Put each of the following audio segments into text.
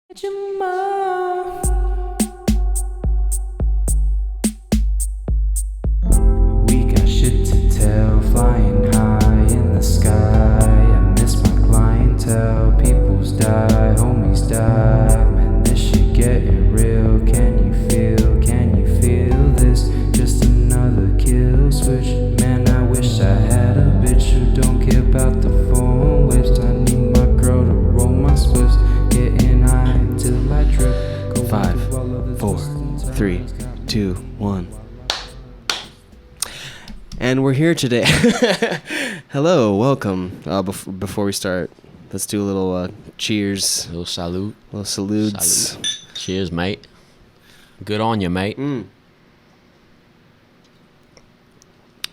We got shit to tell, flying high in the sky. I miss my clientele, people's die, homies die. Man, this shit getting real. Can you feel this? Just another kill switch. Man, I wish I had a bitch who don't care about the phone whips. I need my girl to roll my spliffs, getting high until I trip. 5, 4, 3, 2, 1. And we're here today. Hello, welcome. Before we start, let's do a little cheers. Little salute. Little salutes. Salute. Cheers, mate. Good on you, mate.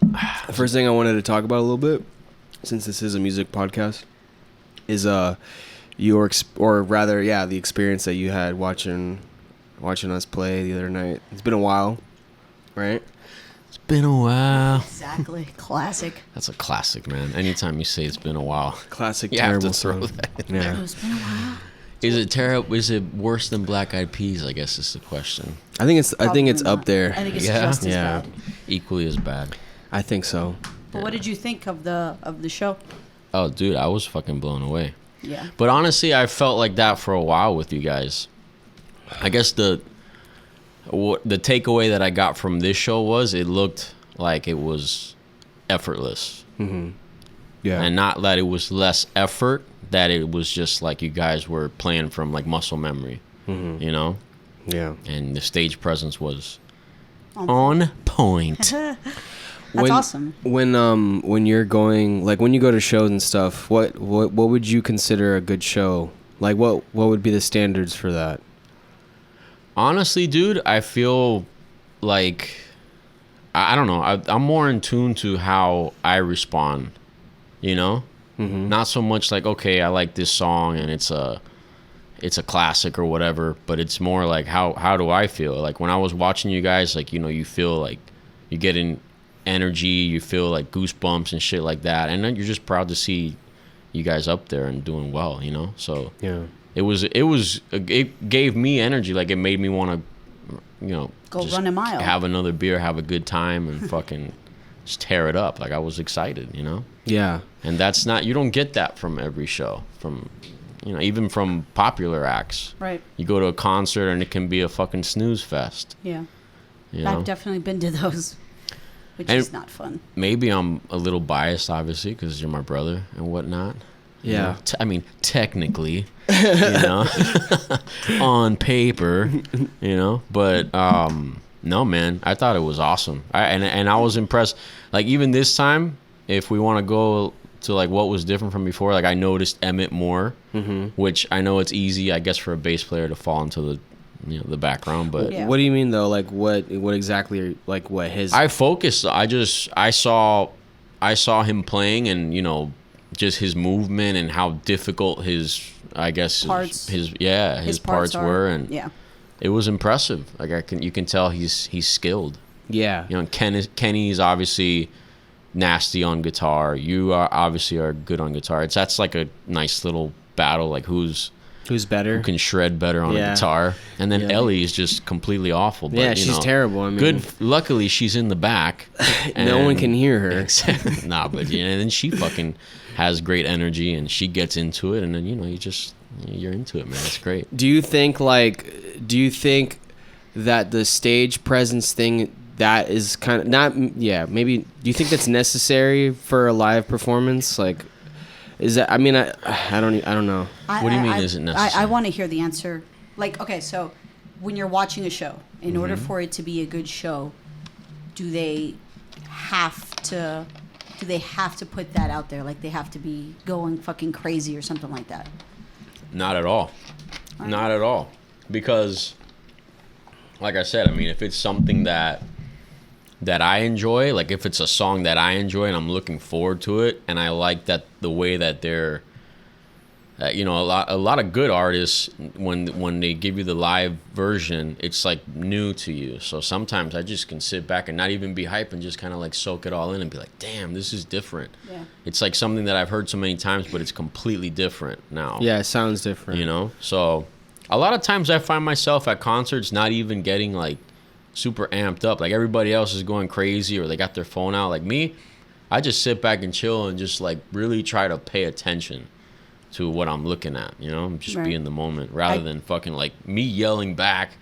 The first thing I wanted to talk about a little bit, since this is a music podcast, is the experience that you had watching us play the other night. It's been a while, right? It's been a while. Exactly. Classic. That's a classic, man. Anytime you say it's been a while, Classic, you terrible have to throw song. that. Yeah. It's been a while. Is it terrible? Is it worse than Black Eyed Peas? I guess is the question. I think it's Probably up not. there. I think it's Yeah? just as Yeah. bad. Equally as bad. I think so. But what did you think of the show? Oh, dude, I was fucking blown away. Yeah. But honestly, I felt like that for a while with you guys. I guess the takeaway that I got from this show was it looked like it was effortless. Mm-hmm. Yeah. And not that it was less effort, that it was just like you guys were playing from like muscle memory, you know? Yeah. And the stage presence was on point. That's awesome. When you're going, like, when you go to shows and stuff, what would you consider a good show? Like, what would be the standards for that? Honestly, dude, I feel like I don't know. I'm more in tune to how I respond, you know? Mm-hmm. Not so much like, okay, I like this song and it's a classic or whatever, but it's more like how do I feel? Like when I was watching you guys, like, you know, you feel like you get in energy, you feel like goosebumps and shit like that, and then you're just proud to see you guys up there and doing well, you know? So Yeah. it gave me energy. Like it made me want to, you know, Go just run a mile. have another beer, have a good time, and fucking just tear it up. Like I was excited, you know? Yeah. And that's not, you don't get that from every show, from, you know, even from popular acts. Right. You go to a concert and it can be a fucking snooze fest. Yeah. You know? I've definitely been to those, which And- is not fun. Maybe I'm a little biased, obviously, because you're my brother and whatnot. You Yeah. know? I mean, technically, you know, on paper, you know, but no, man, I thought it was awesome. And I was impressed. Like even this time, if we want to go to like what was different from before, like I noticed Emmett more, which I know it's easy, I guess, for a bass player to fall into the, you know, the background, but Yeah. What do you mean though? Like what exactly? Like what his? I focused. I saw him playing, and you know, just his movement and how difficult his, I guess, Parts. his parts are- were, and yeah. it was impressive. Like you can tell he's skilled. Yeah. You know, Kenny's obviously nasty on guitar. You obviously are good on guitar. That's like a nice little battle, like who's better? who can shred better on a guitar. And then Yeah. Ellie is just completely awful. But, Yeah, you she's know, terrible. I mean, good. Luckily, she's in the back. No one and- can hear her. Exactly. Nah, but you know, and then she fucking has great energy, and she gets into it, and then you know, you're into it, man. It's great. Do you think that the stage presence thing, that is kind of not, yeah, maybe, do you think that's necessary for a live performance? Like, is that, I mean, I don't know. What do you mean, is it necessary? I want to hear the answer. Like, okay, so when you're watching a show, in order for it to be a good show, do they have to put that out there? Like, they have to be going fucking crazy or something like that? Not at all. Not at all. Because, like I said, I mean, if it's something that I enjoy, like if it's a song that I enjoy and I'm looking forward to it, and I like that the way that they're you know, a lot of good artists, when they give you the live version, it's like new to you. So sometimes I just can sit back and not even be hype and just kind of like soak it all in and be like, damn, this is different. Yeah. It's like something that I've heard so many times, but it's completely different now. Yeah, it sounds different. You know? So a lot of times I find myself at concerts not even getting like super amped up. Like everybody else is going crazy or they got their phone out. Like me, I just sit back and chill and just like really try to pay attention to what I'm looking at, you know, just Right. be in the moment rather than fucking like me yelling back.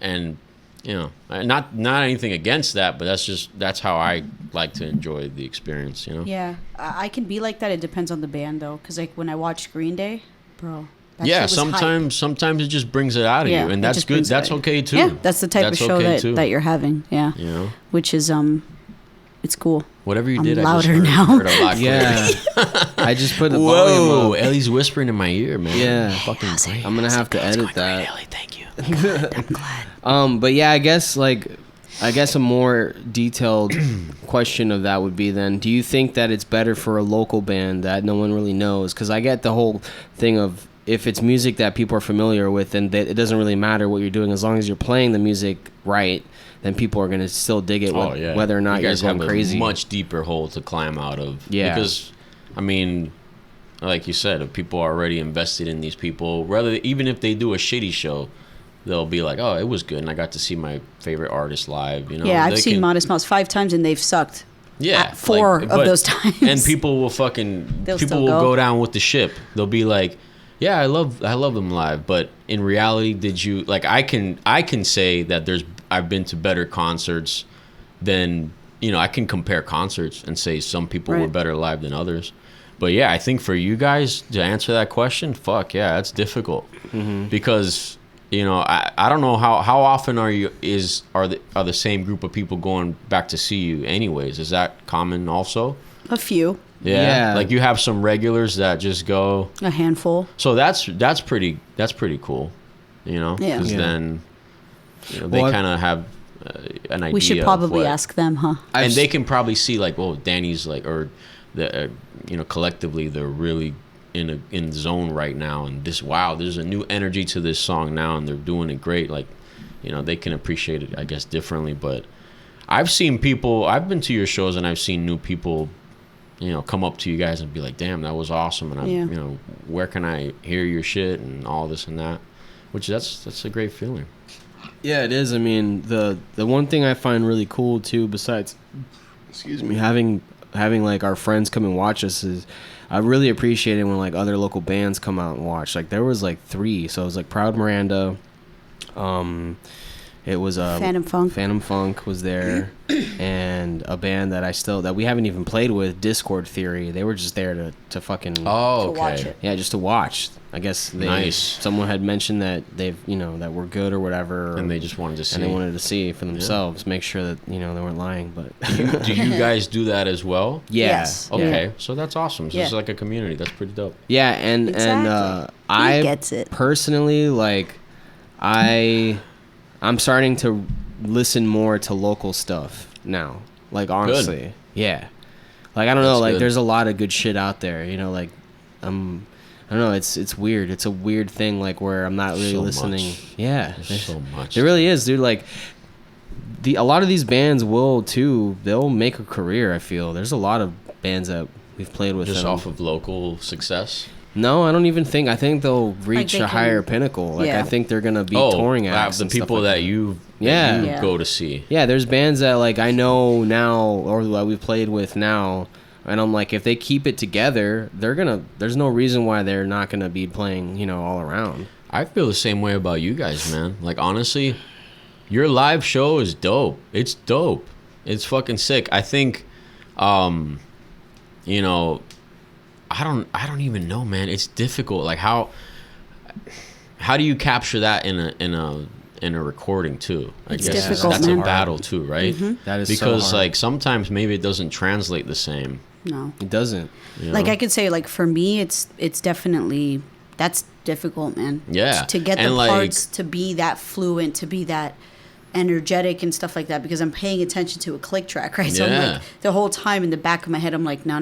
And you know, not anything against that, but that's how I like to enjoy the experience, you know. Yeah, I can be like that. It depends on the band though, because like when I watched Green Day, bro. That Yeah, shit was hype. sometimes it just brings it out of Yeah, you, and it that's just good. brings it That's out. okay too. Yeah, that's the type That's of show okay, that, too. that you're having. Yeah, You know, which is it's cool. whatever you I'm did, I louder just now. heard a lot Yeah. clearer. I just put the Whoa, volume up. Ellie's whispering in my ear, man. Yeah. Fucking great. I'm gonna have to edit that. Ellie, thank you. I'm glad. But yeah, I guess a more detailed question of that would be then, do you think that it's better for a local band that no one really knows? Because I get the whole thing of if it's music that people are familiar with, then it doesn't really matter what you're doing as long as you're playing the music right. Then people are gonna still dig it, whether or not you you're guys going have crazy. a much deeper hole to climb out of. Yeah. Because, I mean, like you said, if people are already invested in these people, even if they do a shitty show, they'll be like, "Oh, it was good, and I got to see my favorite artist live." You know? Yeah, I've They seen can- Modest Mouse 5 times and they've sucked. Yeah, at 4 of but- those times. And people will fucking They'll people still will go. go down with the ship. They'll be like, "Yeah, I love them live," but in reality, did you like? I can say that I've been to better concerts than, you know, I can compare concerts and say some people were Right. better live than others. But yeah, I think for you guys to answer that question, fuck yeah, that's difficult because, you know, I don't know how often are the same group of people going back to see you anyways? Is that common also? A few, Yeah. Like you have some regulars that just go. a handful. So that's pretty cool, you know, Yeah. because Yeah. then, you know, they Well, kind of have an idea. We should of probably what- ask them, huh? and they can probably see like, well, Danny's like, or the you know, collectively they're really in the zone right now, and there's a new energy to this song now, and they're doing it great. Like, you know, they can appreciate it, I guess, differently. But I've been to your shows and I've seen new people, you know, come up to you guys and be like, damn, that was awesome, and Yeah. you know, where can I hear your shit and all this and that, which that's a great feeling. Yeah, it is. I mean, the one thing I find really cool too, besides, excuse me, having like our friends come and watch us, is I really appreciate it when like other local bands come out and watch. Like there was like 3, so it was like Proud Miranda, it was Phantom Funk. Phantom Funk was there, and a band that we haven't even played with, Discord Theory. They were just there to fucking Oh, To watch it. yeah, just to watch. I guess Nice. someone had mentioned that that we're good or whatever, And they just wanted to see. and they wanted to see for themselves, make sure that they weren't lying. But Do you guys do that as well? yeah, Yes. Okay, yeah. so that's awesome. So Yeah. it's like a community. That's pretty dope. Yeah, and Exactly. I He gets it. personally, like, I'm starting to listen more to local stuff now. Like honestly, yeah. Like I don't know, That's like good. there's a lot of good shit out there. Like I don't know. It's weird. It's a weird thing. Like where I'm not really So listening. much. Yeah, There's so much. There really is, dude. Like a lot of these bands will too. They'll make a career. I feel there's a lot of bands that we've played with Just and- off of local success. No, I don't even think. I think they'll reach they a can- higher pinnacle. Like Yeah. I think they're gonna be touring acts. the and stuff people like that you Yeah. Yeah. go to see. Yeah, there's bands that like I know now or that we've played with now, and I'm like, if they keep it together, there's no reason why they're not gonna be playing, all around. I feel the same way about you guys, man. Like honestly, your live show is dope. It's dope. It's fucking sick. I think, I don't even know, man. It's difficult. Like how do you capture that in a recording too? I It's guess difficult, that's man. a battle too, right? That is so because hard. like sometimes maybe it doesn't translate the same. No. It doesn't. you Like know? I could say, like for me, it's definitely that's difficult, man. Yeah. To get And, the like- parts to be that fluent, to be that energetic and stuff like that, because I'm paying attention to a click track, right? So I'm Yeah. like the whole time in the back of my head, I'm like, no.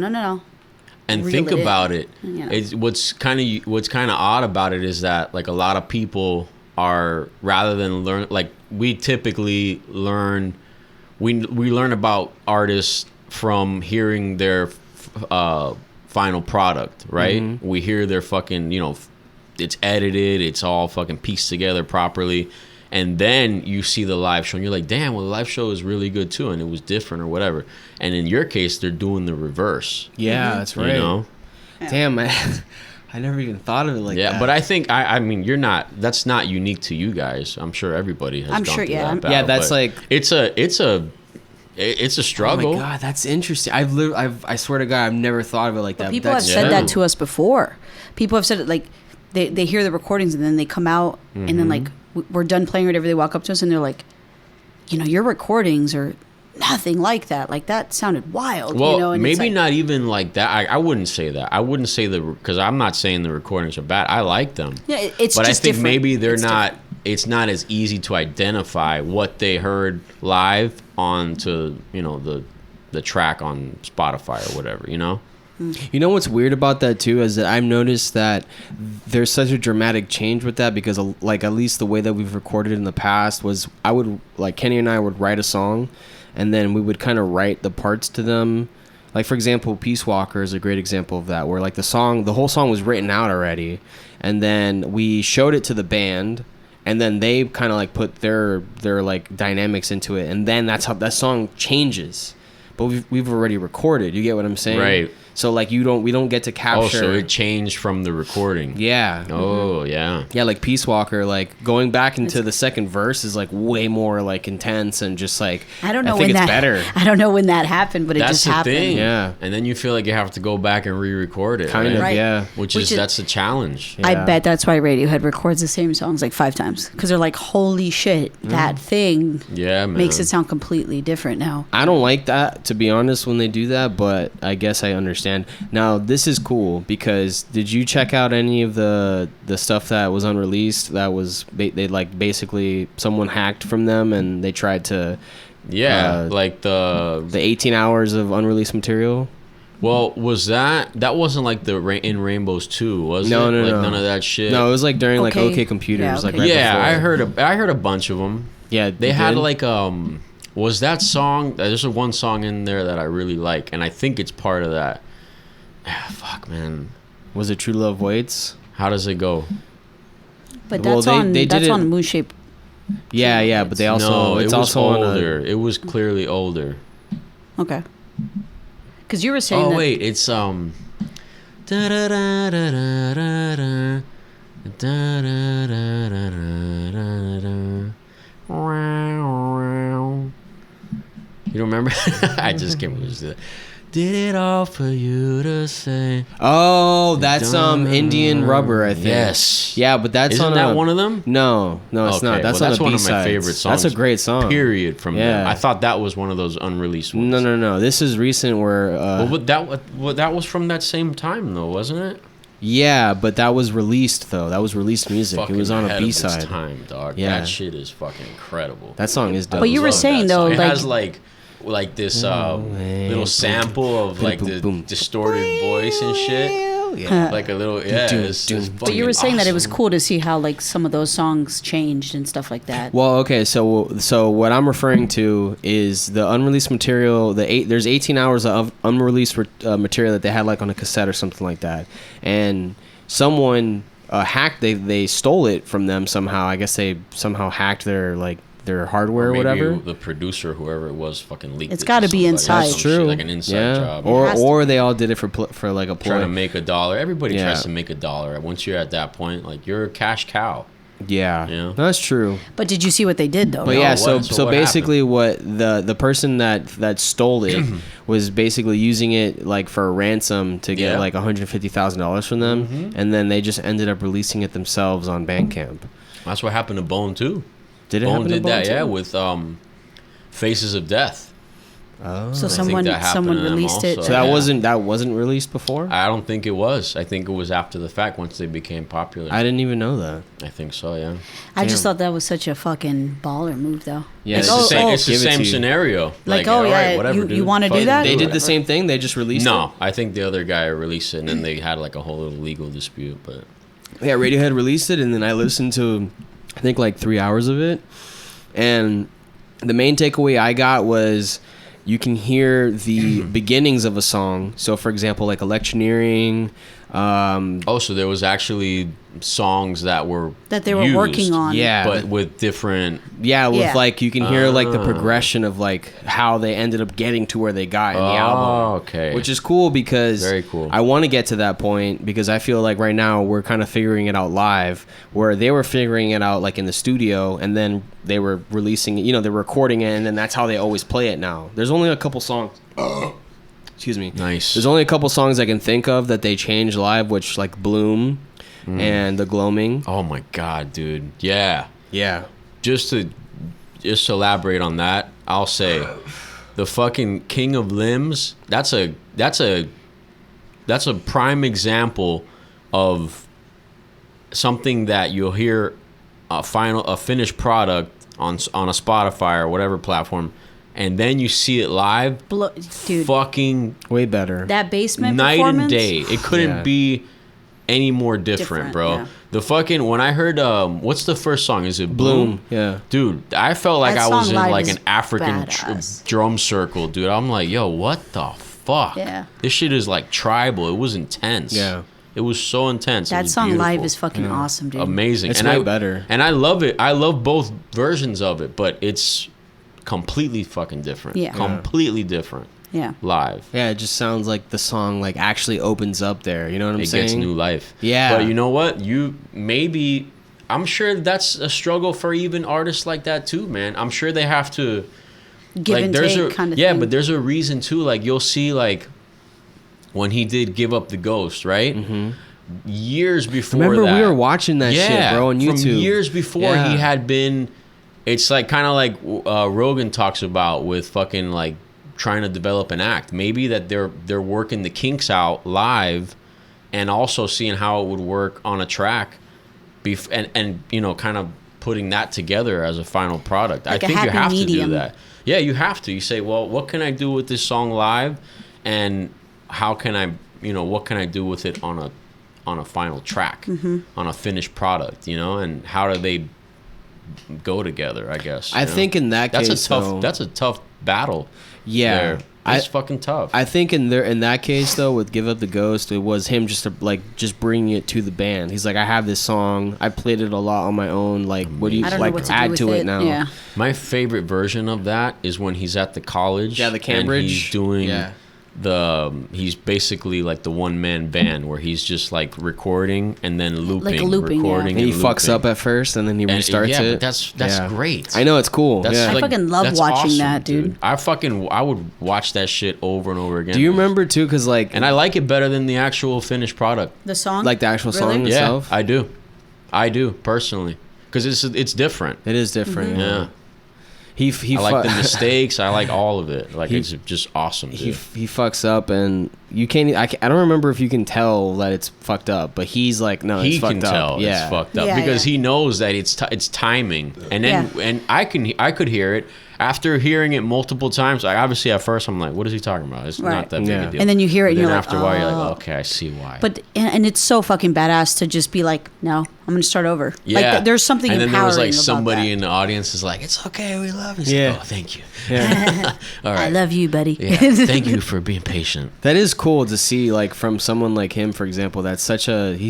And reel think it in, about it. you know. It's what's kind of odd about it is that like a lot of people are, rather than learn, like we typically learn, we learn about artists from hearing their final product, right? We hear their fucking it's edited, it's all fucking pieced together properly. And then you see the live show and you're like, damn, well, the live show is really good too, and it was different or whatever. And in your case, they're doing the reverse. Yeah, that's right. You know? Damn, I never even thought of it like that. Yeah, but I think I mean you're not. That's not unique to you guys. I'm sure everybody has. I'm gone sure, through yeah. That battle, Yeah, that's but like- it's a struggle. Oh my god, that's interesting. I swear to God, I've never thought of it like that. People have That's said Yeah. that to us before. People have said it like they hear the recordings and then they come out and then like we're done playing or whatever. They walk up to us and they're like, you know, your recordings are nothing like that. Like that sounded wild. Well, you know, and it's maybe like, not even like that. I wouldn't say that. I wouldn't say because I'm not saying the recordings are bad. I like them. Yeah, it's but just I think different. maybe they're It's not. different. It's not as easy to identify what they heard live onto the track on Spotify or whatever. You know. You know what's weird about that too is that I've noticed that there's such a dramatic change with that because like at least the way that we've recorded in the past was I would like Kenny and I would write a song and then we would kind of write the parts to them. Like for example, Peace Walker is a great example of that where like the whole song was written out already and then we showed it to the band and then they kind of like put their like dynamics into it and then that's how that song changes. But we've already recorded. You get what I'm saying? Right. So like we don't get to capture. Oh, so it changed from the recording. Yeah. Oh, yeah. Yeah, like Peace Walker, like going back into the second verse is like way more like intense and just like I don't know think when it's that. better. I don't know when that happened, but it That's just the happened. thing. Yeah. And then you feel like you have to go back and re-record it. Kind right? of, Right. yeah. Which Which is is- that's a challenge. Yeah. I bet that's why Radiohead records the same songs like 5 times because they're like, holy shit, that thing Yeah, man. makes it sound completely different now. I don't like that, to be honest, when they do that, but I guess I understand. Now, this is cool because did you check out any of the stuff that was unreleased? That was they like basically someone hacked from them and they tried to Yeah, like the 18 hours of unreleased material. well, was that wasn't like the in Rainbows 2, was No, it? no, like no. none of that shit. No, it was like during like Okay. OK Computers, Yeah, like okay. right yeah, before. I heard a bunch of them. Yeah, They you had did? like was that song? There's one song in there that I really like, and I think it's part of that. Fuck, man. Was it True Love Waits? How does it go? But Well, that's they on did that's it- on Moon Shape. Yeah, but they also no, it's it was also older. on It was clearly older. Okay. Because you were saying Oh that. wait, it's You don't remember? I just can't remember. Did it all for you to say? Oh, that's Indian Rubber, I think. Yes. Yeah, but that's Isn't on that a, one of them? No, it's Okay, not. That's well, on that's the one of my B-sides. favorite songs. That's a great song. Period from them. Yeah. I thought that was one of those unreleased ones. No. This is recent where Well, that was from that same time though, wasn't it? yeah, but that was released though. That was released music. Fucking it was on ahead a of its B-side. time, dog. Yeah. That shit is fucking incredible. That song is dope. But you were Love saying, that song. though, it like- has like this little sample of like the boom. distorted voice and shit. Yeah. Like a little it's But you were saying that it was awesome. cool to see how like some of those songs changed and stuff like that. Well, okay, so what I'm referring to is the unreleased material. There's 18 hours of unreleased material that they had like on a cassette or something like that, and someone hacked. They stole it from them somehow. I guess they somehow hacked their hardware or Maybe whatever. the producer, whoever it was, fucking leaked It's it gotta to be somebody. inside. Some That's shit, true. like an inside yeah. job. It has to Or they all did it for like a Trying to ploy. make $1. Everybody Yeah. tries to make $1. Once you're at that point, like you're a cash cow. Yeah, Yeah. that's true. But did you see what they did though? But No, yeah, what- so so what basically, what the person that stole it was basically using it like for a ransom to get Yeah. like $150,000 from them, and then they just ended up releasing it themselves on Bandcamp. That's what happened to Bone too. Did it Bone happen to did that, too? yeah, with Faces of Death. Oh. So think someone that happened to them released it. also. So that Yeah. wasn't released before. I don't think it was. I think it was after the fact once they became popular. I didn't even know that. I think so, yeah. I just Damn. thought that was such a fucking baller move though. Yeah, It's Like, the oh, same, oh, it's the give it to same you. scenario. Like, all oh, right, yeah, whatever, you dude. wanna do Fucking that? They did the whatever. same thing. They just released it. No, I think the other guy released it and then they had like a whole little legal dispute, but Yeah, Radiohead released it, and then I listened to, I think, like 3 hours of it. And the main takeaway I got was you can hear the beginnings of a song. So, for example, like Electioneering, So there was actually songs that they were working on. Yeah, but with different. Yeah, with Yeah. like you can hear like the progression of like how they ended up getting to where they got in the album. Okay. Which is cool because Very cool. I want to get to that point because I feel like right now we're kind of figuring it out live, where they were figuring it out like in the studio, and then they were releasing it. You know, they're recording it, and then that's how they always play it now. There's only a couple songs. Excuse me. Nice. There's only a couple songs I can think of that they changed live, which like Bloom and The Gloaming. Oh my god, dude. Yeah. Yeah. Just to elaborate on that, I'll say the fucking King of Limbs, that's a prime example of something that you'll hear a finished product on a Spotify or whatever platform, and then you see it live. Dude, Fucking Way better. that basement night and performance? day. It couldn't Yeah. be any more different, bro. yeah. The fucking, when I heard what's the first song? Is it Bloom. Yeah. Dude, I felt like That I was song in live like is an African badass. drum circle, dude. I'm like, yo, what the fuck? Yeah. This shit is like tribal. It was intense. Yeah. It was so intense. It That was song live beautiful. is fucking awesome, dude. Amazing. It's and way better. And I love it. I love both versions of it, but it's completely fucking different. Yeah. Completely different. Yeah. Live. Yeah, it just sounds like the song like actually opens up there. You know what I'm It saying? gets new life. Yeah. But you know what? I'm sure that's a struggle for even artists like that too, man. I'm sure they have to Give like and there's take a kind of yeah, thing. but there's a reason too. Like you'll see like when he did Give Up the Ghost, right? Mm-hmm. Years before Remember that, we were watching that shit, bro, on YouTube. From years before Yeah. he had been. It's like kind of like Rogan talks about with fucking like trying to develop an act. Maybe that they're working the kinks out live, and also seeing how it would work on a track, and you know, kind of putting that together as a final product. Like I a think you happy have medium. to do that. Yeah, you have to. You say, well, what can I do with this song live, and how can I, you know, what can I do with it on a final track, Mm-hmm. on a finished product, you know, and how do they go together? I guess I you know? think in that that's case, a tough though- that's a tough battle. Yeah. there. It's fucking tough. I think in that case though, with Give Up the Ghost, it was him just bringing it to the band. He's like, I have this song, I played it a lot on my own. Like, what do you I don't know like what to add do with to it it. now? Yeah. My favorite version of that is when he's at the college. Yeah, the Cambridge. And he's doing Yeah. he's basically like the one man band where he's just like recording and then looping, looping, yeah. recording, And he fucks looping. up at first, and then he And, restarts yeah, it. but that's Yeah. great. I know, it's cool. That's yeah. I fucking love that's watching that, dude. I would watch that shit over and over again. Do you remember too? Because like, And I like it better than the actual finished product. The song? like the actual Really? song Yeah, itself. I do personally because it's different. It is different. Mm-hmm. Yeah. He I like fu- the mistakes. I like all of it. Like He- it's just awesome, dude. he fucks up, and you can't. I don't remember if you can tell that it's fucked up, but he's like, no, He it's fucked can up. tell Yeah. it's fucked up Yeah, because yeah. he knows that it's timing, and then and I could hear it after hearing it multiple times. Like obviously at first I'm like, what is he talking about? It's Right. not that big Yeah. a deal. And then you hear it But and then you're after like, a while you're like, oh. okay, I see why. But and it's so fucking badass to just be like, no, I'm gonna start over. yeah, Like there's something and then empowering there was like about somebody that. in the audience is like, it's okay, we love you. He's Yeah. like, oh, thank you. Yeah. All right. I love you, buddy. Yeah, thank you for being patient. That is cool to see, like, from someone like him, for example. He's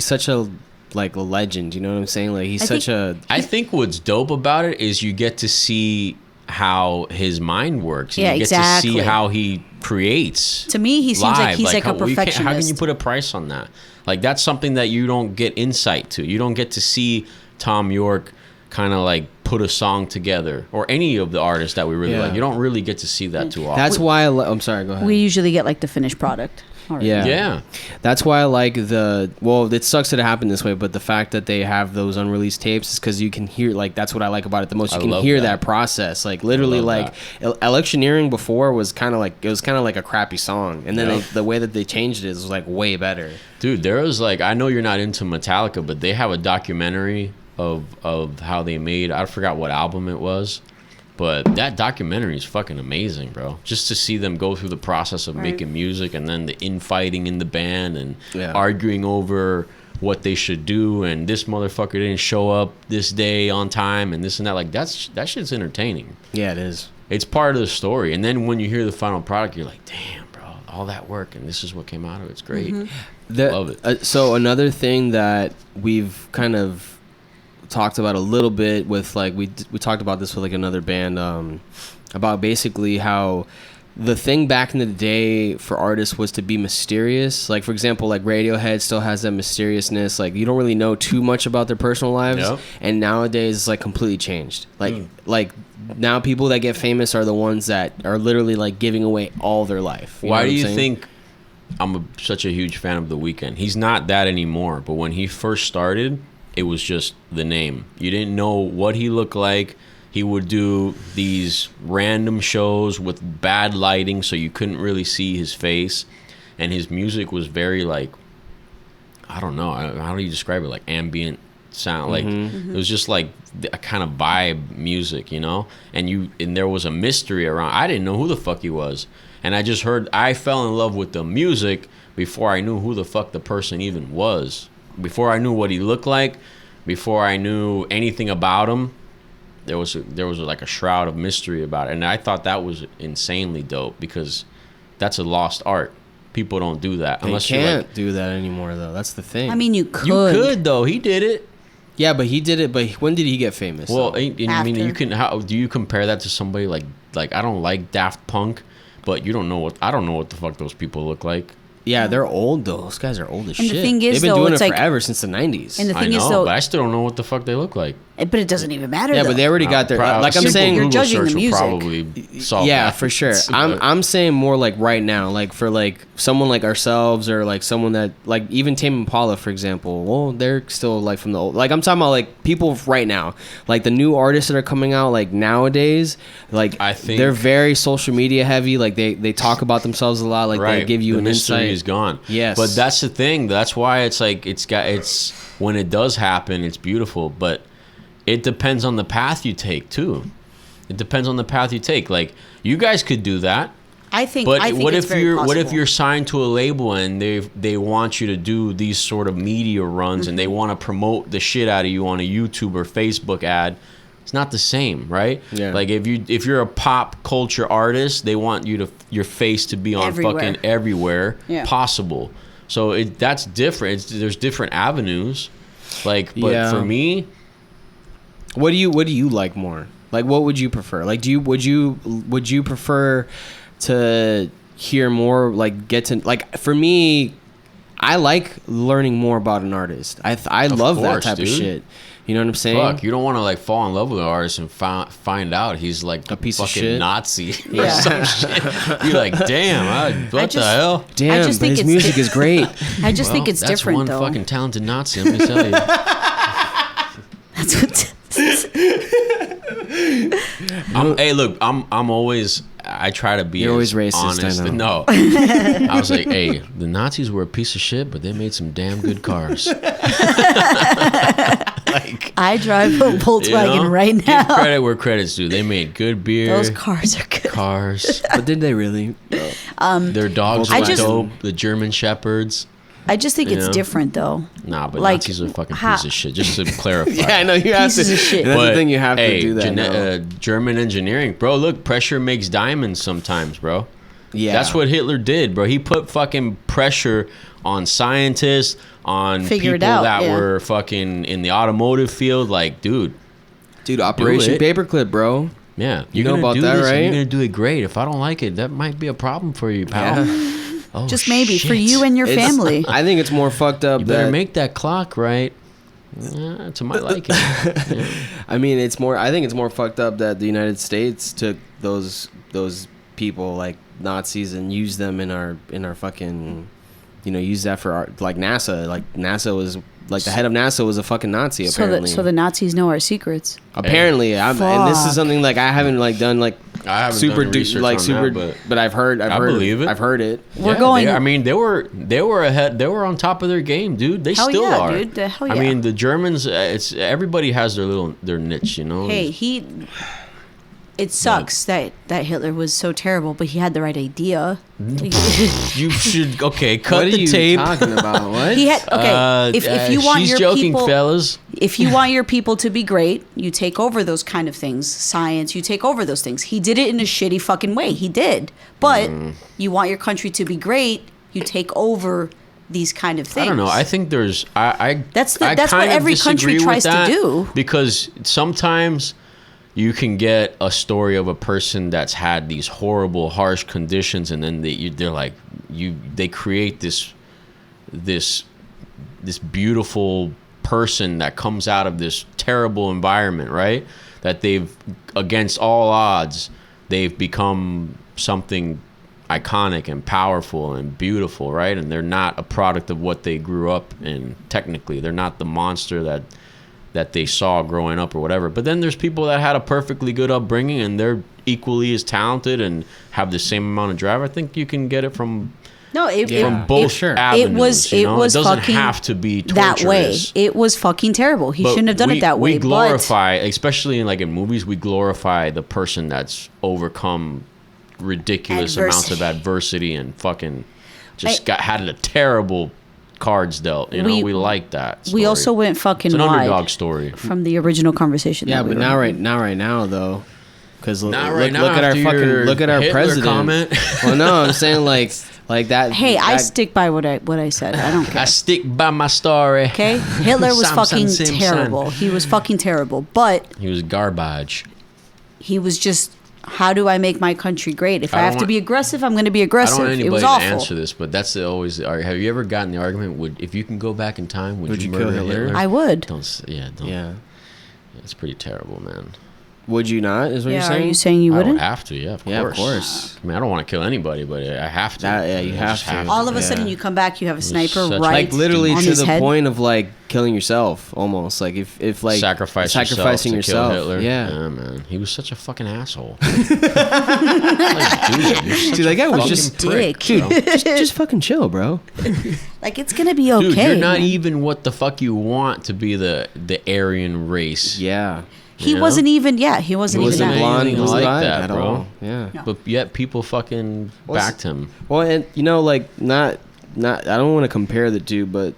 such a like a legend. You know what I'm saying? Like he's I such a. I think what's dope about it is you get to see how his mind works. Yeah, you get exactly. to see how he creates. To me, he seems like live. he's like a how can you perfectionist. put a price on that? Like that's something that you don't get insight to. You don't get to see Tom York kind of like put a song together, or any of the artists that we really Yeah. like. You don't really get to see that too often. That's why I'm sorry. Go ahead. We usually get like the finished product. already. Yeah. yeah. That's why I like well, it sucks that it happened this way, but the fact that they have those unreleased tapes is because you can hear, like, that's what I like about it the most. You I can love hear that. that process. Like, literally, love like, Electioneering before was kind of like a crappy song. And then Yeah. the way that they changed it was, like, way better. Dude, there was like, I know you're not into Metallica, but they have a documentary of how they made, I forgot what album it was, but that documentary is fucking amazing, bro. Just to see them go through the process of Right. making music, and then the infighting in the band, and Yeah. arguing over what they should do, and this motherfucker didn't show up this day on time, and this and that. Like, that shit's entertaining. Yeah, it is. It's part of the story. And then when you hear the final product, you're like, damn, bro, all that work, and this is what came out of it. It's great. Love it. So another thing that we've kind of talked about a little bit with, like, we talked about this with like another band, about basically how the thing back in the day for artists was to be mysterious. Like, for example, like Radiohead still has that mysteriousness. Like, you don't really know too much about their personal lives. Yep. And nowadays it's like completely changed. Like now people that get famous are the ones that are literally like giving away all their life. Why do you think such a huge fan of The Weeknd? He's not that anymore, but when he first started, it was just the name. You didn't know what he looked like. He would do these random shows with bad lighting, so you couldn't really see his face. And his music was very, like, I don't know, how do you describe it? Like ambient sound. Like, it was just like a kind of vibe music, you know? And there was a mystery around. I didn't know who the fuck he was. And I fell in love with the music before I knew who the fuck the person even was. Before I knew what he looked like, before I knew anything about him. There was like a shroud of mystery about it, and I thought that was insanely dope because that's a lost art. People don't do that unless you can't do that anymore, though. That's the thing. I mean, you could. You could though. He did it. Yeah, but he did it. But when did he get famous? Well, I mean, you can. How do you compare that to somebody like I don't like Daft Punk, but I don't know what the fuck those people look like. Yeah, they're old though. Those guys are old as shit. The thing is, they've been doing it like, forever, since the 90s. And the thing I know, is, though, but I still don't know what the fuck they look like. But it doesn't even matter. Yeah, though. but they already got their. Like I'm saying, you're Google judging the search will music. probably solve yeah, that. for sure. I'm saying more like right now, like for like someone like ourselves or like someone that like even Tame Impala, for example. Well, they're still like from the old. Like I'm talking about like people right now, like the new artists that are coming out like nowadays. Like I think they're very social media heavy. Like they talk about themselves a lot. Like they give you the an mystery insight. is gone. Yes, but that's the thing. That's why it's like it's when it does happen, it's beautiful, but it depends on the path you take too. It depends on the path you take. Like you guys could do that. I think. But what if you're signed to a label and they want you to do these sort of media runs and they want to promote the shit out of you on a YouTube or Facebook ad? It's not the same, right? Yeah. Like if you're a pop culture artist, they want your face to be on fucking everywhere possible. So that's different. There's different avenues. Like, but for me, what do you like more? Like, what would you prefer? Like, would you prefer to hear more? Like, get to like for me, I like learning more about an artist. I love that type of shit. You know what I'm saying? Fuck, you don't want to like fall in love with an artist and find out he's like a piece of shit Nazi or some shit. You're like, damn, what the hell? Damn, but his music is great. I just think it's different, that's though. one fucking talented Nazi, let me tell you. That's what. Hey, look, I'm always. I try to be. You're always racist. Honest. I know. No, I was like, hey, the Nazis were a piece of shit, but they made some damn good cars. Like, I drive a Volkswagen right now. Give credit where credit's due. They made good beer. Those cars are good. But did they really? Their dogs were dope. The German Shepherds. I just think it's different, though. Nah, but like, Nazis are a fucking piece of shit. Just to clarify. Yeah, I know you have Pieces to. of shit. That's But, the thing. You have to do that. German engineering, bro. Look, pressure makes diamonds sometimes, bro. Yeah, that's what Hitler did, bro. He put fucking pressure on scientists, on people that were fucking in the automotive field. Like, dude, Operation Paperclip, bro. Yeah, you know about that, right? You're gonna do it great. If I don't like it, that might be a problem for you, pal. Yeah. Oh, just maybe shit. for you and your family. I think it's more fucked up. You better make that clock right. To my liking. Yeah. I mean, I think it's more fucked up that the United States took those people like Nazis and used them in our fucking, use that for our, like NASA. Like NASA was like the head of NASA was a fucking Nazi apparently. So the Nazis know our secrets. Apparently, and this is something like I haven't like done like. I haven't super done research on that, but I've heard. I believe it. I've heard it. We're going. They were ahead. They were on top of their game, dude. They still are. Dude. Hell yeah. I mean, the Germans. It's everybody has their niche, you know. Hey, It sucks that Hitler was so terrible, but he had the right idea. You should cut What are the you tape. talking about? What? He had if you want she's your joking, people, fellas. if you want your people to be great, you take over those kind of things. Science, you take over those things. He did it in a shitty fucking way. He did, but you want your country to be great, you take over these kind of things. I don't know. I think there's. That's I what kind of every country disagree tries with to that do. because sometimes you can get a story of a person that's had these horrible, harsh conditions, and then they create this beautiful person that comes out of this terrible environment, right? That they've, against all odds, they've become something iconic and powerful and beautiful, right? And they're not a product of what they grew up in. Technically, they're not the monster that they saw growing up or whatever. But then there's people that had a perfectly good upbringing and they're equally as talented and have the same amount of drive. I think you can get it from both avenues. It was doesn't fucking have to be that way. torturous. It was fucking terrible. He But shouldn't have done it that way. We glorify, especially in movies, we glorify the person that's overcome ridiculous amounts of adversity and fucking had a terrible cards dealt. We like that story. We also went fucking it's an wide underdog story from the original conversation. Yeah, that we but were not right now though, because look at our Hitler president. comment. Well, no, I'm saying like that. Hey, I stick by what I said. I don't care. I stick by my story. Okay, Hitler was fucking terrible. He was fucking terrible, but He was garbage. he was just. How do I make my country great? If I have to be aggressive, I'm going to be I aggressive. don't want It was anybody to awful. answer this, but that's have you ever gotten the argument? If you can go back in time, would you kill murder Hitler? I would. Don't. Yeah. It's pretty terrible, man. Would you not? Is what you're Yeah, saying? are you saying you I wouldn't? would have to. Yeah, of Yeah, course. of course. I mean, I don't want to kill anybody, but I have to. You I have just to. All of a Yeah. sudden, you come back, you have a sniper such- right Like literally on to his the head. point of like killing yourself, almost like if like sacrificing sacrificing yourself. Hitler. Yeah. Man, he was such a fucking asshole. Dude, See, that guy was Fucking just dick. dude, just fucking chill, bro. Like it's gonna be okay. Dude, you're not man. even what the fuck you want to be the Aryan race. Yeah. He you know? wasn't even. Yeah, he wasn't He even wasn't that. blonde. He anything wasn't like like that, at bro. all. Yeah. No. But yet people fucking Well, backed him. Well, and like not. I don't want to compare the two, but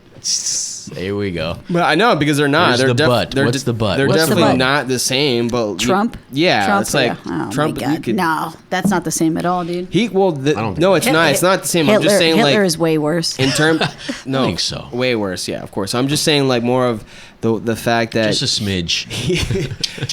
Here we go. But I know because they're not. Where's they're the butt? They're What's the butt? They're What's the definitely butt? not the same. But Trump. yeah, Trump, it's like yeah. Oh Trump. my God. You could, No, that's not the same at all, dude. I don't think no, it's not. It's not the same. I'm just saying Hitler like is way worse. in term. No, I think so. Way worse. Yeah, of course. I'm just saying like more of the fact that Just a smidge.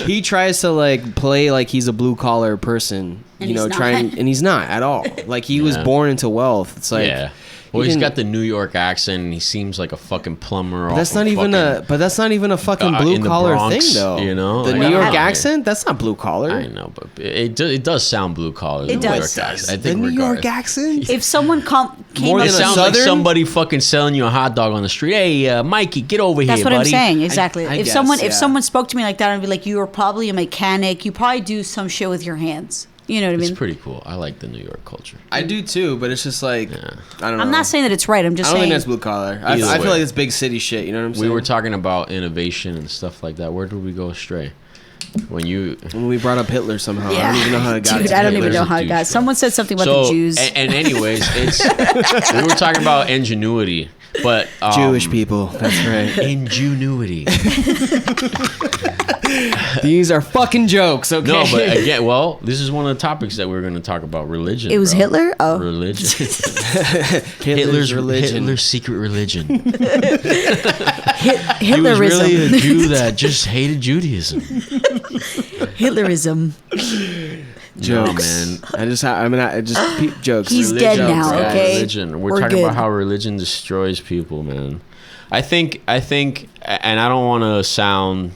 he tries to like play like he's a blue collar person. And You know, he's not. trying and he's not at all. Like he was Yeah. born into wealth. It's like Yeah. Well, he he's didn't- got the New York accent, and he seems like a fucking plumber. That's off not of even fucking, a. But that's not even a fucking in blue the collar Bronx, thing, though. you know? the Like, New York I- accent. That's not blue collar. I know, but it does sound blue collar. It the New does. York accent. I The think New York regardless. accent. If someone came More It up, than a sounds like Southern? somebody fucking selling you a hot dog on the street. Hey, Mikey, get over that's here, what buddy. I'm saying. Exactly. I if guess, someone yeah. if someone spoke to me like that, I'd be like, you are probably a mechanic. You probably do some shit with your hands. You know what I It's mean? pretty cool. I like the New York culture. I do too, but it's just like Yeah. I don't know. I'm not saying that it's right. I'm I just don't saying think that's blue collar. I Either feel way. like it's big city shit. You know what I'm saying? We were talking about innovation and stuff like that. Where did we go astray? When when we brought up Hitler somehow. Yeah. I don't even know how it got. Dude, to I don't Hitler. even know Hitler's a how it got. douche, Someone said something about so, the Jews. And anyways, it's we were talking about ingenuity, but Jewish people. That's right. ingenuity. These are fucking jokes. Okay. No, but again, well, this is one of the topics that we're going to talk about. Religion. It was bro. Hitler? Oh. Religion. Hitler's religion. Hitler's secret religion. He Hitlerism. was really a Jew that just hated Judaism. Hitlerism. Jokes. No, man. I just jokes. He's Religion. dead now, Bro, okay? Religion. We're We're talking good. about how religion destroys people, man. I think, and I don't want to sound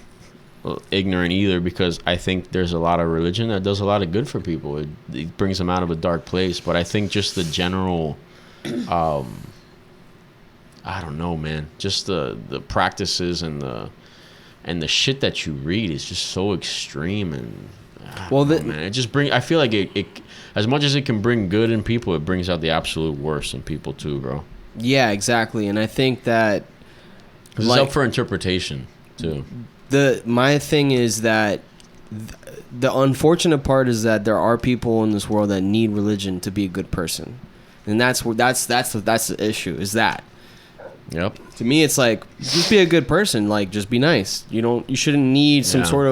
ignorant either, because I think there's a lot of religion that does a lot of good for people. It brings them out of a dark place. But I think just the general, I don't know, man. Just the practices and the shit that you read is just so extreme and. Well, Man, it just I feel like it as much as it can bring good in people, it brings out the absolute worst in people too, bro. yeah, exactly. And I think that 'Cause it's up for interpretation too. my thing is that the unfortunate part is that there are people in this world that need religion to be a good person, and that's the issue. Is that Yep. to me it's like just be a good person, like just be nice. You shouldn't need some sort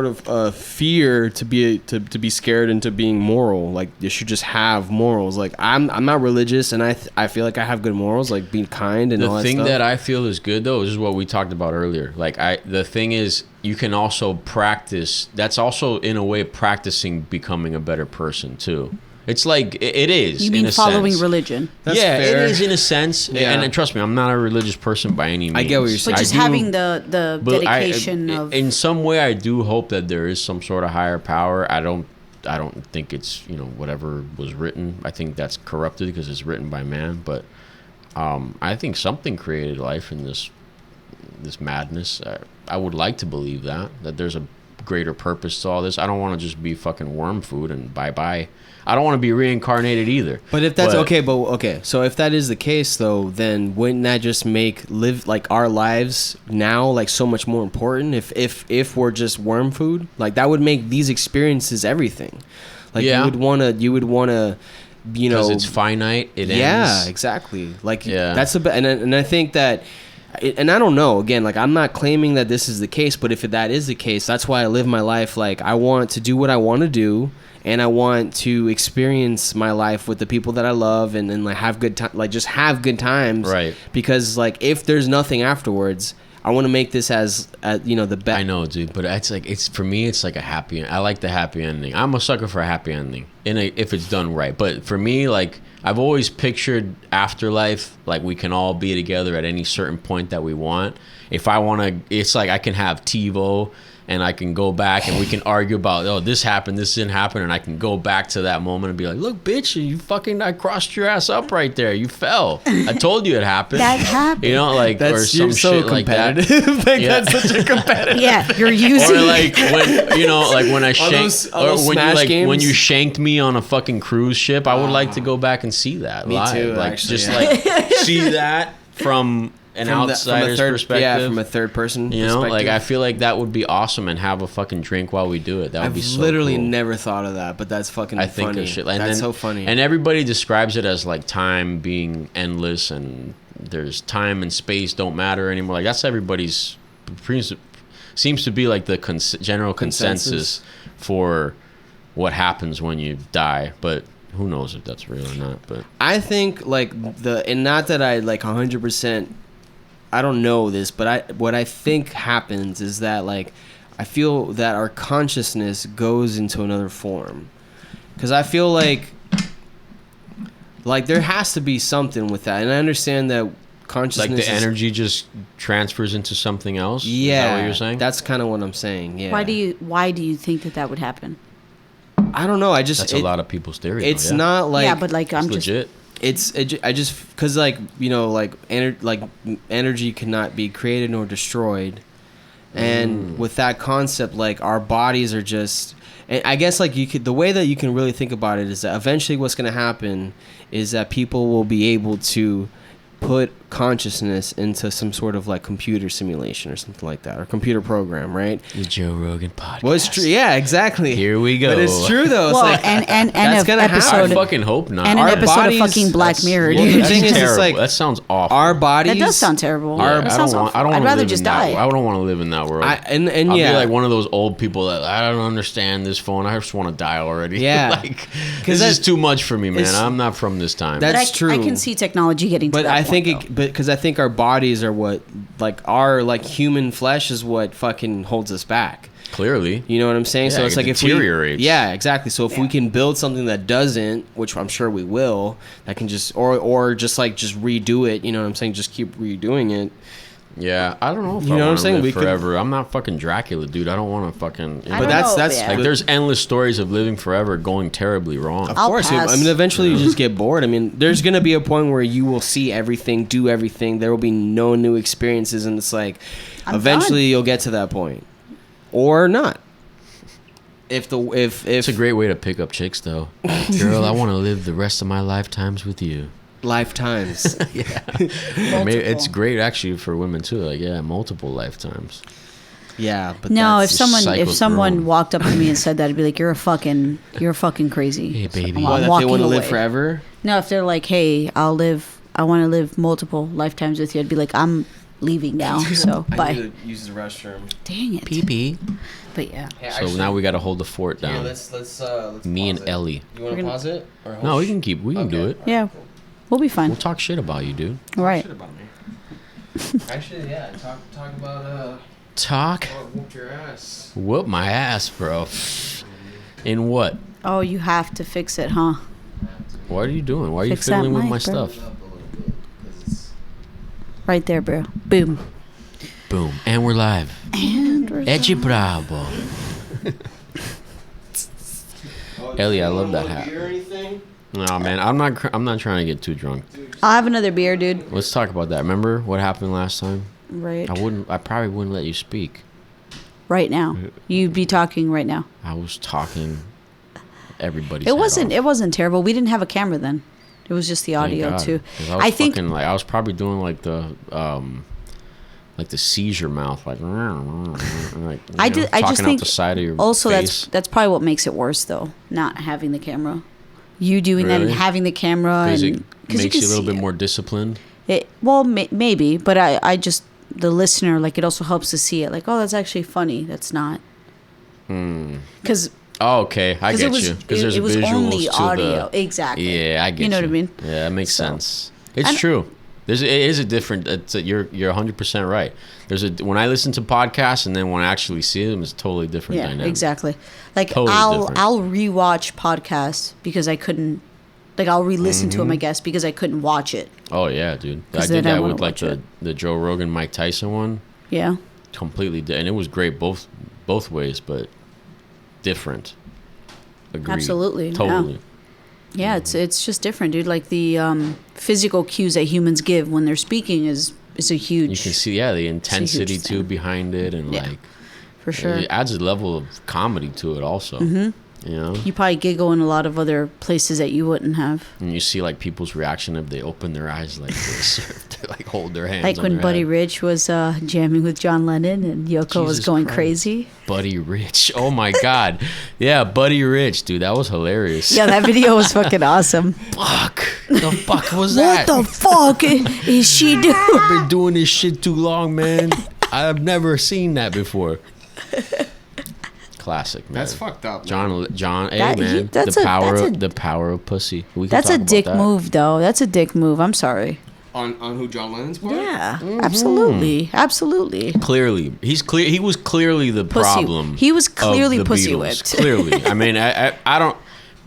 of fear to be scared into being moral. Like you should just have morals. Like I'm not religious, and I feel like I have good morals, like being kind and all that stuff. The thing that I feel is good though is what we talked about earlier. Like the thing is you can also practice. That's also in a way practicing becoming a better person too. It's like it is. You mean in a following sense. religion? That's yeah, fair. it is in a sense. Yeah. And trust me, I'm not a religious person by any means. I get what you're saying. But just having the dedication of. In some way, I do hope that there is some sort of higher power. I don't think it's whatever was written. I think that's corrupted because it's written by man. But I think something created life in this madness. I would like to believe that there's a greater purpose to all this. I don't want to just be fucking worm food and bye. I don't want to be reincarnated either. But if that's okay. So if that is the case, though, then wouldn't that just make like our lives now like so much more important? If we're just worm food, like that would make these experiences everything. Like you would wanna, because it's finite. It ends. Yeah, exactly. Like that's and I think that. And I don't know, again, like I'm not claiming that this is the case, but if that is the case, that's why I live my life. Like I want to do what I want to do, and I want to experience my life with the people that I love, and like have good time, like just have good times. Right. Because like if there's nothing afterwards, I want to make this as the best. I know, dude, but it's for me, it's like a happy. I like the happy ending. I'm a sucker for a happy ending, if it's done right. But for me, like I've always pictured afterlife, like we can all be together at any certain point that we want. If I want to, it's like I can have TiVo and I can go back and we can argue about, this happened, this didn't happen, and I can go back to that moment and be like, look, bitch, I crossed your ass up right there. You fell. I told you it happened. That happened. Like, or some shit like that. Like that's such a competitive. Yeah, you're using. Or like when like when I shanked, or when you when you shanked me on a fucking cruise ship, I would like to go back and see that Me live. too, Like actually, just yeah. like see that from an outsider's perspective. Yeah, from a third person perspective. Like I feel like that would be awesome, and have a fucking drink while we do it. That would be so literally cool. never thought of that, but that's fucking I think funny. of shit. That's so funny. And everybody describes it as like time being endless, and there's time and space don't matter anymore. Like that's everybody's seems to be like the general consensus for what happens when you die, but who knows if that's real or not. But I think like and not that I like 100%. I don't know this, but what I think happens is that like I feel that our consciousness goes into another form, because I feel like there has to be something with that, and I understand that consciousness, like the energy just transfers into something else. Yeah, is that what you're saying? That's kind of what I'm saying. Yeah. Why do you think that would happen? I don't know. That's a lot of people's theory. It's though, not like but like I'm just legit. I just because like energy cannot be created nor destroyed, and with that concept, like our bodies are just, and I guess like the way that you can really think about it is that eventually what's going to happen is that people will be able to put consciousness into some sort of like computer simulation or something like that, or computer program, right? The Joe Rogan podcast. Well, it's true. Yeah, exactly. Here we go. But it's true though. It's well, like, and that's an gonna happen. episode I fucking hope not. and an Our episode bodies- of fucking Black Mirror, well, dude. the thing is, it's terrible. like That sounds awful. our bodies. That does sound terrible. Yeah, That I sounds don't want. awful. I don't I'd wanna rather live just in that- die. I don't want to live in that world. and I'll yeah, be like one of those old people that I don't understand this phone. I just want to die already. Yeah. Like this is too much for me, man. it's- I'm not from this time. That's But true. I can see technology getting to But that I point, think though. because I think our bodies are what, like our like human flesh is what fucking holds us back. Clearly. You know what I'm saying? Yeah, So it's it like if deteriorates. yeah, exactly. So if we can build something that doesn't, which I'm sure we will, that can just or just redo it. You know what I'm saying? Just keep redoing it. Yeah, I don't know if You I know what I'm want to saying? live We could- forever. I'm not fucking Dracula, dude. I don't want to fucking. I But don't that's know, that's man. like but- there's endless stories of living forever going terribly wrong. Of I'll course, pass. I mean, eventually you just get bored. I mean, there's gonna be a point where you will see everything, do everything. There will be no new experiences, and it's like, I'm eventually done. you'll get to that point, or not. If It's a great way to pick up chicks, though. Girl, I want to live the rest of my lifetimes with you. lifetimes, Or maybe it's great actually for women too. Like, yeah, multiple lifetimes. Yeah, but No, that's if just someone cycles walked up to me and said that, I'd be like, you're fucking crazy. Hey, baby. I'm What, if they walking want to live away. forever? No, if they're like, hey, I want to live multiple lifetimes with you, I'd be like, I'm leaving now. So I bye. need to use the restroom. Dang it. Pee. But yeah. Hey, So now we got to hold the fort Here, down. let's Me pause and it. Ellie. You want We're to gonna- pause it? Or No, we can do Okay. it. Yeah. We'll be fine. We'll talk shit about you, dude. All right. Shit about me. Actually, yeah. Talk about Talk. whoop your ass. Whoop my ass, bro. In what? Oh, you have to fix it, huh? What are you doing? Why are you Fix that fiddling with mic, my bro. stuff? Up a little bit, 'cause it's- Right there, bro. Boom. Boom. And we're live. And we're Edgy bravo. Ellie, I love that Want a hat. beer or anything? No, man, I'm not trying to get too drunk. I'll have another beer, dude. Let's talk about that. Remember what happened last time? Right. I probably wouldn't let you speak. Right now. You'd be talking right now. I was talking everybody's It head wasn't terrible. We didn't have a camera then. It was just the Thank audio God. too. 'Cause I was I think fucking, like I was probably doing like the seizure mouth, like I just talking think out the side of your also face. that's probably what makes it worse though, not having the camera. You doing that and Really? having the camera because and it makes can you a little see bit it. more disciplined. Maybe, but I just the listener, like, it also helps to see it, like, oh, that's actually funny. That's not because Oh, okay, I get you. Because there's it was visuals only to audio. the. Exactly. Yeah, I get you. You know what I mean? Yeah, that makes So- sense. It's And- true. It is a different. You're 100% right. When I listen to podcasts and then when I actually see them, it's totally different Yeah, dynamic. exactly. Like Totally different. I'll rewatch podcasts because I couldn't. Like I'll re-listen to them, Mm-hmm. I guess, because I couldn't watch it. Oh yeah, dude. I 'Cause did then I that wanna with like watch the Joe Rogan, Mike Tyson one. Yeah. Completely, and it was great both ways, but different. Agreed. Absolutely, yeah. Totally. Yeah, it's just different, dude. Like the physical cues that humans give when they're speaking is a huge. You can see, the intensity too thing. behind it, and Yeah, like for sure. it adds a level of comedy to it also. You know, You probably giggle in a lot of other places that you wouldn't have. and you see like people's reaction if they open their eyes like this, or if they like hold their hands. Like on when their Buddy head. Rich was jamming with John Lennon and Yoko was Jesus going Christ. crazy. Buddy Rich. Oh my God. Yeah, Buddy Rich, dude. That was hilarious. Yeah, that video was fucking awesome. Fuck. The fuck was What that? the fuck is she doing? I've been doing this shit too long, man. I've never seen that before. Classic, man. That's fucked up. Man. John, hey That- man, that's the a- power, that's a- the power of pussy. We can That's talk a about dick that. move, though. That's a dick move. I'm sorry. On who John Lennon's part? Yeah, Mm-hmm. absolutely. Clearly, he was clearly the Pussy. problem. He was clearly of the pussy Beatles. whipped. Clearly, I mean, I don't.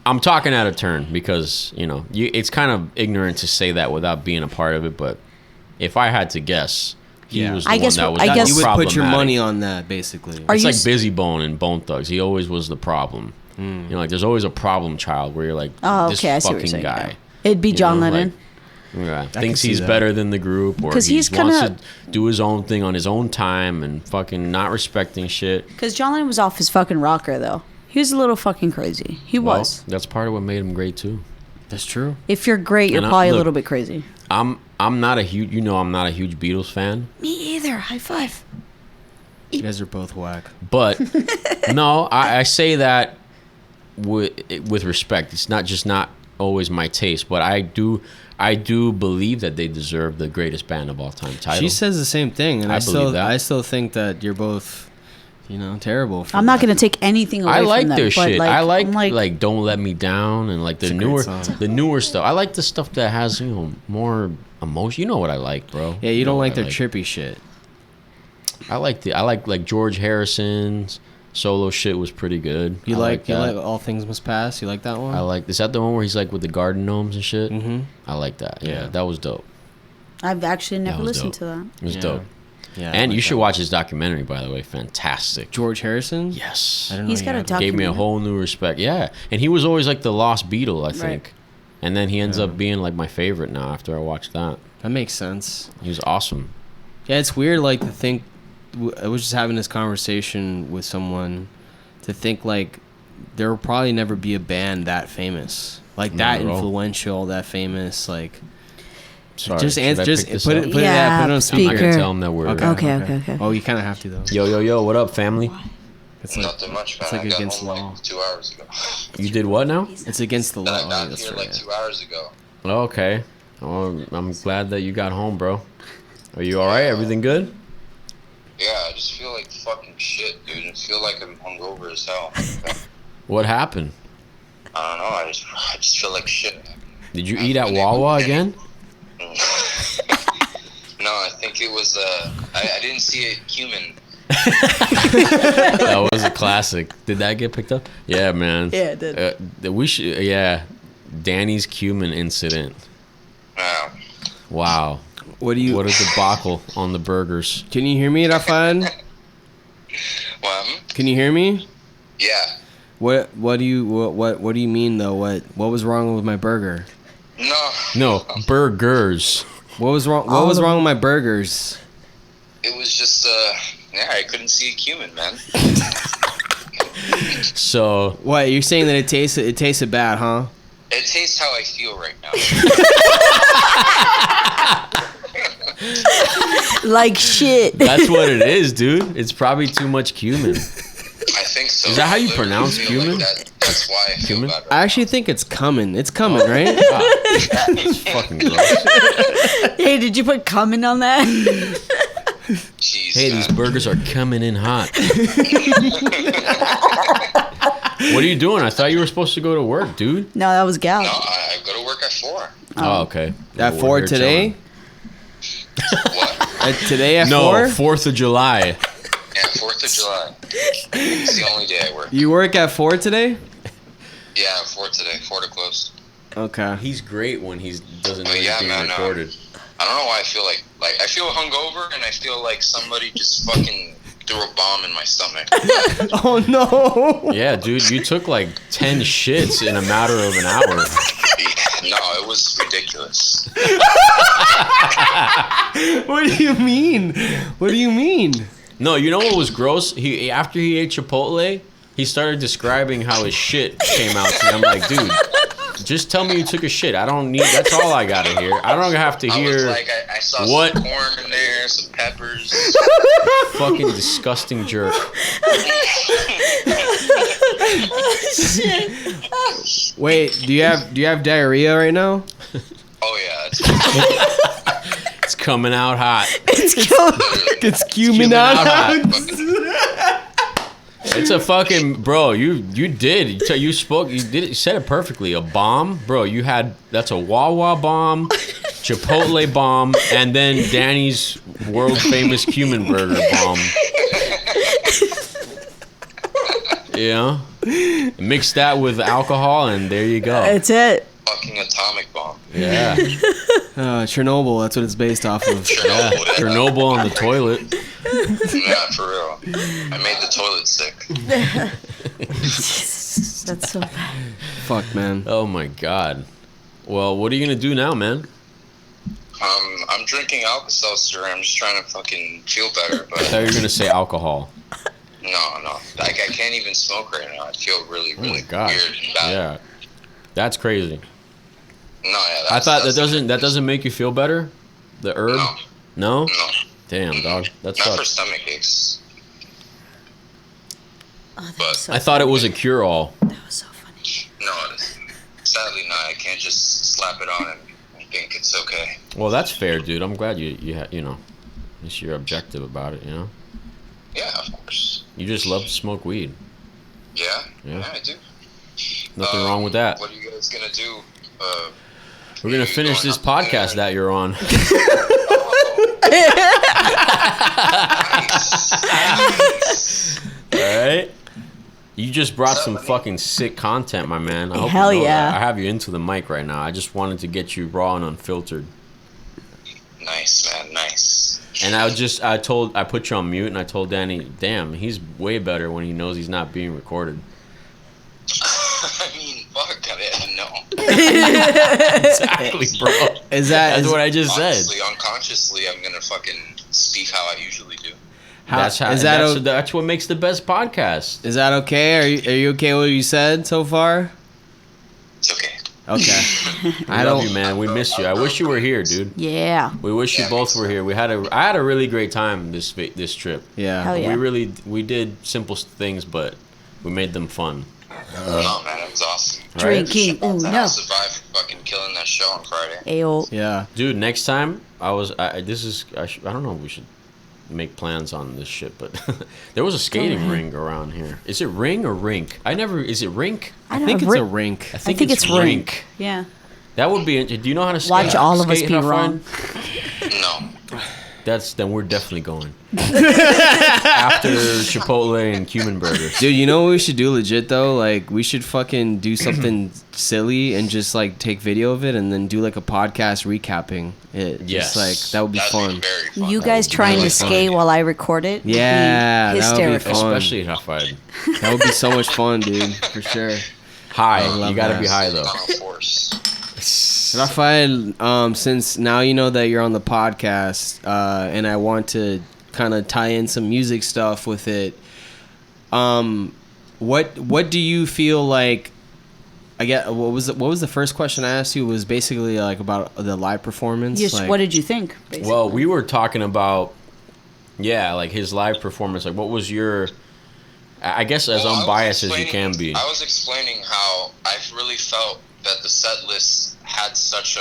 I'm talking out of turn because it's kind of ignorant to say that without being a part of it. But if I had to guess, he Yeah. was the I one guess- that was. I guess- You would put your problematic. money on that, basically. Are It's you like s- Busy Bone and Bone Thugs. He always was the problem. Like there's always a problem child where you're like, Oh, this okay. I see what fucking you're saying. guy. Yeah. It'd be John know, Lennon. Yeah, can thinks see he's that. better than the group, or 'Cause he he's wants kinda- to do his own thing on his own time and fucking not respecting shit. Because John Lennon was off his fucking rocker, though. He was a little fucking crazy. He Well, was. that's part of what made him great too. That's true. If you're great, you're And probably a look- little bit crazy. I'm not a huge I'm not a huge Beatles fan, Me either. High five. You guys are both whack. but no, I say that with respect. It's not always my taste, but I do believe that they deserve the greatest band of all time title. She says the same thing, and I I believe still that. I still think that you're both, terrible. For I'm not that. going to take anything away I from like them. their but shit. like, I I'm like Don't Let Me Down and like a great song. the newer stuff. I like the stuff that has more emotion. You know what I like, bro. Yeah, you don't know like what I their trippy shit. I like George Harrison's solo shit was pretty good. You I like that. All Things Must Pass. You like that one? I like. Is that the one where he's like with the garden gnomes and shit? Mm-hmm. I like that. Yeah, Yeah. that was dope. I've actually never was listened dope. to that. It was Yeah. dope. Yeah. I And like you that should one. watch his documentary, by the way. Fantastic. George Harrison. Yes. I didn't know He's he got a had one. Gave me a documentary. whole new respect. Yeah, and he was always like the lost Beatle, I think. Right. And then he ends Yeah. up being like my favorite now after I watched that. That makes sense. He was awesome. Yeah, it's weird. Like to think. I was just having this conversation with someone, to think like there will probably never be a band that famous, like Not that at all. influential, that famous. Like Sorry. Just should I answer. Just pick this put up? it. Put Yeah, it on I'm not speaker. gonna tell them that we're. Okay. Oh, you kind of have to though. Yo, what up, family? It's like, Nothing much, man. it's like I got against home the law. like 2 hours ago. You did what now? It's against the Then law. I Oh, got that's here right. like 2 hours ago. Oh, okay. Oh, I'm glad that you got home, bro. Are you all right? Everything good? Yeah, I just feel like fucking shit, dude. I feel like I'm hungover as hell. What happened? I don't know. I just feel like shit. Did you eat at Wawa again? No, I think it was. I didn't see a human. That was a classic. Did that get picked up? Yeah, man. Yeah, it did. We should. Yeah, Danny's cumin incident. Wow. What a debacle on the burgers. Can you hear me, Raphael? Well, Can you hear me? yeah. What do you mean though? What was wrong with my burger? No, burgers. What was wrong? What was wrong with my burgers? It was just. Yeah, I couldn't see a human, man. So What, you're saying that it tasted bad, huh? It tastes how I feel right now. Like shit. that's what it is, dude. It's probably too much cumin. I think so. Is that how you I literally pronounce feel cumin? Like that's why I feel Cumin? bad right I actually think it's coming. It's coming, right? It's fucking gross. Hey, did you put coming on that? Jeez, Hey, man. these burgers are coming in hot. What are you doing? I thought you were supposed to go to work, dude. No, that was Gal. No, I go to work at 4. Oh, okay. At We're 4 here today? What? Today at chilling. 4? No, 4th of July. Yeah, 4th of July. It's the only day I work. You work at 4 today? Yeah, 4 today. 4 to close. Okay. He's great when he doesn't know But he's yeah, being man, recorded. I don't know why I feel like I feel hungover and I feel like somebody just fucking threw a bomb in my stomach. Oh no. Yeah, dude, you took like 10 shits in a matter of an hour. No, it was ridiculous. What do you mean? What do you mean? No, you know what was gross? After he ate Chipotle, he started describing how his shit came out to me. I'm like, dude, just tell me you took a shit. I don't need. That's all I gotta hear. I don't have to I was hear. like, I saw what? some corn in there, some peppers. Fucking disgusting jerk. Wait, do you have diarrhea right now? Oh yeah, It's coming out hot. It's cumin out out. It's a fucking bro. You did. You spoke. You did. You said it perfectly. A bomb, bro. You had. That's a Wawa bomb, Chipotle bomb, and then Danny's world famous cumin burger bomb. You know, mix that with alcohol, and there you go. That's it. fucking atomic bomb. Yeah. Chernobyl. That's what it's based off of. Yeah. Chernobyl on the toilet. Yeah, for real. I made the toilet sick. That's so bad. Fuck, man. Oh my god. Well, what are you gonna do now, man? I'm drinking Alka-Seltzer. I'm just trying to fucking feel better, I but thought you were gonna say alcohol. no. Like I can't even smoke right now. I feel really, Oh really my god. weird and bad. Yeah. That's crazy. No, yeah. I thought that's that doesn't make you feel better? The herb? No, No? no. Damn, dog. That Not for sucks. stomach aches. Oh, that But- was so I thought it was a cure-all. That was so funny. No, it isn't. Sadly, not. I can't just slap it on and think it's okay. Well, that's fair, dude. I'm glad you know, at least you're objective about it, you know? Yeah, of course. You just love to smoke weed. Yeah, Yeah. I do. Nothing wrong with that. What are you guys gonna do? We're going to finish this podcast that you're on. Nice. All right? You just brought some fucking sick content, my man. I hope Hell you know yeah. that. I have you into the mic right now. I just wanted to get you raw and unfiltered. Nice, man. Nice. And I put you on mute and I told Danny, damn, he's way better when he knows he's not being recorded. I mean, fuck. I didn't know. Exactly, bro. That's what I just said. Honestly, unconsciously, I'm gonna fucking speak how I usually do. That's what makes the best podcast. Is that okay? Are you okay with what you said so far? It's okay. Okay. I love you, man. We miss you. I wish you were here, dude. Yeah. We wish you both were here. I had a really great time this trip. Yeah. Hell yeah. We did simple things, but we made them fun. No, man, it was awesome. Drinking. Oh, I no. survived fucking killing that show on Friday. Ayo. Yeah. Dude, next time I don't know if we should make plans on this shit, but there was a skating rink around here. Is it ring or rink? Is it rink? I think it's a rink. I think it's rink. Yeah. That would be. Do you know how to skate? Watch all of us skate, be Raphael? wrong. No. Then we're definitely going. After Chipotle and cumin burgers. Dude, you know what we should do legit though? Like we should fucking do something silly and just like take video of it and then do like a podcast recapping it. Yes. Just like that would be That'd fun. be very fun. You guys trying to skate while I record it? would be Yeah, that would be hysterical. fun. Especially Raphael. That would be so much fun, dude, for sure. High. love You gotta that. be high though. Final force. Raphael, since now you know that you're on the podcast, and I want to kind of tie in some music stuff with it, what do you feel like? I get what was the first question I asked you was basically like about the live performance. Just like, what did you think? Basically? Well, we were talking about, like his live performance. Like, what was your? I guess as Well, I was unbiased as you can explaining- be. I was explaining how I really felt that the set list had such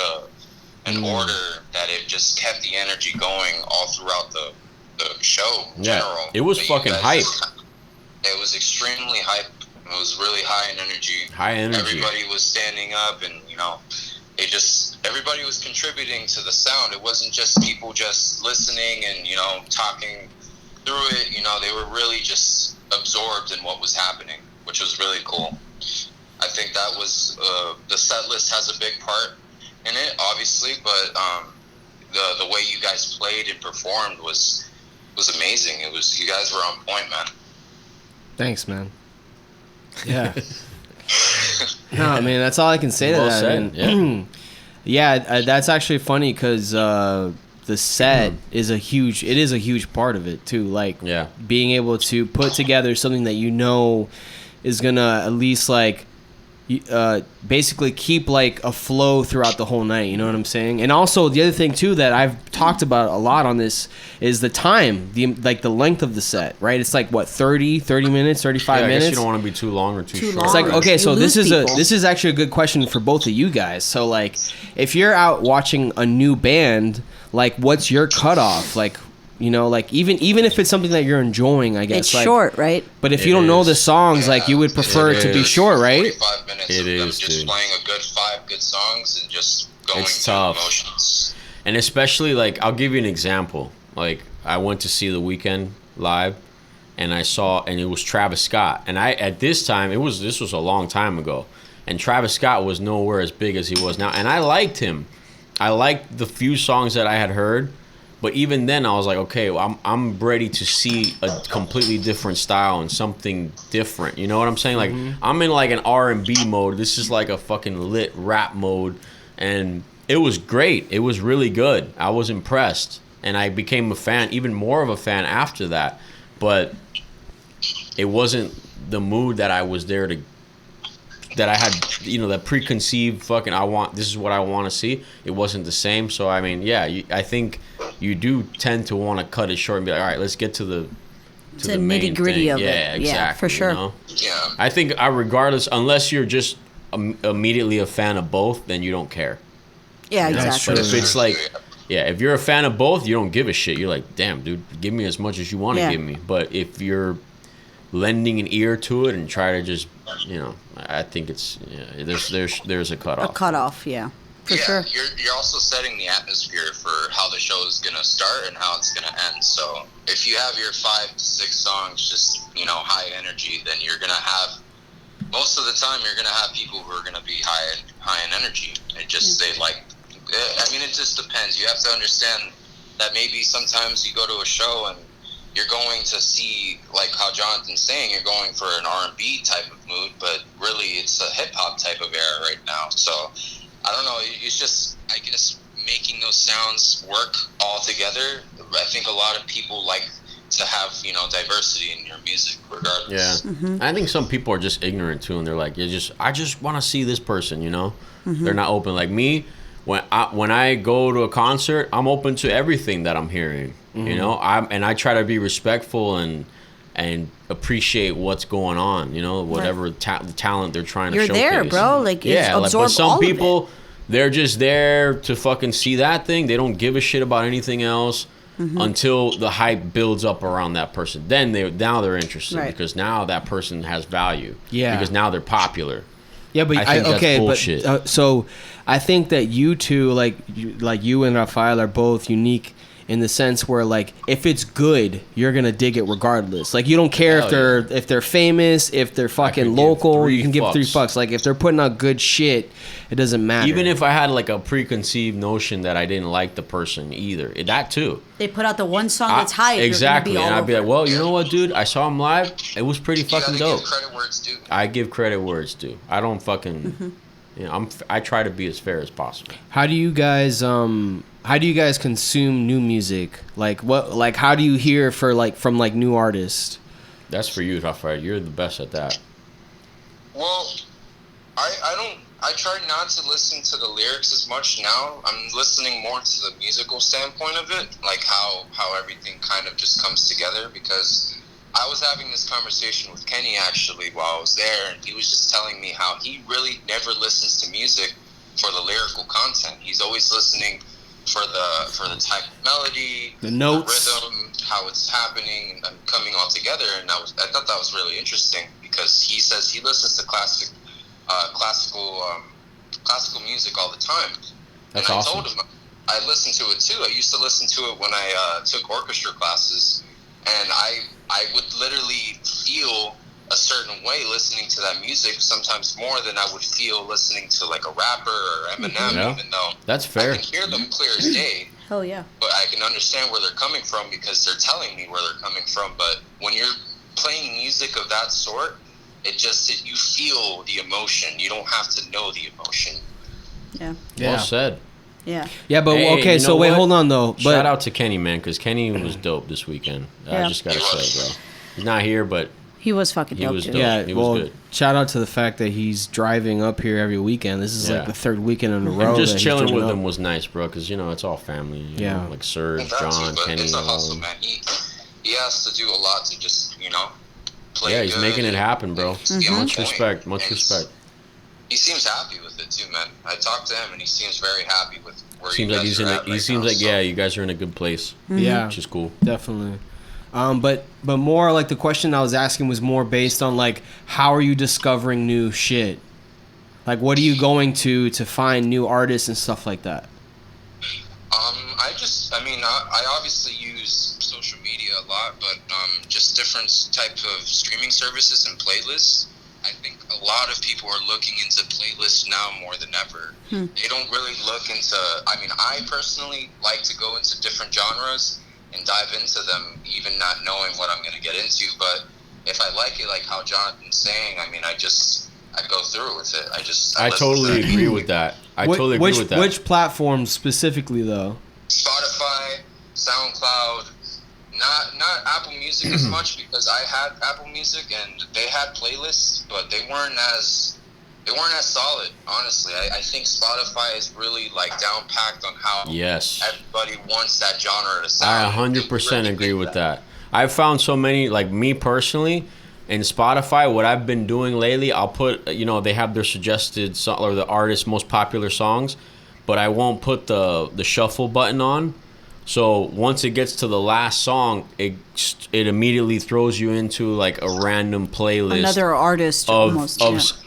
an order that it just kept the energy going all throughout the show in Yeah, general. it was That you fucking guys hype. just- It was extremely hype. It was really high in energy. High energy. Everybody was standing up, and everybody was contributing to the sound. It wasn't just people just listening and talking through it. They were really just absorbed in what was happening, which was really cool. I think that was the set list has a big part in it, obviously, but the way you guys played and performed was amazing. You guys were on point, man. Thanks, man. Yeah. No, man, that's all I can say to Well that. said, And yeah, that's actually funny because the set is a huge part of it too. Like, Yeah. being able to put together something that is gonna at least like basically keep like a flow throughout the whole night. You know what I'm saying? And also the other thing too that I've talked about a lot on this is the time, the length of the set. Right? It's like what 30 minutes, 35 I guess minutes. you don't want to be too long or too short. long. It's like, okay, You so lose people. this is actually a good question for both of you guys. So like, if you're out watching a new band, like, what's your cutoff? Like, like even if it's something that you're enjoying, I guess it's like, short, right? But if It you don't know the is. songs, like, you would prefer it to be is. short, right? 45 minutes It of them is, just dude. playing a good 5 good songs and just going It's through tough. emotions. And especially, like, I'll give you an example. Like, I went to see The Weeknd live, and it was Travis Scott. And at this time, this was a long time ago, and Travis Scott was nowhere as big as he was now. And I liked him. I liked the few songs that I had heard, but even then, I was like, okay, well, I'm ready to see a completely different style and something different. You know what I'm saying? Like, I'm in like an R&B mode. This is like a fucking lit rap mode, and it was great. It was really good. I was impressed, and I became a fan, even more of a fan after that. But it wasn't the mood that I was there to. That I had, that preconceived fucking this is what I want to see. It wasn't the same. So I mean, yeah, I think you do tend to want to cut it short and be like, all right, let's get to the main nitty-gritty thing. of it. Yeah, exactly. Yeah, for sure. Yeah. I think regardless, unless you're just immediately a fan of both, then you don't care. Yeah, That's exactly. But if it's like, if you're a fan of both, you don't give a shit. You're like, damn, dude, give me as much as you want to Yeah. give me. But if you're lending an ear to it and try to just, I think it's there's a cutoff. A cutoff, yeah, for sure. You're also setting the atmosphere for how the show is gonna start and how it's gonna end. So if you have your 5 to 6 songs just high energy, then you're gonna have most of the time you're gonna have people who are gonna be high in energy. It just it just depends. You have to understand that maybe sometimes you go to a show and you're going to see, like how Jonathan's saying, you're going for an R&B type of mood, but really it's a hip-hop type of era right now. So, I don't know, it's just, I guess, making those sounds work all together. I think a lot of people like to have, you know, diversity in your music regardless. Yeah. I think some people are just ignorant too, and they're like, I just want to see this person, you know. They're not open. Like me, when I go to a concert, I'm open to everything that I'm hearing. You know, I try to be respectful and appreciate what's going on. You know, whatever talent they're trying to showcase. You're there, bro. Like, yeah, absorb but some all people, of it. they're just there to fucking see that thing. They don't give a shit about anything else. Until the hype builds up around that person, then now they're interested because now that person has value. Yeah, because now they're popular. Yeah, but I think that's bullshit. So I think that you two, like you and Raphael, are both unique in the sense where, like, if it's good, you're gonna dig it regardless. Like, you don't care if they're famous, if they're fucking local. You can give 3 fucks. Like, if they're putting out good shit, it doesn't matter. Even if I had like a preconceived notion that I didn't like the person either, that too. They put out the one song that's hype. Exactly, and I'd be like, well, you know what, dude? I saw him live. It was pretty fucking dope. Give credit where it's due. I give credit where it's due. I don't fucking. You know, I try to be as fair as possible. How do you guys consume new music? Like what? Like how do you hear from new artists? That's for you, Raphael. You're the best at that. Well, I try not to listen to the lyrics as much now. I'm listening more to the musical standpoint of it, like how everything kind of just comes together, because I was having this conversation with Kenny actually while I was there, and he was just telling me how he really never listens to music for the lyrical content. He's always listening for the type of melody, the notes, the rhythm, how it's happening and coming all together. And I thought that was really interesting, because he says he listens to classical music all the time. That's and awesome. I told him I listened to it too. I used to listen to it when I took orchestra classes, and I would literally feel a certain way listening to that music, sometimes more than I would feel listening to like a rapper or Eminem, even though that's fair. I can hear them clear as day. Hell yeah. But I can understand where they're coming from because they're telling me where they're coming from. But when you're playing music of that sort, you feel the emotion. You don't have to know the emotion. Yeah. Well said. Yeah. Yeah, but hey, okay, so wait, hold on though. But shout out to Kenny, man, because Kenny was dope this weekend. I just gotta say, bro. He's not here, but he was fucking dope. Dope. Yeah, he was good. Shout out to the fact that he's driving up here every weekend. This is like the 3rd weekend in a row. And just chilling with him was nice, bro, because you know it's all family. You know, like Serge, John, Kenny. It's a hustle, man. He has to do a lot to just play. Yeah, he's making it happen, bro. Much respect. He seems happy with it too, man. I talked to him, and he seems very happy with where you guys are at. He seems like you guys are in a good place. Yeah, which is cool. Definitely. But more like the question I was asking was more based on like how are you discovering new shit? Like what are you going to find new artists and stuff like that? I obviously use social media a lot, but just different types of streaming services and playlists. I think a lot of people are looking into playlists now more than ever. They don't really look into. I personally like to go into different genres and dive into them, even not knowing what I'm going to get into. But if I like it, like how Jonathan's saying, I go through with it. I totally agree with that. Which platforms specifically, though? Spotify, SoundCloud, not Apple Music as much, because I had Apple Music and they had playlists, but they weren't as solid. Honestly, I think Spotify is really like down packed on how everybody wants that genre to sound. I 100% agree with that. I've found so many, like me personally, in Spotify, what I've been doing lately, I'll put, they have their suggested or the artist's most popular songs, but I won't put the shuffle button on. So once it gets to the last song, it immediately throws you into like a random playlist. Another artist of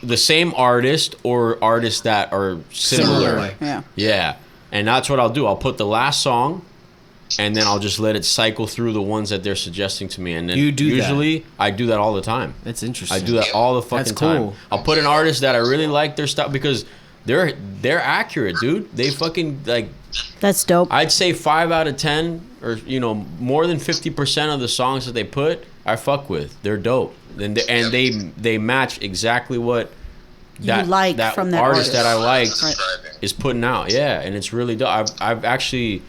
the same artist or artists that are similar. Yeah. And that's what I'll do. I'll put the last song, and then I'll just let it cycle through the ones that they're suggesting to me. And then usually I do that all the time. That's interesting. I do that all the fucking time. I'll put an artist that I really like their stuff because they're accurate, dude. They fucking like. That's dope. I'd say 5 out of 10, or more than 50% of the songs that they put, I fuck with. They're dope, and they match exactly what that from that artist that I like is putting out. Yeah, and it's really dope. I've actually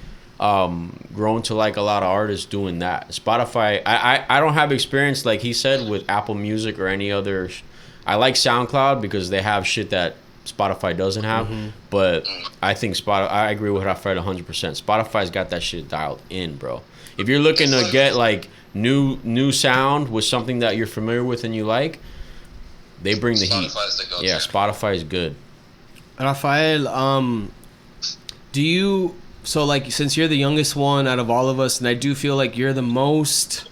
grown to like a lot of artists doing that. Spotify, I don't have experience like he said with Apple Music or any other. I like SoundCloud because they have shit that Spotify doesn't have. But I think I agree with Raphael 100%. Spotify's got that shit dialed in, bro. If you're looking to get like new sound with something that you're familiar with and you like, they bring the heat. Yeah, Spotify is good. Raphael, do you, so like, since you're the youngest one out of all of us, and I do feel like you're the most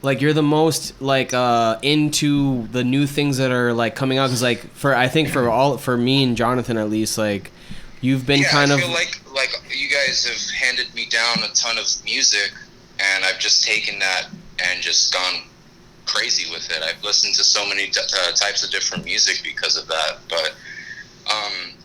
into the new things that are like coming out, because like for me and Jonathan at least, like you've been kind of, I feel like you guys have handed me down a ton of music, and I've just taken that and just gone crazy with it. I've listened to so many types of different music because of that. But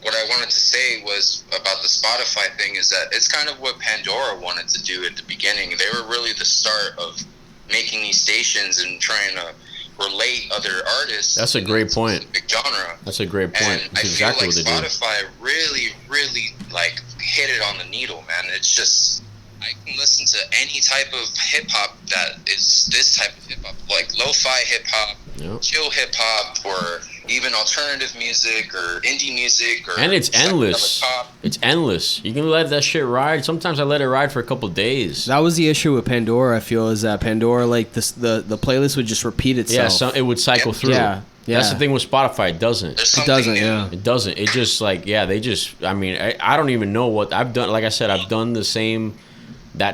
what I wanted to say was about the Spotify thing is that it's kind of what Pandora wanted to do at the beginning. They were really the start of making these stations and trying to relate other artists. That's a great point. Genre. That's a great point. And That's I exactly feel like what they Spotify really, really like hit it on the needle, man. It's just, I can listen to any type of hip hop that is this type of hip hop, like lo-fi hip hop, chill hip hop, or even alternative music or indie music, or and it's endless. It's endless. You can let that shit ride. Sometimes I let it ride for a couple days. that was the issue with Pandora. I feel is that Pandora, like the playlist would just repeat itself. Yeah, it would cycle through. Yeah. That's the thing with Spotify. It doesn't. It doesn't. Yeah. It doesn't. It just like, yeah, they just, I mean, I don't even know what I've done. Like I said, I've done that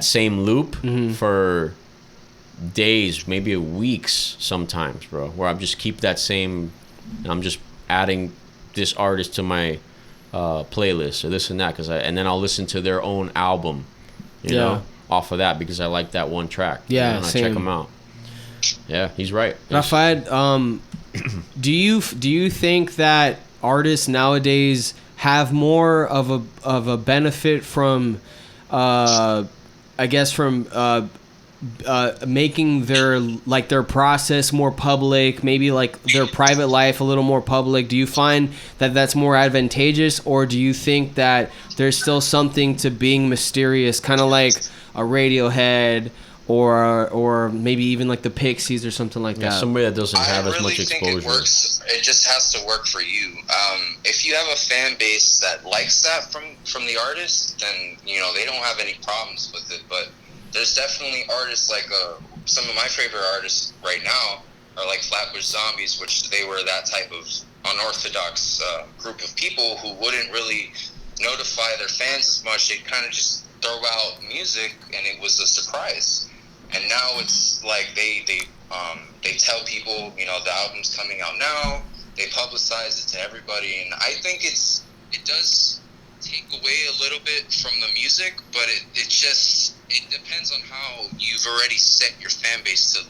same loop for days, maybe weeks sometimes, bro, where I just keep that same, and I'm just adding this artist to my playlist or this and that, and then I'll listen to their own album, you know, off of that, because I like that one track. Yeah, and I same. check them out. Yeah, he's right. Raphael, do you think that artists nowadays have more of a benefit from, I guess, from making their process more public, maybe like their private life a little more public? Do you find that that's more advantageous, or do you think that there's still something to being mysterious, kind of like a Radiohead or maybe even like the Pixies or something like that? Somebody that doesn't have as much think exposure. it works. It just has to work for you. If you have a fan base that likes that from the artist, then they don't have any problems with it. But there's definitely artists like some of my favorite artists right now are like Flatbush Zombies, which they were that type of unorthodox group of people who wouldn't really notify their fans as much. They'd kind of just throw out music, and it was a surprise. And now it's like they tell people, the album's coming out now. They publicize it to everybody, and I think it does take away a little bit from the music, but it depends on how you've already set your fan base to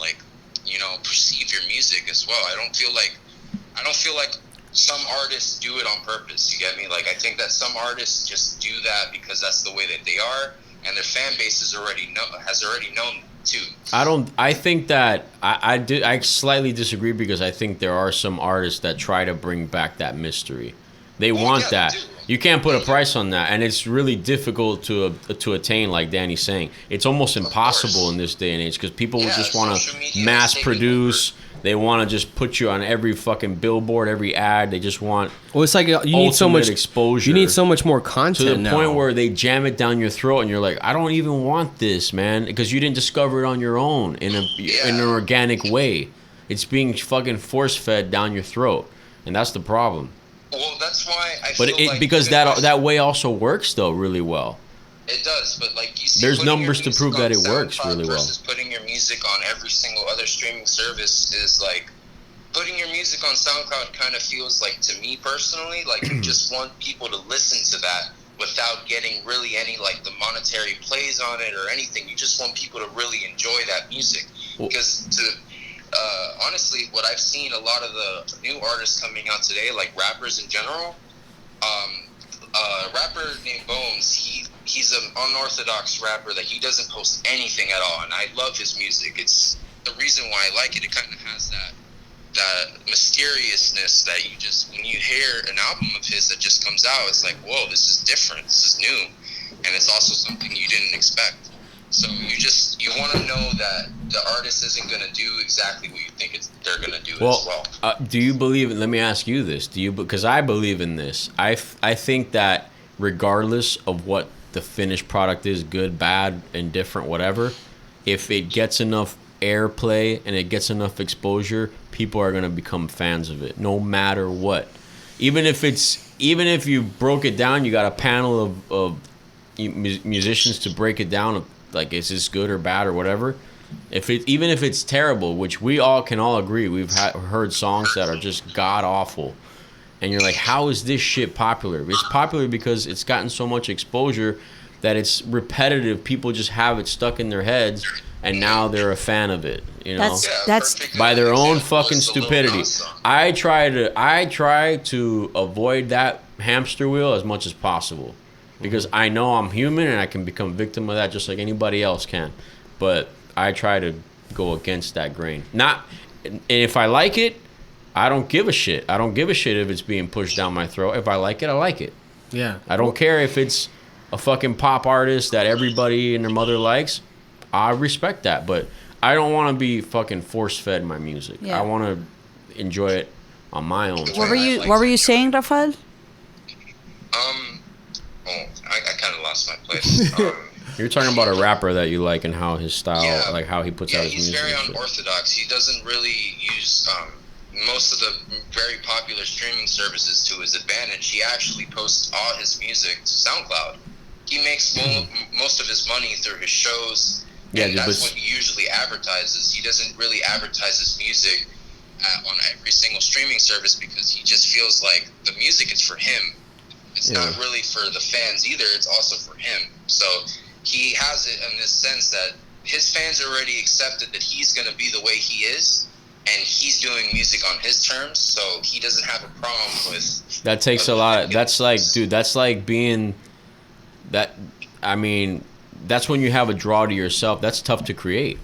perceive your music as well. I don't feel like some artists do it on purpose. You get me? Like, I think that some artists just do that because that's the way that they are, and their fan base has already known too. I think that I slightly disagree, because I think there are some artists that try to bring back that mystery. They want that. You can't put a price on that, and it's really difficult to attain. Like Danny's saying, it's almost impossible in this day and age, because people just want to mass produce. They want to just put you on every fucking billboard, every ad. They just want. Well, it's like you need so much exposure. You need so much more content to the now. point where they jam it down your throat, and you're like, I don't even want this, man, because you didn't discover it on your own in an organic way. It's being fucking force fed down your throat, and that's the problem. Well, that's why I feel like... Because that way also works, though, really well. It does, but like you see... There's numbers to prove that it works really well. Versus putting your music on every single other streaming service is like... Putting your music on SoundCloud kind of feels like, to me personally, like you just want people to listen to that without getting really any, like, the monetary plays on it or anything. You just want people to really enjoy that music. Because honestly, what I've seen a lot of the new artists coming out today, like rappers in general, a rapper named Bones, he's an unorthodox rapper that he doesn't post anything at all, and I love his music. It's the reason why I like it. It kind of has that mysteriousness that you just, when you hear an album of his that just comes out, it's like, whoa, this is different, this is new. and it's also something you didn't expect. So you want to know that the artist isn't going to do exactly what you think they're going to do as well. Do you believe? Let me ask you this: do you? Because I believe in this. I think that regardless of what the finished product is, good, bad, indifferent, whatever, if it gets enough airplay and it gets enough exposure, people are going to become fans of it, no matter what. Even if you broke it down, you got a panel of musicians to break it down. Like, is this good or bad or whatever? Even if it's terrible, which we all can all agree, we've heard songs that are just god awful, and you're like, how is this shit popular? It's popular because it's gotten so much exposure that it's repetitive. People just have it stuck in their heads, and now they're a fan of it. You know, That's by their own fucking stupidity. I try to avoid that hamster wheel as much as possible. Because I know I'm human and I can become victim of that just like anybody else can. But I try to go against that grain. And if I like it, I don't give a shit. I don't give a shit if it's being pushed down my throat. If I like it, I like it. Yeah. I don't care if it's a fucking pop artist that everybody and their mother likes. I respect that. But I don't want to be fucking force-fed my music. Yeah. I want to enjoy it on my own. What were you saying, Raphael? I kind of lost my place. You're talking about a rapper that you like and how his style, like how he puts out his music. Yeah, he's very unorthodox. He doesn't really use most of the very popular streaming services to his advantage. He actually posts all his music to SoundCloud. He makes most of his money through his shows, and that's what he usually advertises. He doesn't really advertise his music on every single streaming service because he just feels like the music is for him. It's not really for the fans either. It's also for him. So he has it in this sense that his fans already accepted that he's going to be the way he is, and he's doing music on his terms. So he doesn't have a problem with. That takes a lot. That's like, dude. That's like being that. I mean, that's when you have a draw to yourself. That's tough to create.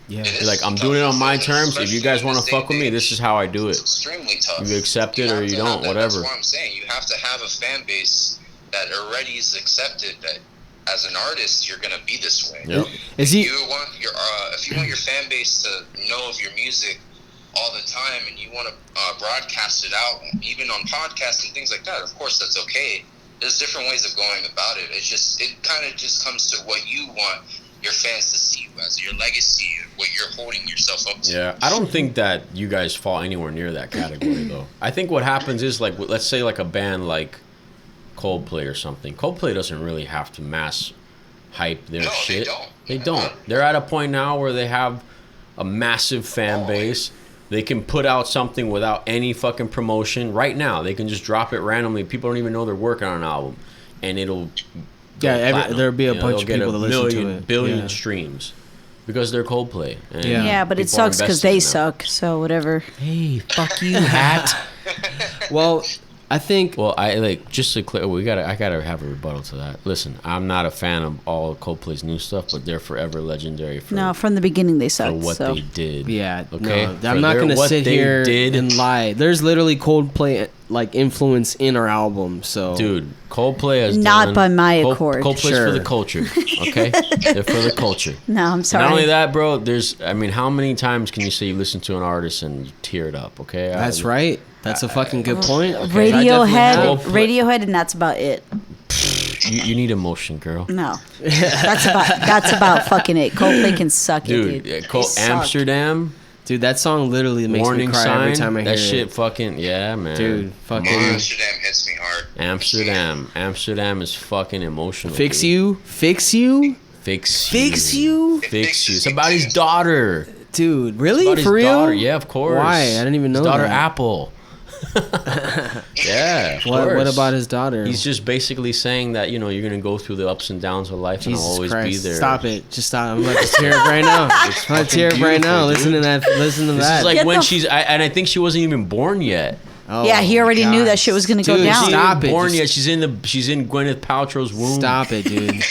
Yeah, you're like, I'm doing it on my terms. If you guys want to fuck with me, this is how I do it. It's extremely tough. You accept it or you don't, whatever. That's what I'm saying. You have to have a fan base that already is accepted that as an artist you're gonna be this way. Yep. If you want your fan base to know of your music all the time and you want to broadcast it out, even on podcasts and things like that, of course that's okay. There's different ways of going about it. It kind of just comes to what you want your fans to see you as your legacy, what you're holding yourself up to. Yeah, I don't think that you guys fall anywhere near that category, though. I think what happens is, like, let's say like a band like Coldplay or something. Coldplay doesn't really have to mass hype their shit. They don't. They're at a point now where they have a massive fan base. They can put out something without any fucking promotion. Right now, they can just drop it randomly. People don't even know they're working on an album. And it'll... there'll be a bunch of people that listen to it. Billion streams because they're Coldplay. Yeah, but it sucks because they suck. So whatever. Hey, fuck you, hat. Well, I think. Well, I like just to clear. I gotta have a rebuttal to that. Listen, I'm not a fan of all of Coldplay's new stuff, but they're forever legendary. From the beginning they sucked. For what they did. Yeah. Okay. No, I'm not gonna sit here and lie. There's literally Coldplay like influence in our album. So, dude, Coldplay has not by my accord. Coldplay's for the culture. Okay, they're for the culture. No, I'm sorry. Not only that, bro. How many times can you say you listen to an artist and you teared up? Okay. That's right. That's a fucking good point. Okay. Radiohead, and that's about it. You need emotion, girl. No, that's about fucking it. Coldplay can suck it, dude. Amsterdam. Dude, that song literally makes me cry every time I hear it. That shit fucking, yeah, man. Dude, fucking... Amsterdam hits me hard. Amsterdam is fucking emotional. Fix dude. You? Fix You? Fix You. Fix You? Fix You. It's about his daughter. Dude, really? It's about For his real? Daughter. Yeah, of course. Why? I didn't even know his daughter that. Apple. Yeah, of course. What about his daughter? He's just basically saying that, you're going to go through the ups and downs of life, Jesus and I'll always Christ. be there. Stop it. Just stop. I'm about to tear up right now. I'm about to tear up right now. Listen to that. Listen to this that. This is like when I think she wasn't even born yet. Oh, yeah, he already knew that shit was gonna go down. Stop it! Born yet? She's in Gwyneth Paltrow's womb. Stop it, dude.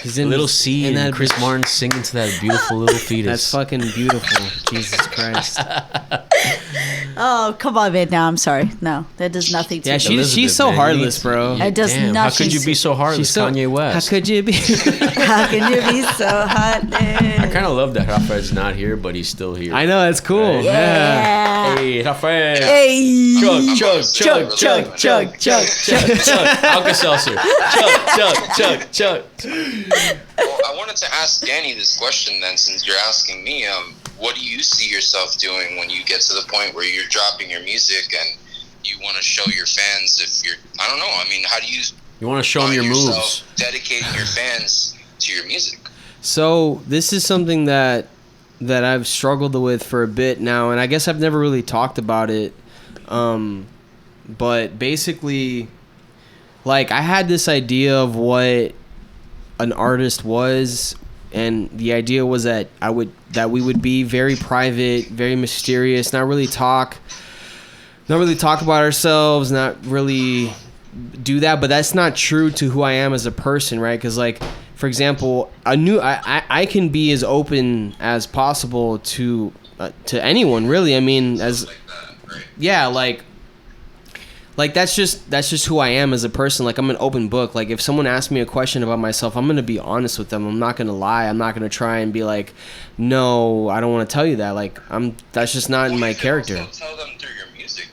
She's in little C and Chris Martin singing to that beautiful little fetus. That's fucking beautiful. Jesus Christ. Oh, come on, man. No, I'm sorry. No, that does nothing to Yeah, me. she's so man, you heartless, need- bro. It does Damn, how nothing could you be to- so heartless, She's so Kanye West? How could you be? How can you be so hot? I kind of love that Raphael's not here, but he's still here. I know, it's cool. Right. Yeah. Hey, Raphael. Hey. Chug, chug, chug, chug, chug. Alka-Seltzer. Chug. Well, I wanted to ask Danny this question then, since you're asking me. What do you see yourself doing when you get to the point where you're dropping your music and you want to show your fans? If you're, I don't know. I mean, how do you? You want to show them find your yourself moves. dedicating your fans to your music? So this is something that I've struggled with for a bit now, and I guess I've never really talked about it. But basically, like, I had this idea of what an artist was, and the idea was that we would be very private, very mysterious, not really talk about ourselves, not really do that. But that's not true to who I am as a person, right? Because, like, for example, I can be as open as possible to anyone, really. I mean, as yeah, like that's just who I am as a person. Like, I'm an open book. Like, if someone asks me a question about myself, I'm gonna be honest with them. I'm not gonna lie. I'm not gonna try and be like, no, I don't want to tell you that. Like, that's just not in my You can character. also tell them through your music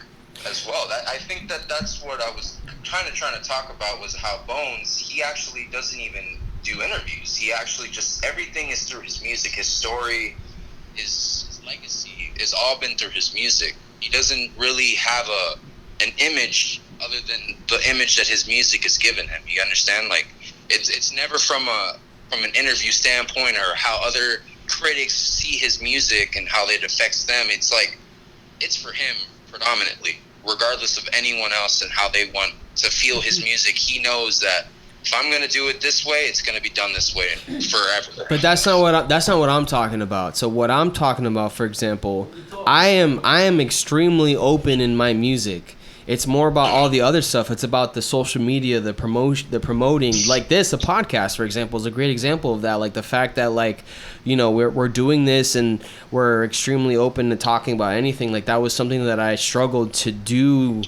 as well. I think that's what I was trying to talk about, was how Bones, he actually doesn't even do interviews. He actually just, everything is through his music. His story, his legacy is all been through his music. He doesn't really have an image other than the image that his music has given him. You understand? Like, it's never from an interview standpoint or how other critics see his music and how it affects them. It's like, it's for him predominantly, regardless of anyone else and how they want to feel his music. He knows that if I'm gonna do it this way, it's gonna be done this way forever. But that's not what I'm talking about. So what I'm talking about, for example, I am extremely open in my music. It's more about all the other stuff. It's about the social media, the promoting. Like this, a podcast, for example, is a great example of that. Like the fact that, like, you know, we're doing this and we're extremely open to talking about anything. Like, that was something that I struggled to do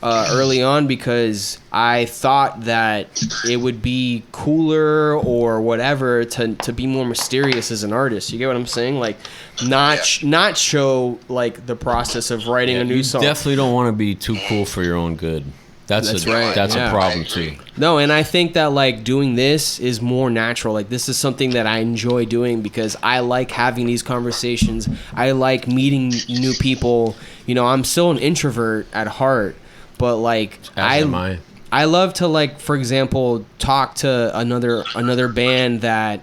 early on, because I thought that it would be cooler or whatever to be more mysterious as an artist. You get what I'm saying? Like, not show, like, the process of writing a new You song. definitely don't want to be too cool for your own good. That's right, That's yeah. a problem too. No, and I think that, like, doing this is more natural. Like, this is something that I enjoy doing because I like having these conversations. I like meeting new people. You know, I'm still an introvert at heart, but, like, As am I. I love to, like, for example, talk to another band that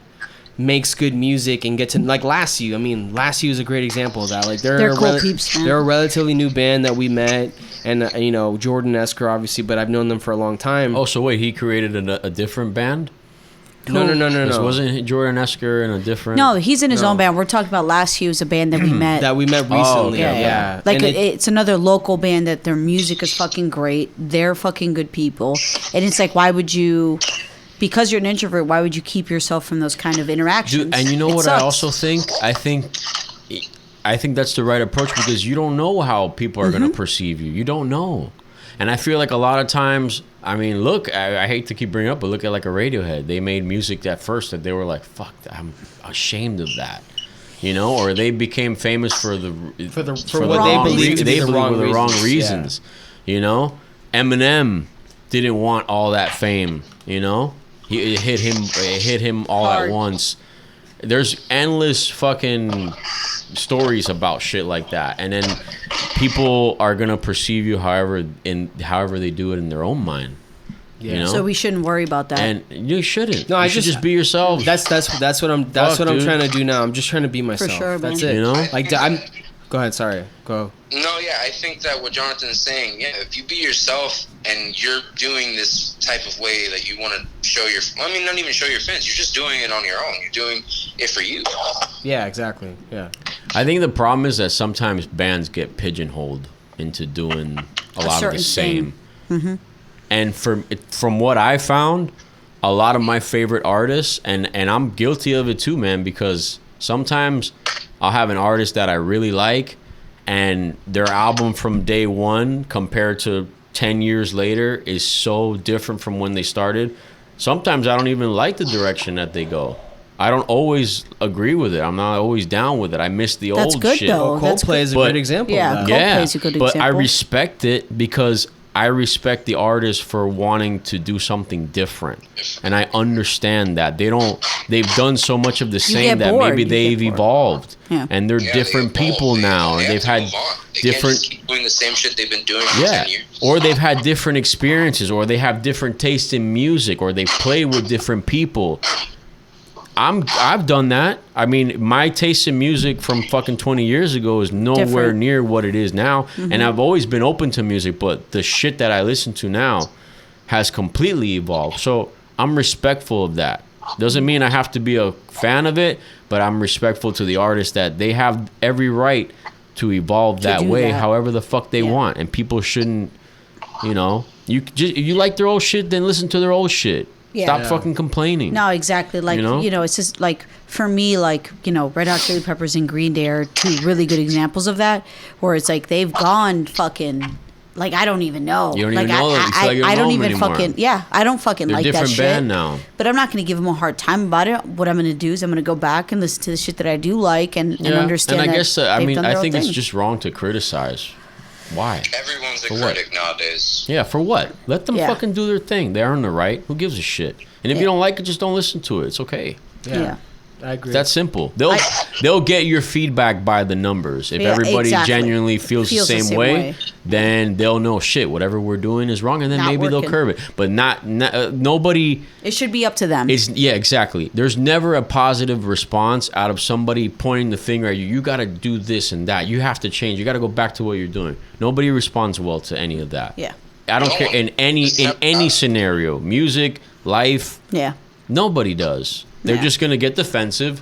makes good music and get to, like, Last You. I mean, Last You is a great example of that. Like, They're cool peeps, man. they're a relatively new band that we met, and you know, Jordan Esker, obviously, but I've known them for a long time. Oh, so wait, he created a different band? No. Wasn't Jordan Esker in a different? No, he's in his No. own band. We're talking about Last Year's a band that we met. That we met recently. Oh, okay. Yeah. Like, And it's another local band that their music is fucking great. They're fucking good people. And it's like, why would you, because you're an introvert, why would you keep yourself from those kind of interactions? Dude, and you know It what sucks. I also think? I think that's the right approach, because you don't know how people are going to perceive you. You don't know. And I feel like a lot of times, I mean, look, I hate to keep bringing up, but look at, like, a Radiohead. They made music at first that they were like, fuck, I'm ashamed of that. You know, or they became famous for For what what they believe to be they the believe wrong were the wrong reasons. reasons. You know, Eminem didn't want all that fame. You know, it hit him all Hard. at once. There's endless fucking stories about shit like that, and then people are gonna perceive you however they do it in their own mind. Yeah. You know? So we shouldn't worry about that. And you shouldn't. No, you I should just- just be yourself. That's what I'm dude. trying to do now. I'm just trying to be myself. sure, man. That's it. You know? Like, go ahead. Sorry. Go. No, yeah, I think that what Jonathan is saying, yeah, if you be yourself and you're doing this type of way that you want to show your, I mean, not even show your fans, you're just doing it on your own. You're doing it for you. Yeah. Exactly. Yeah. I think the problem is that sometimes bands get pigeonholed into doing a lot of the certain same. thing. And from what I found, a lot of my favorite artists, and I'm guilty of it too, man, because sometimes I'll have an artist that I really like, and their album from day one compared to 10 years later is so different from when they started. Sometimes I don't even like the direction that they go. I don't always agree with it. I'm not always down with it. I miss the That's old good, shit. though. That's Coldplay is a But- good example Yeah, of that. Coldplay's a good but I example. respect it because I respect the artist for wanting to do something different, and I understand that they've done so much of the same get that bored. maybe You they've get bored. evolved, Yeah. and they're Yeah, different they evolve. people now, They and have they've to had move on. They different. can't just keep doing the same shit they've been doing for Yeah, 10 years. or they've had different experiences, or they have different tastes in music, or they play with different people. I've done that. I mean, my taste in music from fucking 20 years ago is nowhere Different. near what it is now. And I've always been open to music, but the shit that I listen to now has completely evolved. So I'm respectful of that. Doesn't mean I have to be a fan of it, but I'm respectful to the artists that they have every right to evolve that do way, that. however the fuck they Yeah. want. And people shouldn't, if you like their old shit, then listen to their old shit. Yeah. Stop Yeah. fucking complaining. No, exactly. Like, You know? it's just like, for me, like, Red Hot Chili Peppers and Green Day are two really good examples of that, where it's like they've gone fucking, like, I don't even know. You don't like, even know them. You feel like you don't I don't know even them anymore. fucking, yeah, I don't fucking They're a like that different shit. band now. But I'm not going to give them a hard time about it. What I'm going to do is I'm going to go back and listen to the shit that I do like and understand And I that guess they've done I their think own it's thing. just wrong to criticize. Why? Everyone's a For what? critic nowadays. Yeah, for what? Let them Yeah. fucking do their thing. They earn the right. Who gives a shit? And if you Yeah. don't like it, just don't listen to it. It's okay. Yeah. I agree. That's simple. They'll get your feedback by the numbers. If Yeah, everybody exactly. genuinely feels the same way, then they'll know shit. Whatever we're doing is wrong, and then Not maybe they'll working. curb it. But nobody. It should be up to them. Yeah, exactly. There's never a positive response out of somebody pointing the finger at you. You got to do this and that. You have to change. You got to go back to what you're doing. Nobody responds well to any of that. Yeah. I don't No care one. in any scenario, music, life. Yeah. Nobody does. They're Yeah. just gonna get defensive,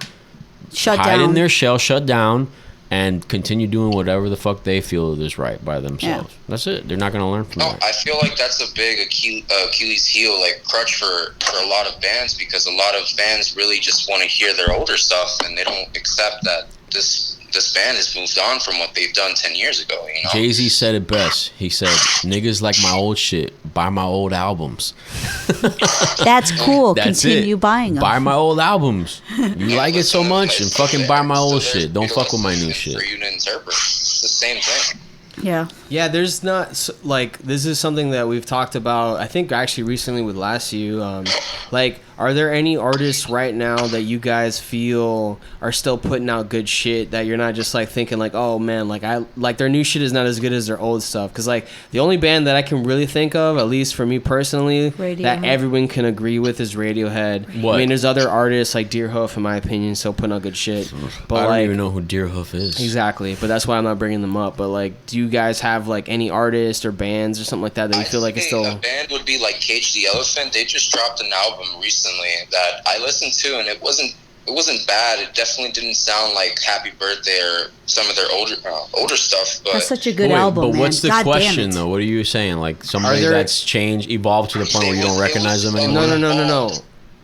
Shut hide down. in their shell, shut down, and continue doing whatever the fuck they feel is right by themselves. That's it. They're not gonna learn from No, that. I feel like that's a big Achilles heel, like crutch for a lot of bands, because a lot of fans really just want to hear their older stuff, and they don't accept that this band has moved on from what they've done 10 years ago. Jay-Z said it best. He said, "Niggas like my old shit. Buy my old albums." That's cool. That's Continue it. buying them. Buy my old albums. You like it so much, and fucking buy my old So there's shit. Don't fuck with my new for shit. you to interpret. It's the same thing. Yeah. Yeah, there's not like this is something that we've talked about. I think actually recently with Last You. Like, are there any artists right now that you guys feel are still putting out good shit that you're not just like thinking like, oh man, like their new shit is not as good as their old stuff? Because like the only band that I can really think of, at least for me personally, that Radiohead. everyone can agree with is Radiohead. What? I mean, there's other artists like Deerhoof, in my opinion, still putting out good shit. But I don't like, even know who Deerhoof is. exactly, but that's why I'm not bringing them up. But like, do you guys have like any artists or bands or something like that that you feel like is I think still? a band would be like Cage the Elephant. They just dropped an album recently that I listened to, and it wasn't bad. It definitely didn't sound like Happy Birthday or some of their older stuff. But That's such a good Wait, album, but man. what's the God damn question it. though? What are you saying? Like somebody there- that's changed, evolved to the point where you don't recognize them anymore? No.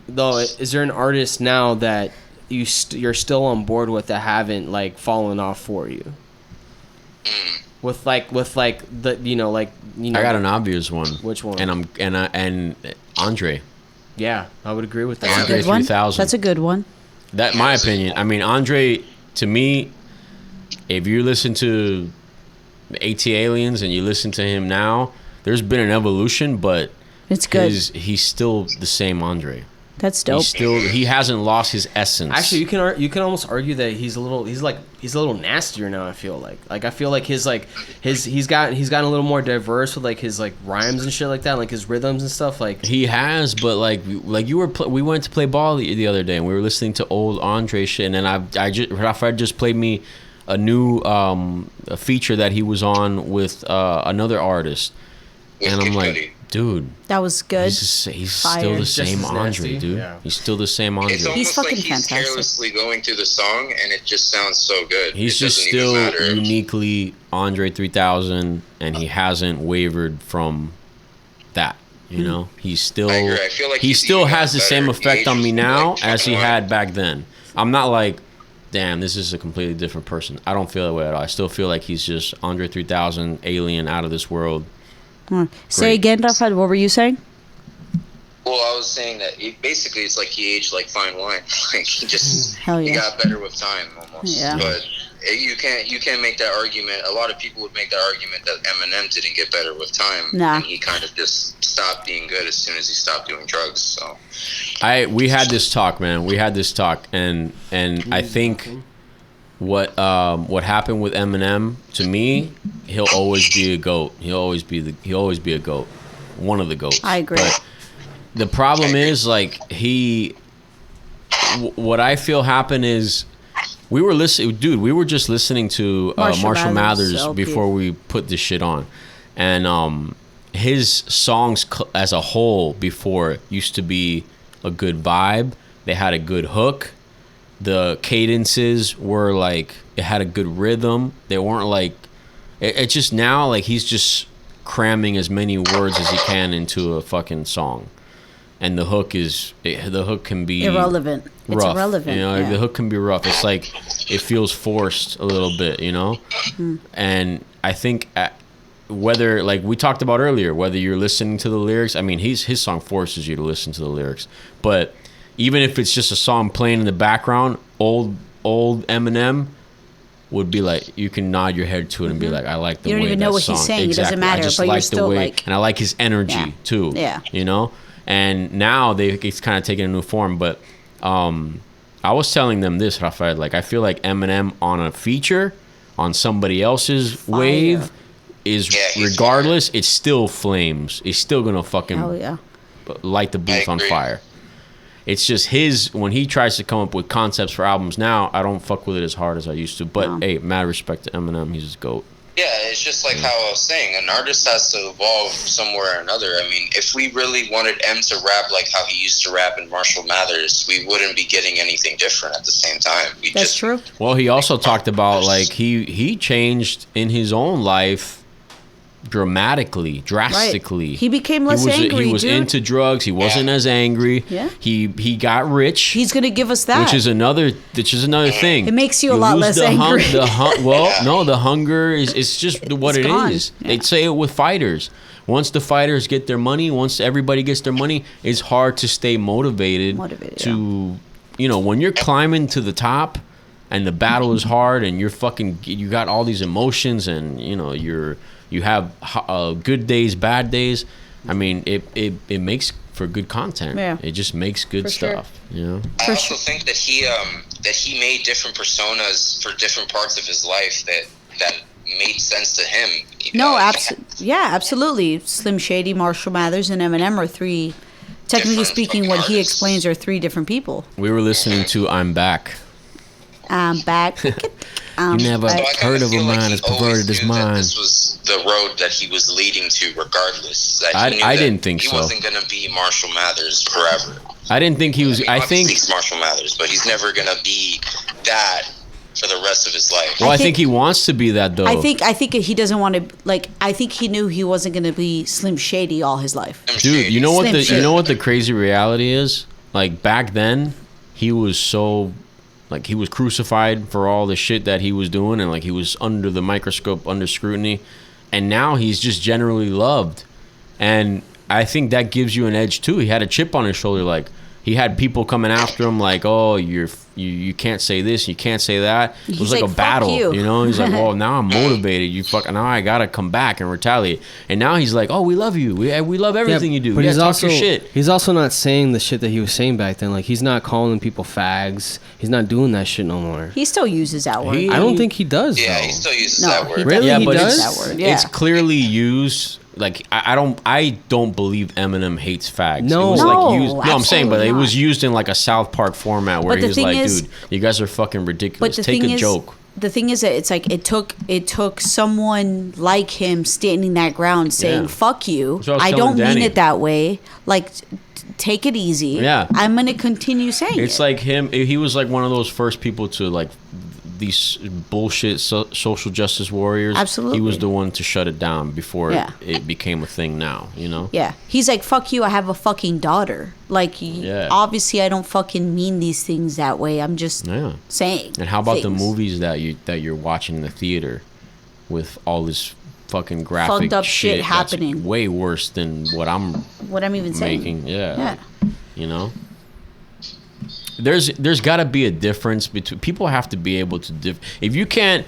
Though, is there an artist now that you're still on board with that haven't like fallen off for you? With the I got an obvious one. Which one? And Andre. Yeah, I would agree with That's a that. Andre good one. 3000. That's a good one. That my opinion. I mean, Andre, to me, if you listen to AT Aliens and you listen to him now, there's been an evolution, but It's good. he's still the same Andre. That's dope. He hasn't lost his essence. Actually, you can almost argue that he's a little nastier now. I feel like he's gotten a little more diverse with like his like rhymes and shit like that, like his rhythms and stuff. Like he has, but like we went to play ball the other day and we were listening to old Andre shit, and then Raphael just played me a new a feature that he was on with another artist, With and I'm Kid like, Cudi. dude, That was good. he's Fire. still the Just same as Andre, nasty. dude. Yeah. He's still the same Andre. It's almost fucking like he's fantastic. carelessly going through the song, and it just sounds so good. He's It just doesn't even still matter. uniquely Andre 3000, and he hasn't wavered from that. You know, he's still I agree. I feel like he he's still even has the better. same He effect on me ages now like as he fucking had back then. I'm not like damn, this is a completely different person. I don't feel that way at all. I still feel like he's just Andre 3000, alien, out of this world. Say again, Raphael, what were you saying? Well, I was saying that basically it's like he aged like fine wine. Like he just Hell yeah. he got better with time almost. Yeah. But you can't make that argument. A lot of people would make that argument that Eminem didn't get better with time. Nah. And he kind of just stopped being good as soon as he stopped doing drugs. So We had this talk, man. We had this talk, and I think what happened with Eminem, to me, he'll always be a GOAT. He'll always be a GOAT. One of the GOATs. I agree. But the problem is, like, what I feel happened is we were just listening to Marshall Mathers LP. before we put this shit on. And his songs as a whole before used to be a good vibe. They had a good hook. The cadences were like, it had a good rhythm. They weren't like, it's just now, like, he's just cramming as many words as he can into a fucking song. And the hook can be Irrelevant. It's rough, irrelevant. you know. Yeah. The hook can be rough. It's like it feels forced a little bit, you know. And I think whether, like we talked about earlier, whether you're listening to the lyrics, I mean, his song forces you to listen to the lyrics. But even if it's just a song playing in the background, old Eminem would be like, you can nod your head to it and be like, I like the way You don't even that know what song. he's saying. It doesn't Exactly. matter, I just but like you're the still way, like- and I like his energy Yeah. too. Yeah. You know. And now it's kind of taking a new form. But I was telling them this, Raphael. Like, I feel like Eminem on a feature on somebody else's wave is, regardless, it's still flames. It's still gonna fucking Hell yeah. light the booth on fire. It's just when he tries to come up with concepts for albums now, I don't fuck with it as hard as I used to. But hey, mad respect to Eminem. He's just GOAT. yeah, it's just like how I was saying, an artist has to evolve somewhere or another. I mean, if we really wanted M to rap like how he used to rap in Marshall Mathers, we wouldn't be getting anything different at the same time. That's true. Well, he also talked about, like, he changed in his own life drastically. Right. He became less angry, He was dude. into drugs. He wasn't as angry. Yeah. He got rich. He's gonna give us that. Which is another thing. It makes you a lot lose less the angry. No, the hunger is just what It's it gone. is. Yeah. They'd say it with fighters. Once the fighters get their money, once everybody gets their money, it's hard to stay motivated to, you know, when you're climbing to the top and the battle is hard and you got all these emotions and, you know, you have good days, bad days. I mean, it makes for good content. Yeah. It just makes good stuff. You know. I also think that he made different personas for different parts of his life that made sense to him. No, absolutely. Slim Shady, Marshall Mathers, and Eminem are three. Technically Different speaking, what he artists. explains are three different people. We were listening to "I'm Back." I'm back. You never So I kinda heard of a feel like man he as always perverted as knew that mine. This was the road that he was leading to, regardless. That he knew I that didn't think he so. wasn't going to be Marshall Mathers forever. I didn't think he was. I obviously think. he's Marshall Mathers, but he's never going to be that for the rest of his life. Well, I think think- he wants to be that though. I think he doesn't want to I think he knew he wasn't going to be Slim Shady all his life. Dude, you know what Slim Shady. you know what the crazy reality is? Like, back then, he was so, like, he was crucified for all the shit that he was doing, and like he was under the microscope, under scrutiny, and now he's just generally loved, and I think that gives you an edge too. He had a chip on his shoulder, like he had people coming after him, like, oh, you can't say this, you can't say that. It He's was like a like, "Fuck battle, you." you know. He's like, well, now I'm motivated. Now I gotta come back and retaliate. And now he's like, oh, we love you. We love everything you do. But Yeah, he's talk also your shit. he's also not saying the shit that he was saying back then. Like, he's not calling people fags. He's not doing that shit no more. He still uses that word. He- I don't think he does. Yeah, though. he still uses No, that he word. does. Really? Yeah, He but does? it's, That word, yeah. it's clearly used. Like, I don't believe Eminem hates fags. No. It was No, like used, no, I'm saying, but absolutely it not. was used in like a South Park format where But he the was thing like, is- dude, you guys are fucking But ridiculous. the Take thing a is, joke. the thing is that it's like it took someone like him standing that ground saying Yeah. "fuck you." That's what I was I telling don't mean Danny. it that way. Like, take it easy. Yeah. I'm gonna continue saying It's it. like him. He was like one of those first people to like these bullshit social justice warriors. Absolutely. He was the one to shut it down before Yeah. it became a thing now, you know? Yeah. He's like, fuck you, I have a fucking daughter. Like, Yeah. obviously I don't fucking mean these things that way. I'm just Yeah. saying. And how about the things. movies that you're watching in the theater with all this fucking graphic Fucked up shit that's happening. way worse than what I'm What I'm even saying. making. Yeah. Yeah. You know? There's got to be a difference between people have to be able to if you can't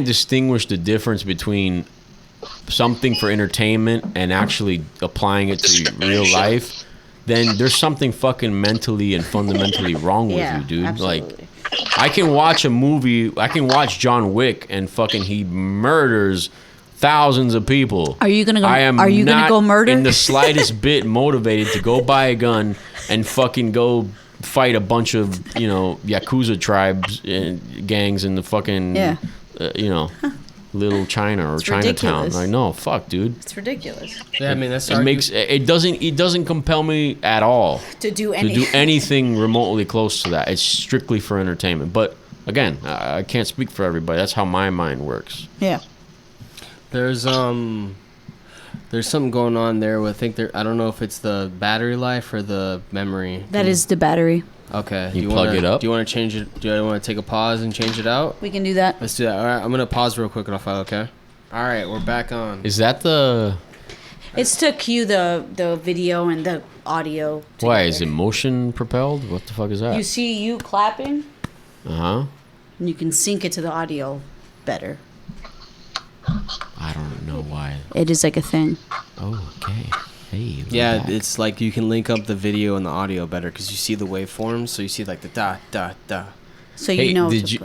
distinguish the difference between something for entertainment and actually applying it to real life, then there's something fucking mentally and fundamentally wrong with Yeah, you, dude. absolutely. Like, I can watch a movie, I can watch John Wick and fucking he murders thousands of people. Are you gonna go- I am are you gonna not go murder? in the slightest bit motivated to go buy a gun and fucking go fight a bunch of, you know, Yakuza tribes and gangs in the fucking, Yeah. Little China or Chinatown. ridiculous. Like, no, fuck, dude. It's ridiculous. Yeah, I mean that's It doesn't compel me at all To do to do anything remotely close to that. It's strictly for entertainment. But again, I can't speak for everybody. That's how my mind works. Yeah. There's something going on there with I don't know if it's the battery life or the memory. That is the battery. Okay. You plug it up? Do you want to change it? Do you want to take a pause and change it out? We can do that. Let's do that. All right, I'm gonna pause real quick, Raphael. Okay. All right, we're back on. Is that the... It's to cue the video and the audio. Why? Is it together. motion propelled? What the fuck is You that? see you clapping, Uh-huh. and you can sync it to the audio better. I don't know why. It is like a thing. Oh, okay. Hey. we're Yeah, back. it's like you can link up the video and the audio better because you see the waveforms. So you see like the da da da. So Hey, you know. did you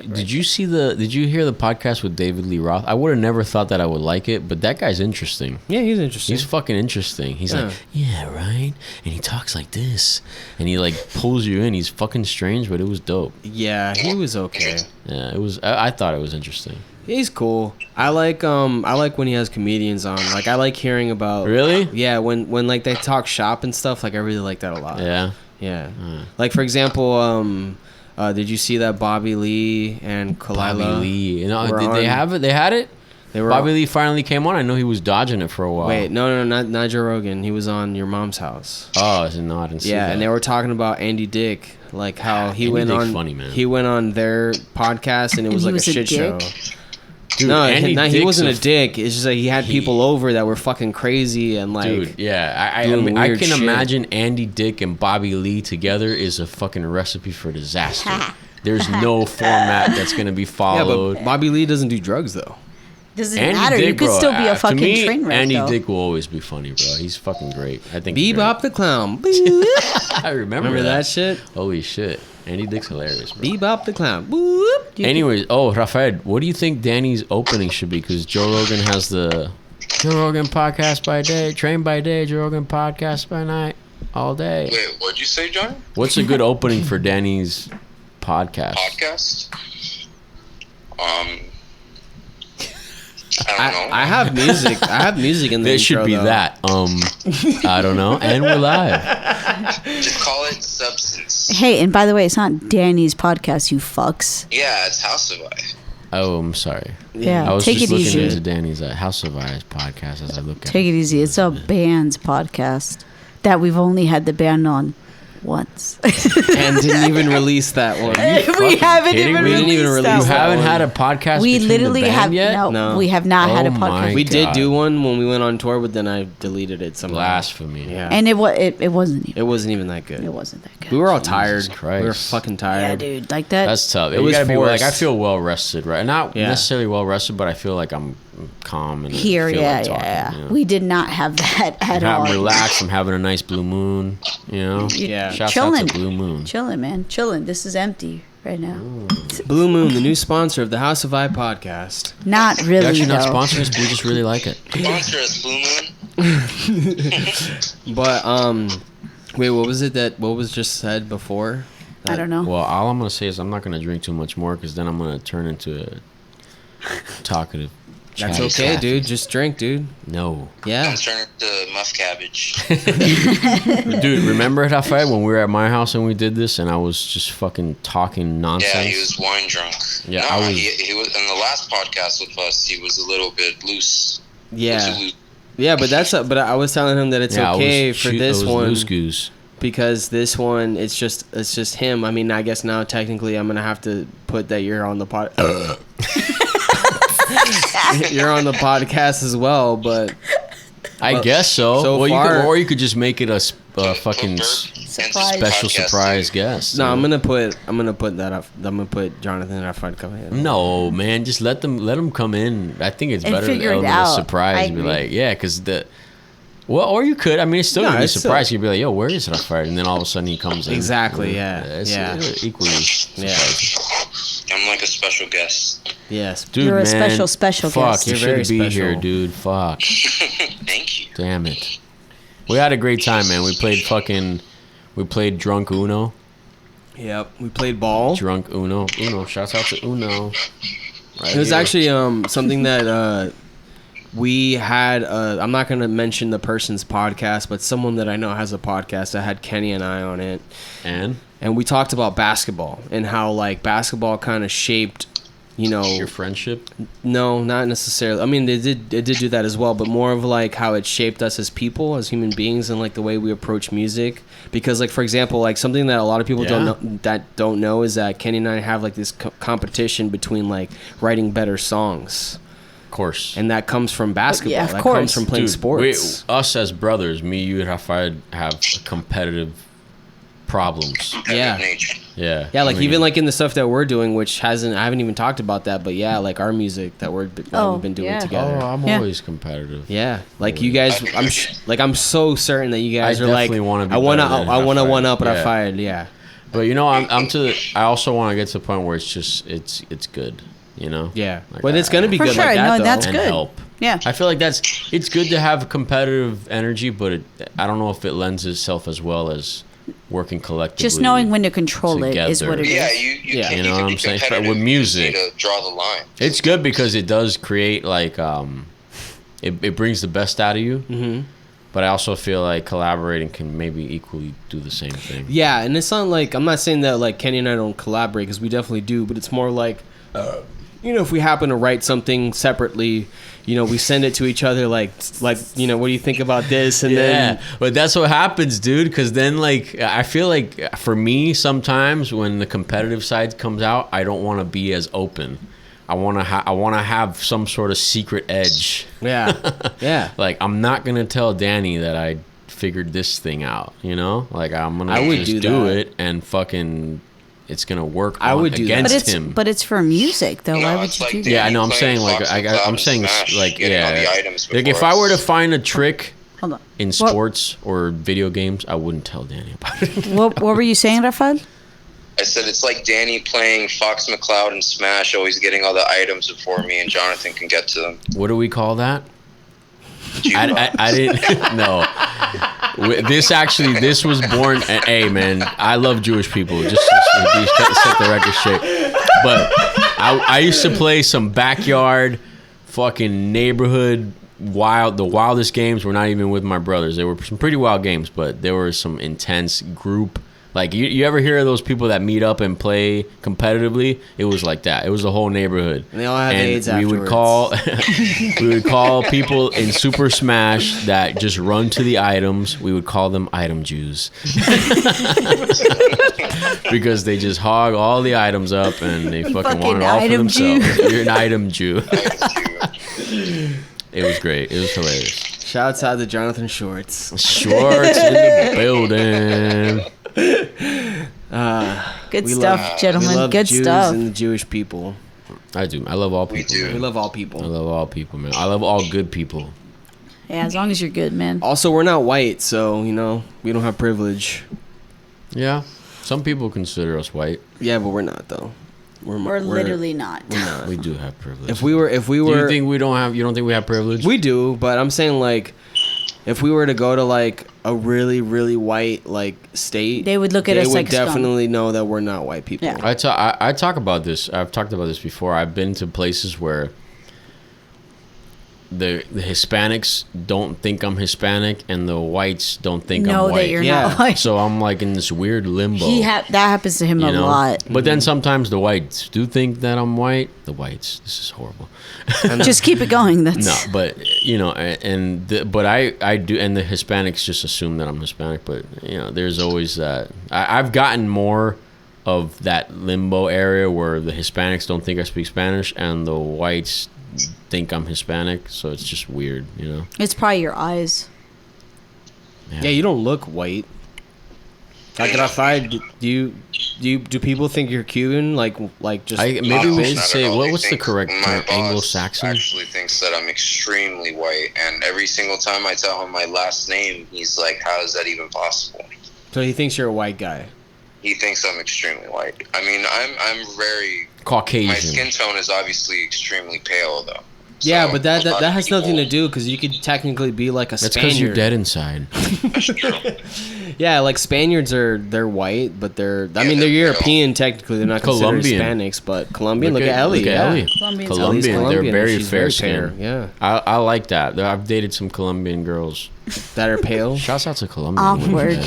hear the podcast with David Lee Roth? I would have never thought that I would like it, but that guy's interesting. Yeah, he's interesting. He's fucking interesting. He's Yeah. like, yeah, right? And he talks like this. And he like pulls you in. He's fucking strange, but it was dope. Yeah, he was okay. Yeah, it was I thought it was interesting. He's cool. I like when he has comedians on. Like I like hearing about. Really? Yeah, when like they talk shop and stuff. Like I really like that a lot. Yeah. Yeah. Like for example, did you see that Bobby Lee and Kalila? Bobby Lee. You know, were did they on- have it? They had it? They were Bobby Lee finally came on. I know he was dodging it for a while. Wait, no, not Joe Rogan. He was on Your Mom's House. Oh, I didn't see Yeah, that. and they were talking about Andy Dick, like how he Andy went Dick's on. funny, man. He went on their podcast, and it was he like was a a shit show. dick? Dude, No, Andy he Dick's wasn't a dick. It's just like he had people over that were fucking crazy and like. Dude, yeah, I doing mean, I weird can shit. imagine Andy Dick and Bobby Lee together is a fucking recipe for disaster. There's no format that's gonna be Yeah, followed. but Bobby Lee doesn't do drugs though. Doesn't Andy matter. Dick, You could bro, still be a to fucking me, train wreck. Andy though. Dick will always be funny, bro. He's fucking great. I think. he's Bebop the clown. great. I remember that shit? Holy shit, Andy Dick's hilarious, bro. Bebop the clown. Boop. Anyways, Raphael, what do you think Danny's opening should be? Because Joe Rogan has the Joe Rogan podcast by day, train by day, Joe Rogan podcast by night, all day. Wait, what'd you say, Johnny? What's a good opening for Danny's podcast? Podcast? I don't know. I have music. I have music in the There should intro, be though. that. I don't know. And we're live. Just call it Substance. Hey, and by the way, it's not Danny's podcast, you fucks. Yeah, it's House of I. Oh, I'm sorry. Yeah, I was take just it looking easy. into Danny's House of Eyes podcast as I look at Take it easy. It's a band's podcast that we've only had the band on once. And didn't even release that one. we haven't kidding even me? We didn't even released release You that that one. haven't one. had a podcast We between literally the band have yet? No. we have not had a Oh my podcast. We did God. do one when we went on tour, but then I deleted it somehow. Blasphemy. Yeah. And it wasn't even. It wasn't even that good. It wasn't that good. We were all tired. Christ. We were fucking Yeah, tired. dude, like that. That's tough. It You was gotta be like, forced. I feel well rested, right? Not Yeah. necessarily well rested, but I feel like I'm calm and Here, feel yeah, like talking, yeah. you know? We did not have that at all. I'm relaxed. I'm having a nice blue moon. You know. Yeah. Shouts Chilling. out to Blue Moon. Chilling, man. Chilling. This is empty right now. Blue Moon, the new sponsor of the House of I podcast. Not They're really, actually not though. sponsoring us, but we just really like it. Sponsor us, Blue Moon. But wait, what was just said before? I don't know. Well, all I'm gonna say is I'm not gonna drink too much more because then I'm gonna turn into a talkative That's Chatty okay, Catfish. dude. Just drink, dude. No. Yeah. Don't turn it to muff cabbage. Dude, remember Raphael when we were at my house and we did this and I was just fucking talking nonsense? Yeah, he was wine drunk. Yeah, no, I was- he was in the last podcast with us. He was a little bit loose. Yeah. Loose. Yeah, but but I was telling him that it's Yeah, okay for this it was one loose goose. because this one it's just him. I mean, I guess now technically I'm gonna have to put that you're on the pod. You're on the podcast as well, but I guess so. so well, far- you could just make it a fucking Surprise. special surprise guest. no, I'm gonna put that up. I'm gonna put Jonathan and Raphael come in. No, man, just let them come in. I think it's And better figure to it element of out. surprise. I Be agree. like, yeah, because well, or you could. I mean, it's still No, gonna be a it's still- surprise. You'd be like, yo, where is Raphael? And then all of a sudden he comes in. Exactly, yeah, It's yeah. equally. Yeah. surprising. I'm like a special guest. Yes. Dude, You're a man, special fuck, guest. you You're very shouldn't be special. here, dude. Fuck. Thank you. Damn it. We had a great time, man. We played Drunk Uno. Yep. We played ball. Drunk Uno. Shouts out to Uno. Right It was here. actually something that we had. I'm not gonna mention the person's podcast, but someone that I know has a podcast that had Kenny and I on it, And and we talked about basketball and how like basketball kind of shaped, you know, your friendship. no, not necessarily. I mean, it did do that as well, but more of like how it shaped us as people, as human beings, and like the way we approach music. Because, like for example, like something that a lot of people don't know is that Kenny and I have like this competition between like writing better songs, Of course. and that comes from basketball. Yeah, of that course. comes from playing Dude, sports. us as brothers, me, you, and Raphael have competitive problems. Yeah. Nature. Yeah. Yeah, like I mean, even like in the stuff that we're doing, which I haven't even talked about that, but yeah, like our music that we've been doing yeah. together. Oh, I'm Yeah. always competitive. Yeah, like you guys, I'm so certain that you guys I are like, definitely wanna be I want to, better than I want to Raphael. one up, but I Yeah. fired. Yeah, But you know, I also want to get to the point where it's just it's good. You know. yeah, Like, but it's gonna be For good sure, like that no, though. that's and good. help. Yeah. I feel like it's good to have competitive energy, but I don't know if it lends itself as well as working collectively. Just knowing when to control it is together. what it is. Yeah, you Yeah. can't You know what be I'm saying? competitive. With You just music. need to draw the line. It's good because it does create like it brings the best out of you. Mm-hmm. But I also feel like collaborating can maybe equally do the same thing. Yeah, and it's not like I'm not saying that like Kenny and I don't collaborate because we definitely do, but it's more like, you know, if we happen to write something separately, you know, we send it to each other like you know, what do you think about this? And then But that's what happens, dude. Because then, like, I feel like for me, sometimes when the competitive side comes out, I don't want to be as open. I want to have some sort of secret edge. yeah. Like, I'm not gonna tell Danny that I figured this thing out. You know, like I'm gonna I would just do that. it and fucking. It's gonna work. I would do that. against But him. it's for music though. Why No, would it's you like do that? Yeah, I know. I'm playing saying like Fox and Cloud I'm and saying Smash, like getting all the yeah. items Like if before I were to us. find a trick Hold on. in sports or video games, I wouldn't tell Danny about it. What were you saying, Raphael? I said it's like Danny playing Fox McCloud and Smash, always getting all the items before me, and Jonathan can get to them. What do we call that? I didn't know. This was born. Hey man, I love Jewish people. Just set the record straight. But I used to play some backyard, fucking neighborhood the wildest games were not even with my brothers. They were some pretty wild games, but there were some intense group. Like you ever hear of those people that meet up and play competitively? It was like that. It was the whole neighborhood. And they all had and AIDS we would afterwards. we would call people in Super Smash that just run to the items. We would call them item Jews because they just hog all the items up and they fucking want it all for item Jew. themselves. You're an item Jew. It was great. It was hilarious. Shouts out to Jonathan Shorts. Shorts in the building. Good We stuff, love- gentlemen. We love Good Jews stuff. and the Jewish people. I do. I love all We people. do. We Man. love all I people. love all people, man. I love all good people. Yeah, as long as you're good, man. Also, we're not white, so you know we don't have privilege. Yeah. Some people consider us white. Yeah, but we're not though. We're literally not. We do have privilege. If we were, do you think we don't have? You don't think we have privilege? we do, but I'm saying like, if we were to go to like a really, really white like state, They would look at us would like scum. definitely know that we're not white people. Yeah. I talk about this. I've talked about this before. I've been to places where the Hispanics don't think I'm Hispanic and the whites don't think I'm know white. that you're Yeah. not white. So I'm like in this weird limbo. That happens to him you a know? lot. But then sometimes the whites do think that I'm white. The whites, this is horrible. Just keep it going. That's No, but you know, but I do, and the Hispanics just assume that I'm Hispanic. But you know, there's always that. I've gotten more of that limbo area where the Hispanics don't think I speak Spanish and the whites think I'm Hispanic. So it's just weird, you know. It's probably your eyes. Yeah, you don't look white. Like Raphael, do people think you're Cuban? Like just Maybe No, we not should at say all. They what's the think correct my term? boss Anglo-Saxon. actually thinks that I'm extremely white, and every single time I tell him my last name, he's like, "How is that even possible?" so he thinks you're a white guy. He thinks I'm extremely white. I mean, I'm very. Caucasian. My skin tone is obviously extremely pale, though. Yeah, So, but that a lot of has nothing to people- do because you could technically be like a That's because you're Spaniard. dead inside. That's true. Yeah, like Spaniards they're white, but they're Yeah, they're they're European technically. They're not considered Colombian. Hispanics, but Colombian. Look at Ellie. Yeah. Ellie. Colombians. Ellie's Colombian. They're Colombian, very and she's fair fair. skinned. Yeah, I like that. I've dated some Colombian girls. that are pale. Shouts out to Colombia. Awkward.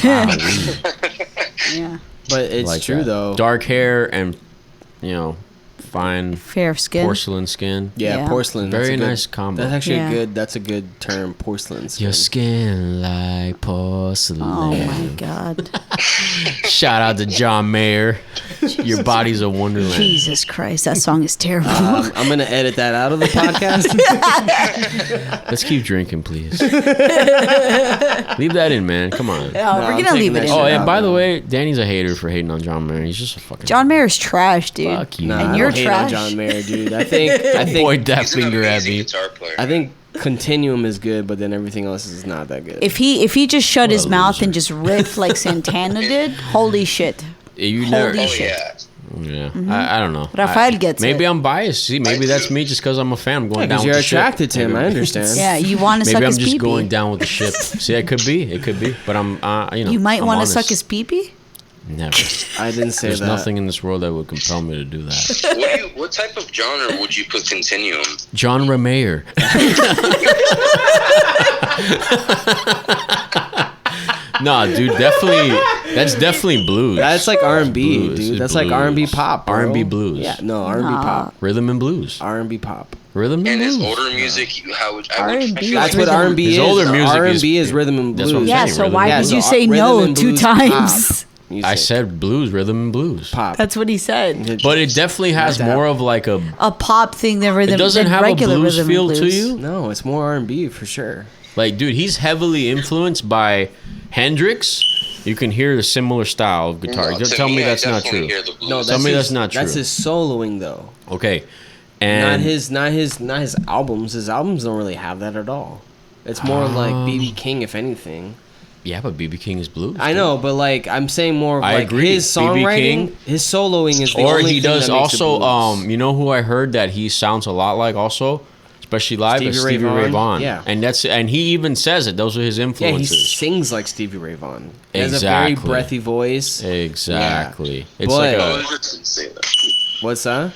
Wow. Yeah. But it's Like true that. though. Dark hair and, you know, fine Fair skin. porcelain skin. Yeah, Yeah. porcelain. that's Very a good- nice combo. That's actually Yeah. That's a good term. Porcelain. Skin. Your skin like porcelain. Oh my god. Shout out to John Mayer. Your body's a wonderland. Jesus Christ, that song is terrible. I'm gonna edit that out of the podcast. Let's keep drinking, please. Leave that in, man. Come on. No, I'm we're gonna taking leave that it in. shit Oh, out. and by the way, Danny's a hater for hating on John Mayer. He's just a fucking John Mayer's trash, dude. Fuck you. Nah, And I you're don't hate trash. on John Mayer, dude. I think Point that He's an finger at amazing me. guitar player. I think Continuum is good, but then everything else is not that good. If he just shut What his a mouth loser. and just riffed like Santana did, holy shit. You Holy never. Oh shit. yeah. Yeah, I don't know. Raphael gets maybe it. I'm biased. See, maybe I that's do. me just because I'm a fan. I'm going down because with you're the ship. attracted to him. I understand. Yeah, you want to suck Maybe I'm his just pee going pee. down with the ship. See, it could be. It could be. But I'm, you know. You might I'm want to honest. suck his pee pee? Never. I didn't say There's that. nothing in this world that would compel me to do that. What type of genre would you put Continuum? John Mayer. Nah, dude, definitely. That's definitely blues. That's like R&B, Blues. dude. It's That's like R&B blues. pop. Bro. R&B blues. Yeah, no R&B Nah. pop. Rhythm and blues. R&B pop. Rhythm and And blues. his older music, how would I R&B. feel That's like what R&B His is. older music R&B is- is rhythm and that's blues. what I'm Yeah, saying, so rhythm why and did so you say rhythm no and 2 blues times? Music. I said blues, rhythm and blues. pop. That's what he said. But it definitely has Not that. more of like a. A pop thing than rhythm. It doesn't than have a regular blues rhythm feel and to blues. you. No, it's more R&B for sure. Like, dude, he's heavily influenced by Hendrix. You can hear the similar style of guitar. No, to Tell me I that's not definitely true. hear the blues. No, Tell me his, that's not That's true. his soloing though. Okay. And Not his albums. His albums don't really have that at all. It's more like BB King, if anything. yeah, but BB King is blues. I dude. know, but like I'm saying more of I like agree. his B.B. songwriting, King. his soloing is the Or only he thing does that makes it also. blues. You know who I heard that he sounds a lot like also, especially live, is Stevie Ray Stevie Ray Vaughan. Vaughan. Yeah. and he even says it. Those are his Yeah, he influences. sings like Stevie Ray Vaughan. He has a very Exactly. breathy voice. Exactly. It's But- like I a. was just gonna say that. What's that?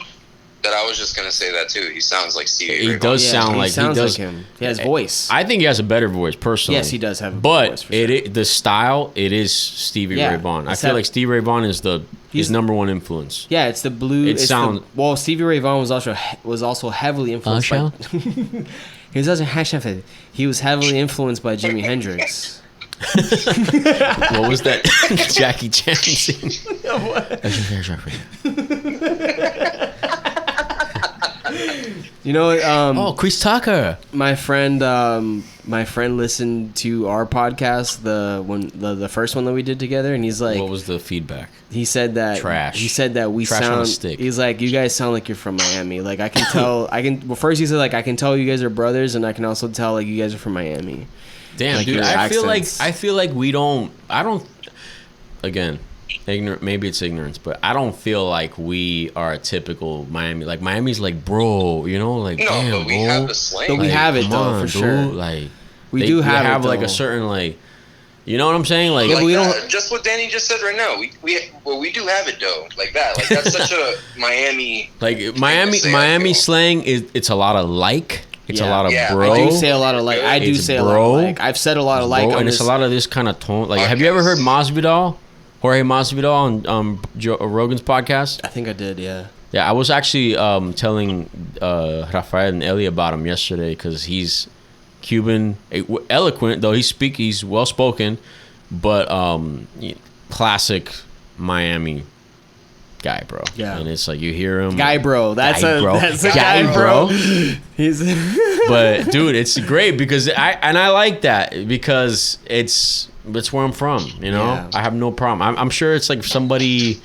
That I was just gonna say that too. He sounds like Stevie. He Ray does Yeah, sound like sounds he does. like him. He has voice. I think he has a better voice personally. Yes, he does have a But voice, for the style, it is Stevie Yeah, Ray Vaughan. I it's feel that- like Stevie Ray Vaughan is his He's- number one influence. Yeah, it's the blue. It It's sound- well, Stevie Ray Vaughan was also heavily influenced by. He was also he was heavily influenced by Jimi Hendrix. What was that Jackie Chan scene? You know, Oh, Chris Tucker. my friend listened to our podcast, the first one that we did together, and he's like, What was the feedback? he said that Trash. He said that we Trash on a sound. stick. He's like, you guys sound like you're from Miami. Like I can tell. Well, first he said like I can tell you guys are brothers, and I can also tell like you guys are from Miami. Damn, Like dude. your I feel accents. like we don't. I don't. Again, ignorant. Maybe it's ignorance, but I don't feel like we are a typical Miami. Like Miami's like, bro, you know, like No, damn, but we bro. have the slang. But we have it, come though, on, for dude. sure. Like We they do have it, like though. a certain like, you know what I'm saying? Like, Yeah, but we don't- Just what Danny just said right now. We do have it though, like that. Like that's such a Miami. like Miami say, I Miami feel. slang is it's a lot of like. It's Yeah. a lot of Yeah, bro. I do say a lot of like. I do It's say a bro. lot of like. I've said a lot of like. Bro, on and it's this- a lot of this kind of tone. Like, have you ever heard Masvidal? Jorge Masvidal on Joe Rogan's podcast? I think I did. Yeah. Yeah, I was actually telling Raphael and Eli about him yesterday because he's Cuban, eloquent though. He's well spoken, but classic Miami guy, bro. Yeah. And it's like you hear him, Guy bro. That's Guy a bro. that's a Guy guy bro. bro. He's But dude, it's great because I like that because it's where I'm from. You know, Yeah. I have no problem. I'm sure it's like somebody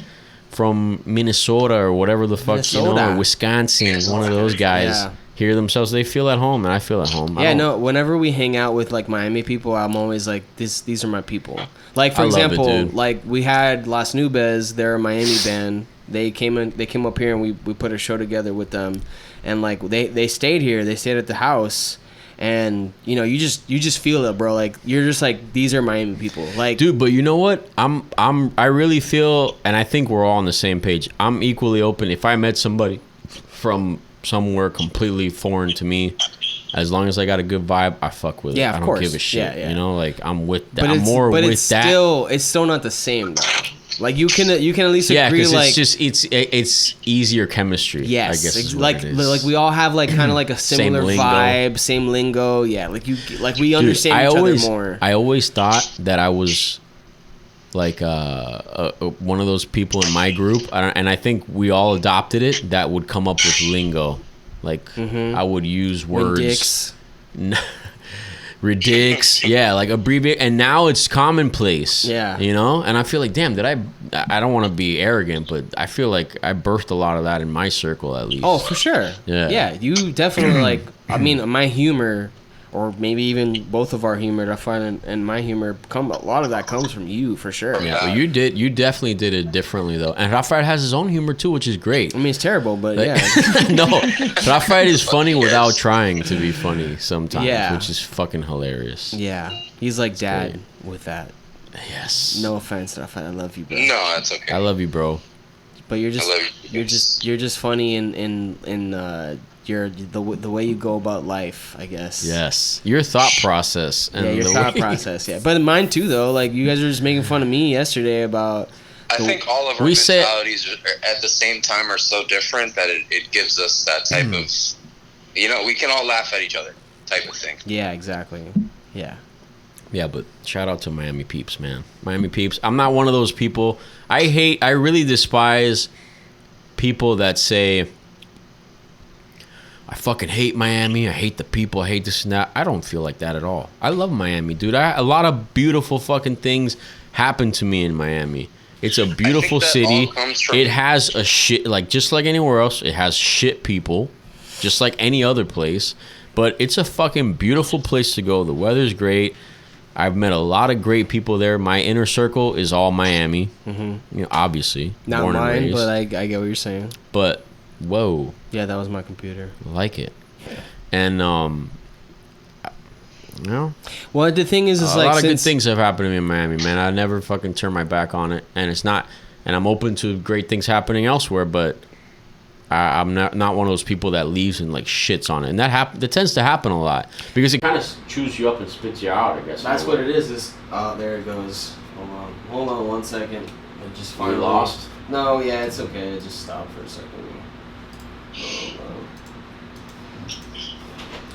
from Minnesota or whatever the fuck, you know, Minnesota. or Wisconsin, one of those guys Yeah. hear themselves, they feel at home, and I feel at home. I Yeah, don't- no. Whenever we hang out with like Miami people, I'm always like, these are my people. Like for I love it, example, dude. like we had Las Nubes, they're a Miami band. They came up here and we put a show together with them, and like they stayed here. They stayed at the house, and you know you just feel it, bro. Like you're just like, these are Miami people. Like Dude, but you know what? I really feel, and I think we're all on the same page. I'm equally open. If I met somebody from somewhere completely foreign to me, as long as I got a good vibe, I fuck with it. Yeah, of I don't course. give a shit. Yeah, yeah. You know, like I'm with that. but I'm it's more but with it's that. still not the same though. Like you can at least Yeah, agree because like it's just it's easier chemistry. yes, I guess is what like it is. we all have like kind of like a similar lingo. vibe, same lingo. Yeah, like we understand I each always, other more. I always thought that I was like one of those people in my group, and I think we all adopted it. That would come up with lingo, like I would use words. Dicks. Ridics, yeah, like abbreviate, and now it's commonplace. Yeah. you know, and I feel like, damn, I don't want to be arrogant, but I feel like I birthed a lot of that in my circle, at least. Oh, for sure. Yeah. Yeah, you definitely like. I mean, my humor, or maybe even both of our humor, I find, and my humor, a lot of that comes from you, for sure. Yeah, but you definitely did it differently though, and Raphael has his own humor too, which is great. I mean, it's terrible, but Like- yeah. No, Raphael is funny without trying to be funny sometimes, Yeah. which is fucking hilarious. Yeah. He's like dad great. with that. Yes. No offense, Raphael. I love you, bro. No, that's okay. I love you, bro. But you're just I love you. you're just funny in the way you go about life, I guess. Yes, your thought process and Yeah, your the thought way- process. Yeah, but mine too, though. Like you guys were just making fun of me yesterday about. I think all of our We say- mentalities at the same time are so different that it gives us that type of, you know, we can all laugh at each other type of thing. Yeah, exactly. Yeah. Yeah, but shout out to Miami peeps, man. Miami peeps. I'm not one of those people. I really despise people that say, I fucking hate Miami. I hate the people. I hate this and that. I don't feel like that at all. I love Miami, dude. A lot of beautiful fucking things happen to me in Miami. It's a beautiful that city. all comes from- It has a shit, like just like anywhere else, it has shit people, just like any other place. But it's a fucking beautiful place to go. The weather's great. I've met a lot of great people there. My inner circle is all Miami. You know, obviously, Not born and mine, raised. but I get what you're saying. But whoa, Yeah, that was my computer. I like it. And you know, Well, the thing is a like lot of good since things have happened to me in Miami, man. I never fucking turn my back on it, and it's not. And I'm open to great things happening elsewhere, but I'm not one of those people that leaves and like shits on it. And that tends to happen a lot because it kind of chews you up and spits you out. I guess that's what it is. Oh, there it goes. Hold on 1 second. It just You finally lost? No, yeah, it's okay. It just stopped for a second.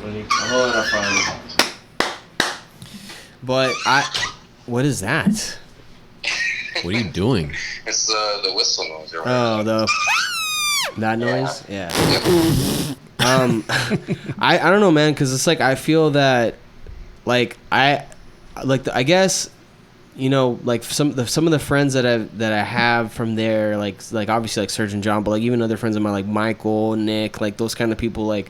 Hold on, I find. But what is that? What are you doing? It's the whistle noise. Right? Oh, that noise. Yeah. I don't know, man, because it's like I feel that, like I guess, you know, like some of the friends that I have from there, like obviously like Serge and John, but like even other friends of mine like Michael, Nick, like those kind of people, like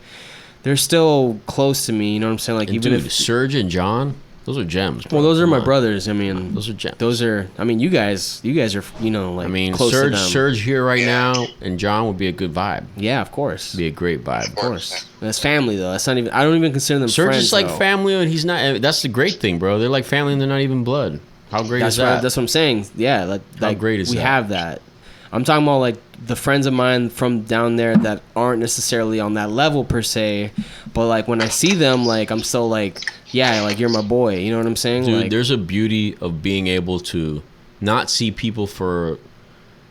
they're still close to me. You know what I'm saying? Like And even dude, if Serge and John, those are gems. Bro. well, those are Come my on. brothers. I mean, Those are gems. those are. I mean, you guys are, you know, like I mean, close to them. Serge here right now, and John would be a good vibe. Yeah, of course. Be a great vibe. Of course. That's family though. That's not even. I don't even consider them Serge friends. is like though. family, and he's not. That's the great thing, bro. They're like family, and they're not even blood. How great That's is that? That's what I'm saying. Yeah, like How great is we that? have that. I'm talking about like the friends of mine from down there that aren't necessarily on that level per se, but like when I see them, like I'm still like, yeah, like you're my boy. You know what I'm saying? Dude, like, there's a beauty of being able to not see people for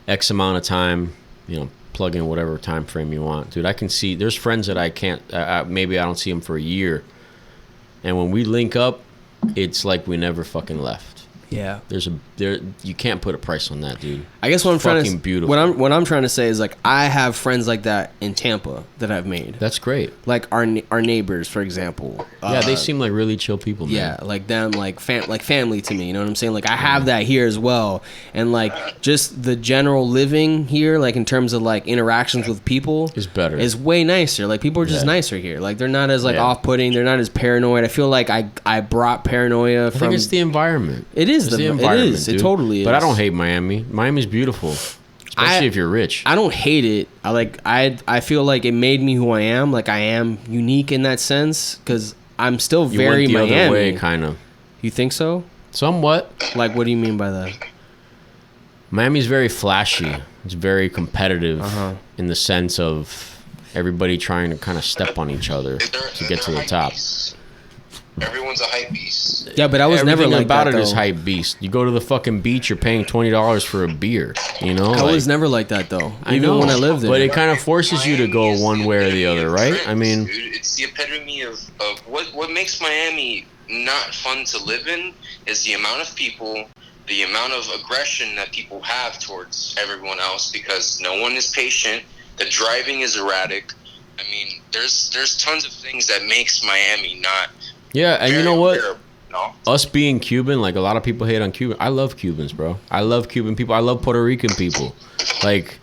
X amount of time, you know, plug in whatever time frame you want. Dude, I can see, there's friends that I can't, maybe I don't see them for a year. And when we link up, it's like we never fucking left. yeah. You can't put a price on that, dude. I guess what I'm trying to beautiful. what I'm trying to say is like I have friends like that in Tampa that I've made. That's great. Like our neighbors, for example. Yeah, they seem like really chill people, man. Yeah, like them, like family to me. You know what I'm saying? Like I have that here as well, and like just the general living here, like in terms of like interactions with people, Is better. Is way nicer. Like people are just Yeah. nicer here. Like they're not as like Yeah. off-putting. They're not as paranoid. I feel like I brought paranoia I from. think it's the environment. It is It's the environment, it is. dude. It totally is. But I don't hate Miami. Miami's beautiful, especially if you're rich. I don't hate it. I feel like it made me who I am. Like I am unique in that sense because I'm still You very went the Miami. other way, kind of. You think so? Somewhat. Like what do you mean by that? Miami's very flashy. It's very competitive Uh-huh. in the sense of everybody trying to kind of step on each other to get to the top. Everyone's a hype beast. Yeah, but I was Everything never like about that, it is though. hype beast. You go to the fucking beach, you're paying $20 for a beer. You know, I Like, was never like that though. I Even know, when I lived there. but it kind of forces you to go Miami is one the way or the epitome other, of right? trends, I mean, dude. It's the epitome of what makes Miami not fun to live in is the amount of people, the amount of aggression that people have towards everyone else because no one is patient. The driving is erratic. I mean, there's tons of things that makes Miami not. yeah, and you very know what? bearable, no? Us being Cuban, like a lot of people hate on Cuban. I love Cubans, bro. I love Cuban people. I love Puerto Rican people. Like,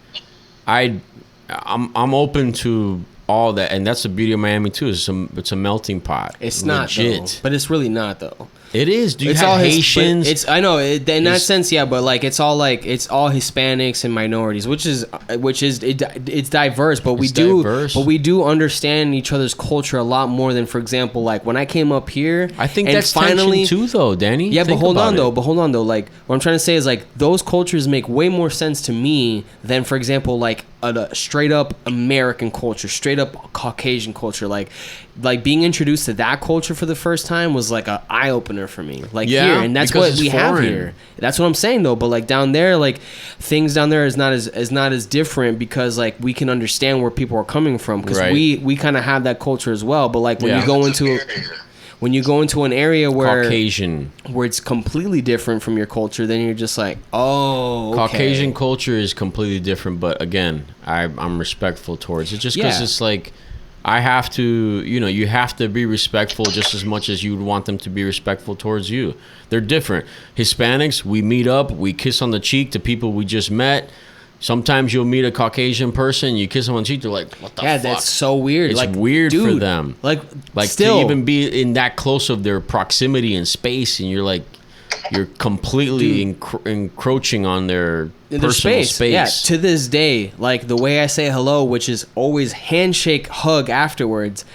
I'm open to all that, and that's the beauty of Miami too. It's a melting pot. it's not though. But it's really not though. It is. Do you It's have all Haitians? It's I know in that It's- sense, yeah. But like it's all Hispanics and minorities, which is it's diverse. But we It's do diverse. but we do understand each other's culture a lot more than, for example, like when I came up here. I think and that's tension too, though, Danny. Yeah, Think but hold about on it. though. But hold on though. Like what I'm trying to say is like those cultures make way more sense to me than, for example, like a straight up American culture, straight up Caucasian culture. Like being introduced to that culture for the first time was like a eye opener for me. Like Yeah, here, and that's because what it's we have foreign. here. That's what I'm saying though. But like down there, like things down there is not as different because like we can understand where people are coming from because Right. we kind of have that culture as well. But like when Yeah. you go It's a into barrier. when you go into an area where Caucasian. it's completely different from your culture, then you're just like, oh, okay. Caucasian culture is completely different, but again, I'm respectful towards it just because Yeah. it's like I have to, you have to be respectful just as much as you would want them to be respectful towards you. They're different. Hispanics, we meet up, we kiss on the cheek to people we just met. Sometimes you'll meet a Caucasian person, you kiss them on the cheek, they're like, what the Yeah, fuck? that's so weird. It's like weird for dude, them. Like to still, even be in that close of their proximity and space, and you're completely encroaching on their in their personal space. Yeah, to this day, like the way I say hello, which is always handshake, hug afterwards.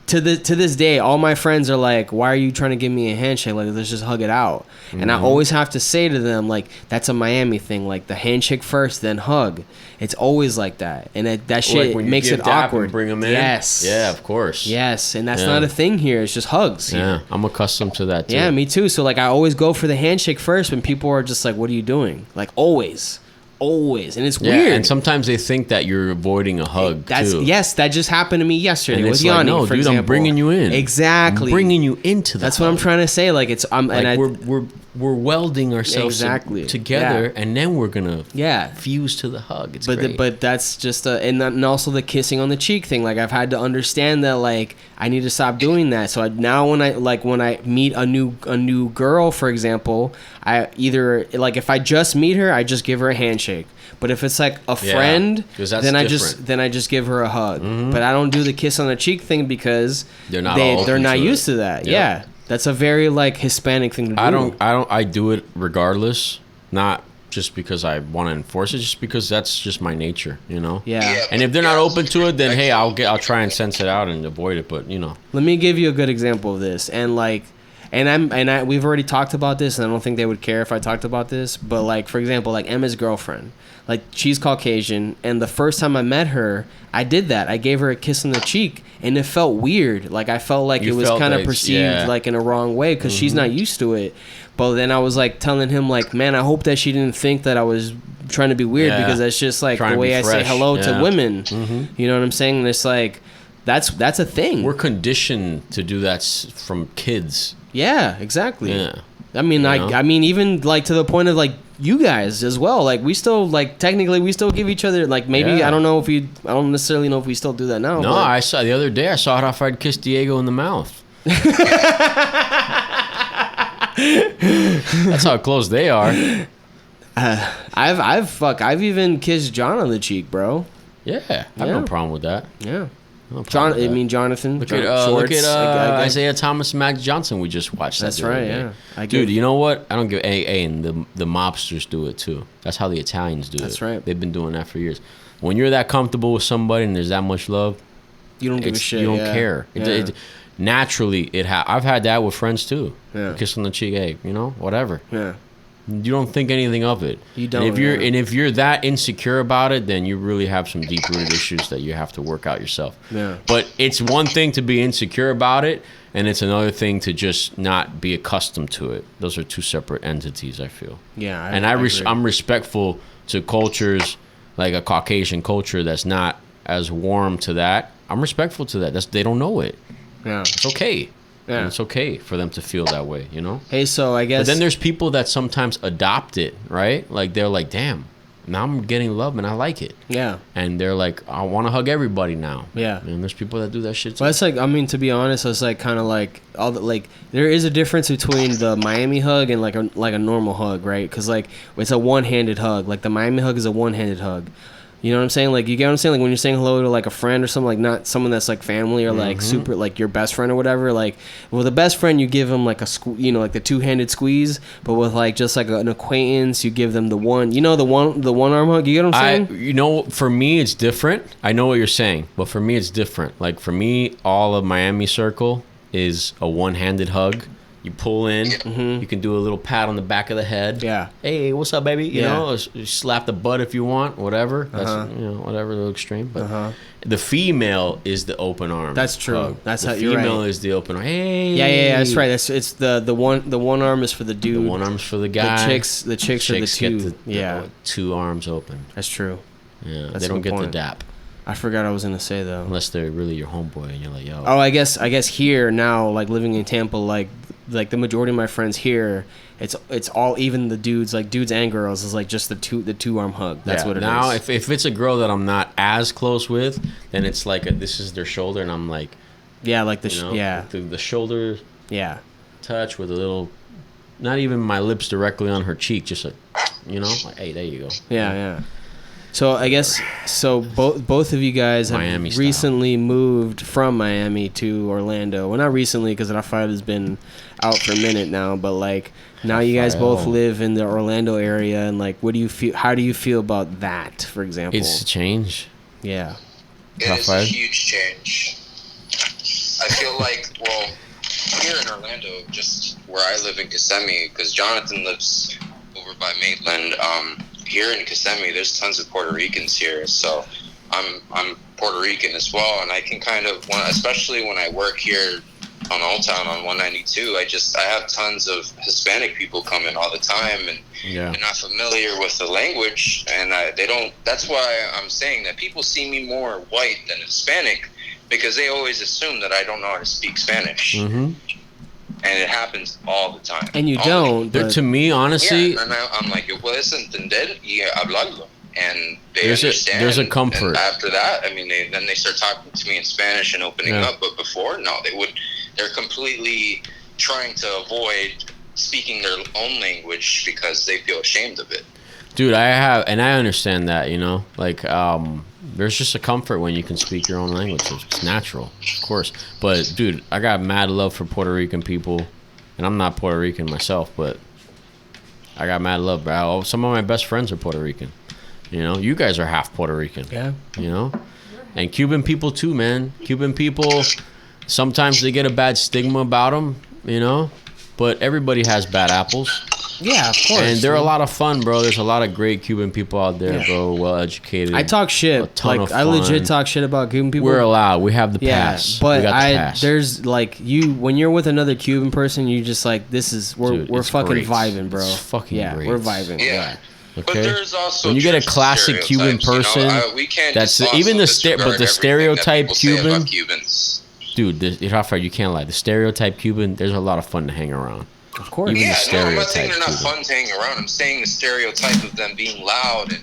To this day, all my friends are like, "Why are you trying to give me a handshake? Like, let's just hug it out." And I always have to say to them, like, "That's a Miami thing. Like, the handshake first, then hug." It's always like that, and that shit Like when you makes give it dap and awkward. bring 'em in? Yes. Yeah, of course. Yes, and that's Yeah. not a thing here. It's just hugs. here. Yeah, I'm accustomed to that too. Yeah, me too. So like, I always go for the handshake first when people are just like, "What are you doing?" Like always, and it's Yeah, weird. and sometimes they think that you're avoiding a hug That's too. yes, that just happened to me yesterday And with it's Yanni. like, no, for dude, example. I'm bringing you in. Exactly, I'm bringing you into the That's what I'm hug. trying to say. Like it's Like and I, we're welding ourselves Exactly. together, Yeah. and then we're gonna yeah. fuse to the hug. It's But great. but that's just and also the kissing on the cheek thing. Like I've had to understand that like I need to stop doing that. So now when I meet a new girl, for example, I either like if I just meet her, I just give her a handshake. But if it's like a Yeah, friend, 'cause that's then I different. just give her a hug. But I don't do the kiss on the cheek thing because They're not all they're open not to it. used to that. Yep. Yeah, that's a very like Hispanic thing to do. I do it regardless, not just because I want to enforce it, just because that's just my nature, Yeah. Yeah. And if they're not open to it, then hey, I'll try and sense it out and avoid it. But Let me give you a good example of this, and we've already talked about this, and I don't think they would care if I talked about this. But like, for example, like Emma's girlfriend, like she's Caucasian, and the first time I met her, I did that. I gave her a kiss on the cheek, and it felt weird. Like I felt like it was kind of perceived like in a wrong way because she's not used to it. But then I was like telling him like, man, I hope that she didn't think that I was trying to be weird because that's just like the way I say hello to women. You know what I'm saying? And it's like that's a thing. We're conditioned to do that from kids. Yeah, exactly. Yeah. I mean, I mean, even like to the point of like you guys as well. Like we still like technically we still give each other like maybe I don't don't necessarily know if we still do that now. No, but. I saw the other day. I saw Raphael kiss Diego in the mouth. That's how close they are. I've even kissed John on the cheek, bro. Yeah, I have no problem with that. Yeah. No problem with that. Jonathan. Look at Isaiah Thomas and Mac Johnson. We just watched that. That's right. Yeah. Dude, you know what? I don't give and the mobsters do it too. That's how the Italians do it. That's right. They've been doing that for years. When you're that comfortable with somebody and there's that much love, you don't give a shit. You don't care. Yeah. Naturally, I've had that with friends too. Yeah. Kiss on the cheek, hey, whatever. Yeah. You don't think anything of it. You don't. And if you're that insecure about it, then you really have some deep rooted issues that you have to work out yourself. Yeah. But it's one thing to be insecure about it, and it's another thing to just not be accustomed to it. Those are two separate entities, I feel. Yeah. I'm respectful to cultures like a Caucasian culture that's not as warm to that. I'm respectful to that. They don't know it. Yeah. It's okay. Yeah. And it's okay for them to feel that way, Hey, so I guess. But then there's people that sometimes adopt it, right? Like they're like, damn, now I'm getting love and I like it. Yeah. And they're like, I want to hug everybody now. Yeah. And there's people that do that shit too. Well, it's like, I mean, to be honest, it's like kind of like there is a difference between the Miami hug and like a normal hug, right? Because like it's a one-handed hug. Like the Miami hug is a one-handed hug. You know what I'm saying? Like, you get what I'm saying? Like, when you're saying hello to, like, a friend or something, like, not someone that's, like, family or, like, super, like, your best friend or whatever. Like, with a best friend, you give them, like, like, the two-handed squeeze. But with, like, just, like, an acquaintance, you give them the one, the one-arm hug. You get what I'm saying? For me, it's different. I know what you're saying. But for me, it's different. Like, for me, all of Miami Circle is a one-handed hug. You pull in, you can do a little pat on the back of the head. Yeah. Hey, what's up, baby? You know, slap the butt if you want, whatever. That's whatever, the extreme. But the female is the open arm. That's true. hug. That's the how you're right. female is the open arm. Hey. Yeah. That's right. It's the one arm is for the dude. The one arm's for the guy. The chicks are the two. Get the two arms open. That's true. Yeah. That's they don't get point. the dap. I forgot what I was gonna say though. Unless they're really your homeboy and you're like, yo. Oh, I guess here now, like living in Tampa, like the majority of my friends here, it's all, even the dudes, like dudes and girls, is like just the two arm hug. That's what it is. Now, if it's a girl that I'm not as close with, then it's like this is their shoulder, and I'm like, like the shoulder, touch with a little, not even my lips directly on her cheek, just like hey, there you go. Yeah. So I guess both of you guys have Miami style. recently moved from Miami to Orlando. Well, not recently because Raphael has been out for a minute now, but like now you guys both live in the Orlando area, and like, what do you feel? How do you feel about that, for example? It's a change. Yeah. It is a huge change. I feel like, well, here in Orlando, just where I live in Kissimmee, because Jonathan lives over by Maitland. Here in Kissimmee, there's tons of Puerto Ricans here, so I'm Puerto Rican as well, and I can kind of, especially when I work here on Old Town on 192, I have tons of Hispanic people come in all the time, and they're not familiar with the language, and they don't. That's why I'm saying that people see me more white than Hispanic, because they always assume that I don't know how to speak Spanish. And it happens all the time. And you don't. But to me, honestly... Yeah, and I'm like, puedes entender y hablarlo. And they understand. There's a comfort. And after that, I mean, then they start talking to me in Spanish and opening up. But before, no, they're completely trying to avoid speaking their own language because they feel ashamed of it. Dude, I understand that, like, there's just a comfort when you can speak your own language. It's natural, of course. But, dude, I got mad love for Puerto Rican people, and I'm not Puerto Rican myself, but I got mad love, bro. Some of my best friends are Puerto Rican. You guys are half Puerto Rican. Yeah. And Cuban people too, man. Cuban people, sometimes they get a bad stigma about them, but everybody has bad apples. Yeah, of course. And they're a lot of fun, bro. There's a lot of great Cuban people out there, bro. Well educated. I talk shit. Like I legit talk shit about Cuban people. We're allowed. We have the pass. But we got the pass. There's like when you're with another Cuban person, you just like we're fucking great. vibing, bro. It's fucking great. We're vibing. Yeah. Okay. But there's also when you get a classic Cuban person, we can't that's just even also but the disregard stereotype everything that people say Cuban, about Cubans. dude. Raphael, you can't lie. The stereotype Cuban, there's a lot of fun to hang around. Of course. Even Yeah, the no, I'm not saying they're not stereotype fun to hang around. I'm saying the stereotype of them being loud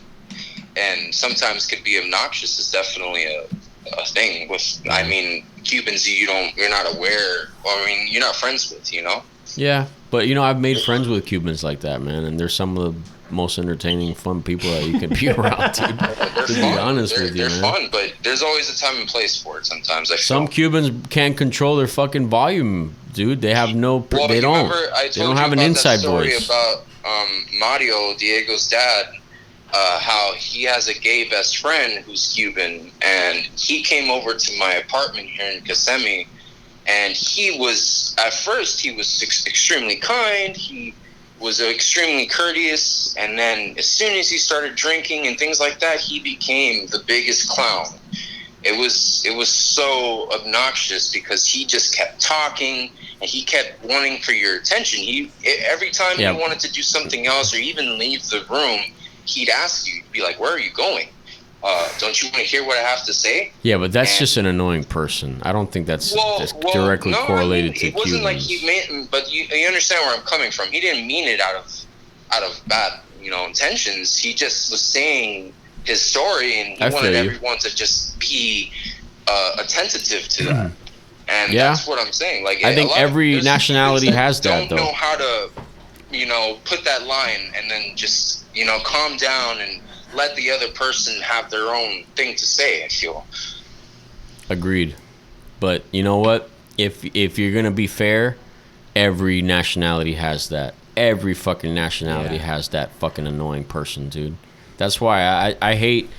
and sometimes could be obnoxious is definitely a thing. With I mean, Cubans you're not aware. Well, I mean, you're not friends with, you know. Yeah, but I've made friends with Cubans like that, man, and they're some of the most entertaining, fun people that you can be around. Dude. To be honest with you, they're man. fun, but there's always a time and place for it. Sometimes Some Cubans can't control their fucking volume, dude. They have no. Well, they don't. They don't have an inside voice. About Mario, Diego's dad, how he has a gay best friend who's Cuban, and he came over to my apartment here in Kissimmee, and he was extremely kind. He was extremely courteous, and then as soon as he started drinking and things like that, he became the biggest clown. It was so obnoxious because he just kept talking and he kept wanting for your attention. Every time he wanted to do something else or even leave the room, he'd ask you, he'd be like, "Where are you going? Don't you want to hear what I have to say?" Yeah, but that's just an annoying person. I don't think that's directly correlated to It wasn't Cubans. like he meant, but you understand where I'm coming from. He didn't mean it out of bad, intentions. He just was saying his story, and he wanted everyone to just be attentive to that. And that's what I'm saying. Like, I think every nationality has that, though. Don't know how to, put that line and then just, calm down and let the other person have their own thing to say, I feel. Agreed. But you know what? If you're going to be fair, every nationality has that. Every fucking nationality has that fucking annoying person, dude. That's why I hate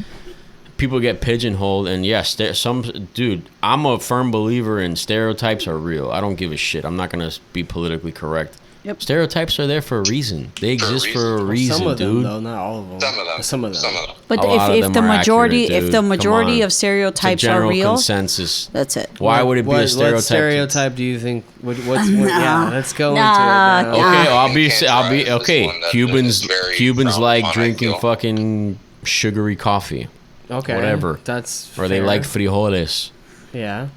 people get pigeonholed. And yes, dude, I'm a firm believer in stereotypes are real. I don't give a shit. I'm not going to be politically correct. Yep. Stereotypes are there for a reason. They exist for a reason, some of them, dude. Though, not all of them. Some of them. But if the majority of stereotypes are real, consensus. That's it. Why would it be a stereotype? What stereotype do you think? Yeah, let's go into it. Now. Okay, I'll be okay. Cubans like drinking fucking sugary coffee. Okay, whatever. That's or they like frijoles. Yeah,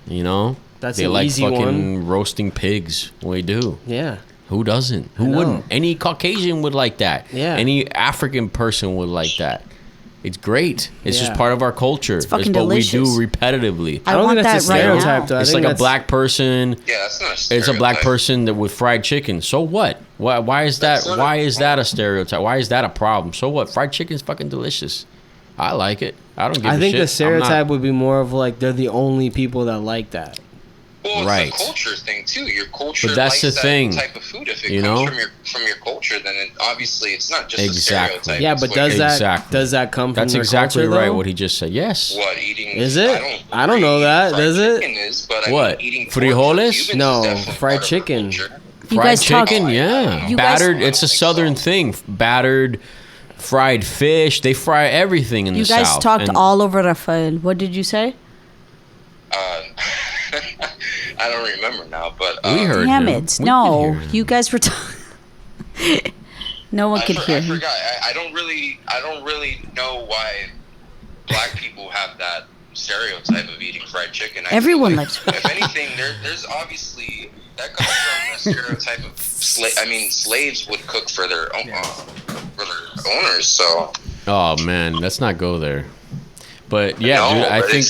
that's they like fucking roasting pigs. We do. Yeah. Who doesn't? Who wouldn't? Any Caucasian would like that. Yeah. Any African person would like that. It's great. It's just part of our culture. It's fucking delicious. delicious. We do repetitively. I don't think that's a stereotype, though. It's like a black person. Yeah, that's not a stereotype. It's a black person that with fried chicken. So what? Why is that? Why is that a stereotype? Why is that a problem? So what? Fried chicken's fucking delicious. I like it. I don't give a shit. I think the stereotype would be more of like they're the only people that like that. Well, it's a culture thing too. Your culture that's likes the thing. That type of food. If it comes from your culture, then obviously it's not just a stereotype. Yeah, but does that come from That's their exactly culture, right. though? What he just said. Yes. What eating? Is it? I don't know that. Does it? Is, but what? Frijoles? No, fried chicken. Fried chicken, yeah. Battered. It's a southern thing. Battered. Fried fish. They fry everything in the South. You guys talked all over Raphael. What did you say? I don't remember now, but we heard damn him. it! No, you guys were talking. No one could hear him. I forgot. I don't really know why black people have that stereotype of eating fried chicken. Everyone likes. If anything, there's obviously that comes from a stereotype of slaves would cook for their owners. So. Oh man, let's not go there. But yeah, dude, I think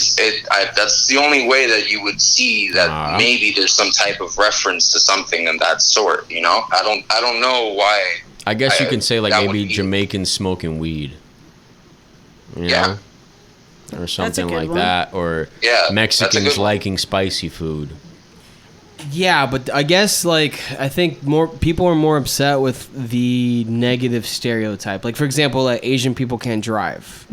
that's the only way that you would see that maybe there's some type of reference to something of that sort. I don't know why. I guess you can say like maybe Jamaicans smoking weed. You know? Or something like that, or Mexicans liking spicy food. Yeah, but I guess I think more people are more upset with the negative stereotype. Like for example, Asian people can't drive.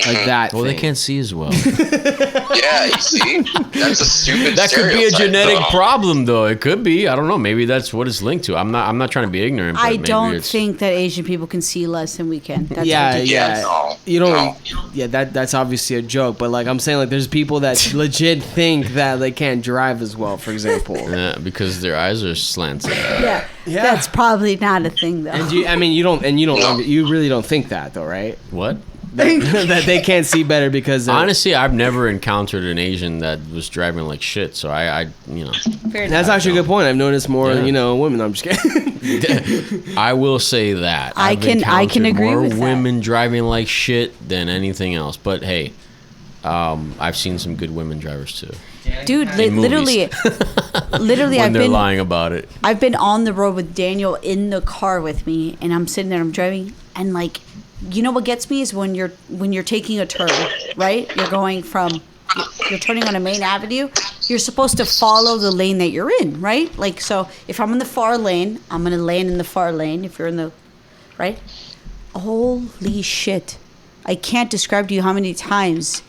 like that. Well, they thing. can't see as well. Yeah, you see, that's a stupid. That could be a stereotype, genetic though. problem, though. It could be. I don't know. Maybe that's what it's linked to. I'm not trying to be ignorant. But I maybe don't it's- think that Asian people can see less than we can. That's Yeah, ridiculous. yeah. No, You don't. no. Yeah, that's obviously a joke. But like I'm saying, like there's people that legit think that they can't drive as well. For example. Yeah, because their eyes are slanted. Yeah, Yeah. that's probably not a thing though. And you really don't think that though, right? What? That they can't see better because Honestly, I've never encountered an Asian that was driving like shit. So I you know, Fair that's enough. actually a good point. I've noticed more, Yeah. women. I'm just kidding. I will say that I can encountered agree more with that. women driving like shit than anything else. But hey, I've seen some good women drivers too. Dude, In literally, when I've they're been lying about it. I've been on the road with Daniel in the car with me, and I'm sitting there, I'm driving, and like, you know what gets me is when you're taking a turn, right? You're going from, you're turning on a main avenue. You're supposed to follow the lane that you're in, right? Like, so if I'm in the far lane, I'm gonna land in the far lane. If you're in the, right? Holy shit! I can't describe to you how many times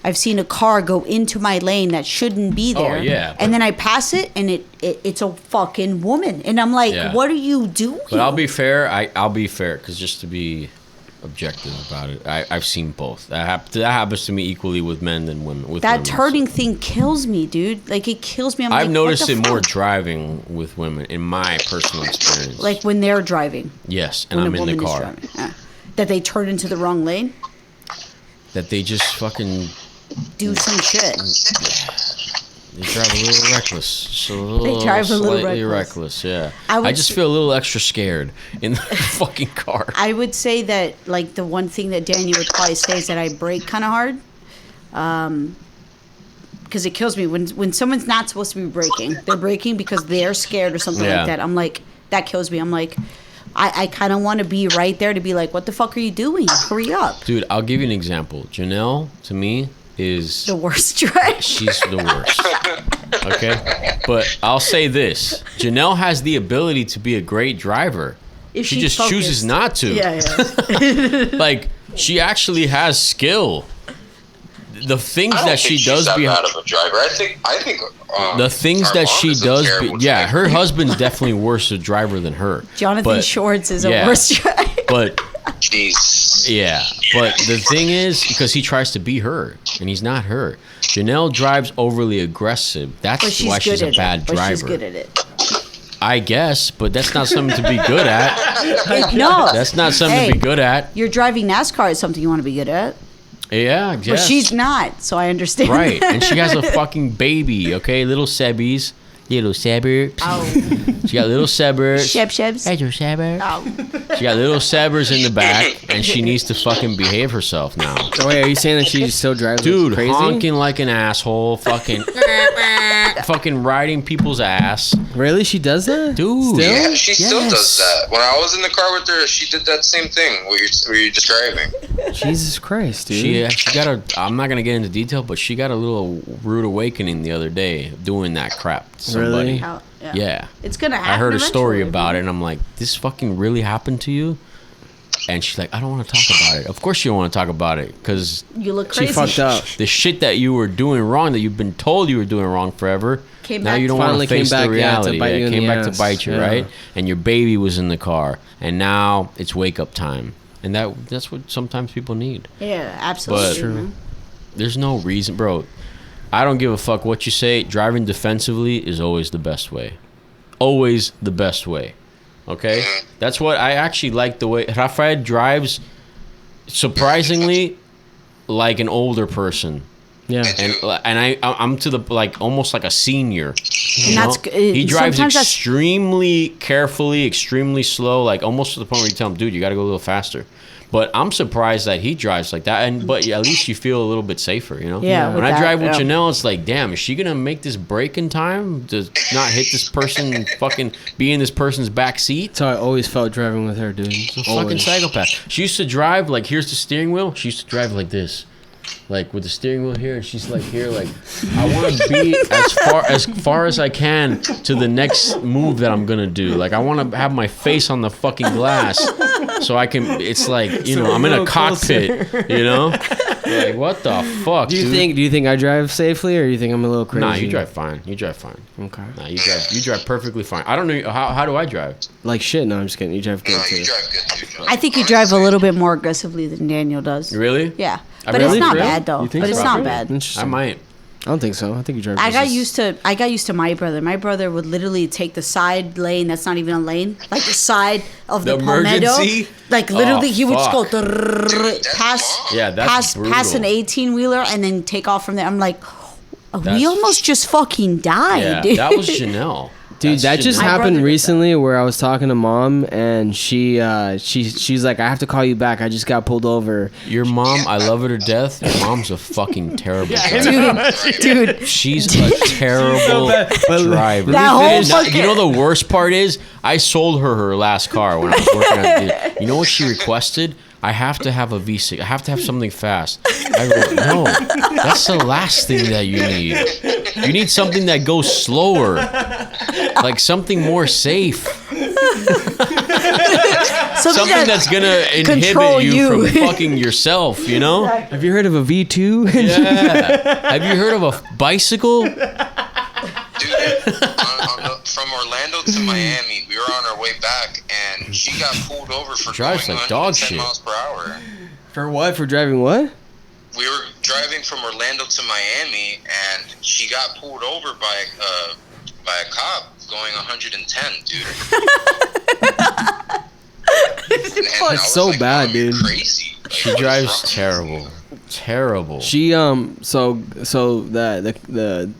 I've seen a car go into my lane that shouldn't be there. Oh, yeah, And then I pass it, and it's a fucking woman, and I'm like, Yeah. what are you doing? But I'll be fair. I'll be fair because just to be objective about it, I've seen both. That happens to me equally with men than women. With That women, turning thing kills me, dude. Like, it kills me. I'm I've like, noticed what the it more fuck? driving with women in my personal experience. Like when they're driving, yes, and when I'm a in the woman is car. driving. Yeah. That they turn into the wrong lane, That they just fucking do some shit. they drive a little reckless. Just a little, drive a little slightly reckless. Yeah, I would I just s- feel a little extra scared in the fucking car. I would say that, like, the one thing that Daniel would probably say is that I brake kind of hard. Because it kills me when someone's not supposed to be braking. They're braking because they're scared or something Yeah. like that. I'm like, that kills me. I'm like, I kind of want to be right there to be like, what the fuck are you doing? Hurry up. Dude, I'll give you an example. Janelle, to me, is The worst drive. she's the worst. Okay? But I'll say this. Janelle has the ability to be a great driver. If She she's just chooses focused. not to. Yeah, yeah. Like, she actually has skill. The things I don't that think she she's does that behind bad of a driver. I think the things our that mom she is a does, terrible yeah, driver. her husband's definitely worse a driver than her. Jonathan But- Schwartz is a yeah. worst driver. But Jeez. yeah, but the thing is, because he tries to be her, and he's not her. Janelle drives overly aggressive. That's But she's why good she's a at bad it. But driver. she's good at it. I guess, but that's not something to be good at. No. That's not something to be good at. You're driving NASCAR is something you want to be good at. Yeah, I But guess. she's not, so I understand. Right, and she has a fucking baby, okay? Little Sebbies. Little suburbs. Oh. She got little suburbs. Shebs. Little suburbs. Oh. She got little suburbs in the back, and she needs to fucking behave herself now. So wait, are you saying that she still drives Dude, crazy? honking like an asshole, fucking, fucking riding people's ass. Really? She does that? Dude. Still? Yeah, she still Yes. does that. When I was in the car with her, she did that same thing where you're just driving. Jesus Christ, dude. She got a. I'm not gonna get into detail, but she got a little rude awakening the other day doing that crap to somebody. Really? How- Yeah. It's gonna happen. I heard a story eventually. about it, and I'm like, this fucking really happened to you? And she's like, I don't want to talk about it. Of course you don't want to talk about it, because You look She crazy. fucked up. the shit that you were doing wrong, that you've been told you were doing wrong forever, Came now back you to- don't want Finally to face came back, the yeah, to reality. bite Yeah, you it in came the back to ass. bite you, Yeah. right? And your baby was in the car, and now it's wake up time. And that's what sometimes people need. Yeah, absolutely. But- True. man. There's no reason, bro. I don't give a fuck what you say. Driving defensively is always the best way. Always the best way. Okay? That's what I actually like the way Raphael drives, surprisingly, like an older person. Yeah. And I'm to the, like, almost like a senior. You that's know? g- He drives sometimes that's- extremely carefully, extremely slow, like almost to the point where you tell him, dude, you got to go a little faster. But I'm surprised that he drives like that, but at least you feel a little bit safer, you know. Yeah, When with I that, drive with yeah. Janelle, it's like, damn, is she gonna make this break in time to not hit this person and fucking be in this person's back seat? That's how I always felt driving with her, dude. Fucking Always. psychopath. She used to drive like, here's the steering wheel. She used to drive like this, like with the steering wheel here, and she's like here, like, I want to be as far as I can to the next move that I'm gonna do. Like, I want to have my face on the fucking glass so I can. It's like, you So know, I'm in a little closer. cockpit. You know, like what the fuck? Do you dude? think I drive safely, or do you think I'm a little crazy? Nah, you drive fine. You drive fine. Okay. Nah, you drive perfectly fine. I don't know how do I drive? Like shit. No, I'm just kidding. You drive good No, too. you drive good too, John. I think you drive a little bit more aggressively than Daniel does. Really? Yeah, I but really it's not do. bad though. You think But it's so? not bad. Interesting. I might. I don't think so. I think you drive. I got just- used to my brother. My brother would literally take the side lane that's not even a lane, like the side of the, The palmetto. emergency? Like literally, Oh, he would just go fuck. that's past, bomb. Yeah, that's past brutal. an 18-wheeler and then take off from there. I'm like, That's- we almost just fucking died. Yeah, dude. that was Chanel. Dude, That's that just Chanel. My brother happened did recently where I was talking to mom and she's like, I have to call you back. I just got pulled over. Your mom, I love her to death. Your mom's a fucking terrible driver. Dude, She's a terrible driver. That whole Now, fucking- you know the worst part is I sold her last car when I was working at the. You know what she requested? I have to have a V6. I have to have something fast. I go, no, that's the last thing that you need. You need something that goes slower, like something more safe, something that's gonna Control inhibit you you. from fucking yourself. You know? Have you heard of a V2? Yeah. Have you heard of a bicycle? Dude, from Orlando to Miami, we were on our way back, and she got pulled over for Drives going like dog 110 shit. miles per hour. For what? For driving what? We were driving from Orlando to Miami, and she got pulled over by a cop going 110, dude. And I was so like, bad, "Mom, you're dude." Crazy. Like, She what is drives wrong?" terrible. Terrible. She so the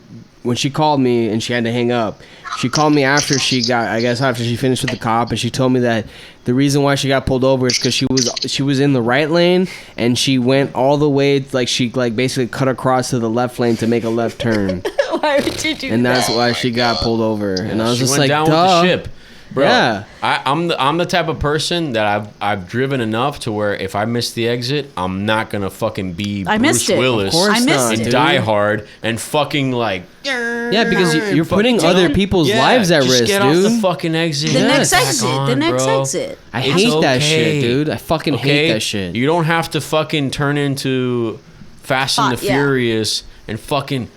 when she called me and she had to hang up, she called me after she finished with the cop, and she told me that the reason why she got pulled over is because she was in the right lane and she went all the way, like she basically cut across to the left lane to make a left turn, why would you do and that's Oh why my she got God. pulled over. And I was she just went like, down duh. with the ship. Bro, Yeah. I'm the type of person that I've driven enough to where if I miss the exit, I'm not gonna fucking be I Bruce missed it. Willis Of course I missed not, it. and dude. Die Hard and fucking like Yeah, because you're fucking putting other people's lives at just risk, get dude. off the fucking exit. The and next back exit. on, The next bro. exit. I It's hate that okay. shit, dude. I fucking hate that shit. You don't have to fucking turn into Fast and the Yeah. Furious and fucking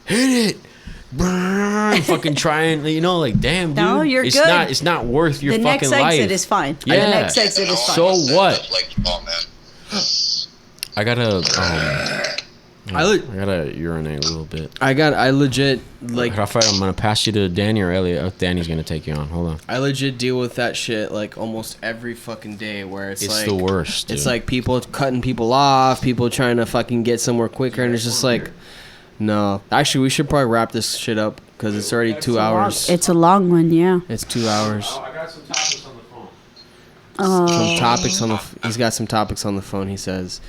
hit it. Brrr, fucking trying, you know, like damn, dude. No, you're it's good. It's not worth your The fucking next life. exit is fine. Yeah. The next Yeah, exit no, is fine. So I said what? that, Like, oh man. I gotta, I gotta urinate a little bit. legit like Raphael, I'm gonna pass you to Danny or Elliot. Oh, Danny's gonna take you on. Hold on. I legit deal with that shit like almost every fucking day where it's like the worst. It's dude. like people cutting people off, people trying to fucking get somewhere quicker, and it's just like, no. Actually, we should probably wrap this shit up because it's already 2 hours. It's a long one, yeah. It's 2 hours. I got some topics on the phone. Some topics on the. He's got some topics on the phone. He says.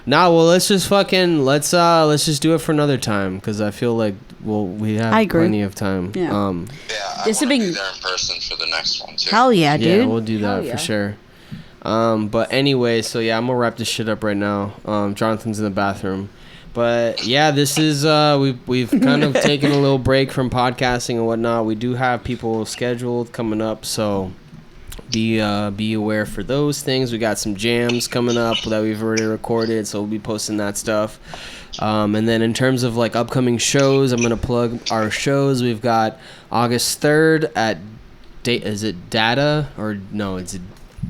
Nah, well, let's just fucking let's just do it for another time because I feel like we have I agree. plenty of time. Yeah. Yeah, I This want has to been- be there in person for the next one too. Hell yeah, dude. Yeah, we'll do that Hell yeah. for sure. But anyway, so yeah, I'm gonna wrap this shit up right now. Jonathan's in the bathroom. But yeah, this is we've kind of taken a little break from podcasting and whatnot. We do have people scheduled coming up, so be aware for those things. We got some jams coming up that we've already recorded, so we'll be posting that stuff. And then in terms of like upcoming shows, I'm gonna plug our shows. We've got August 3rd at is it Data or no? It's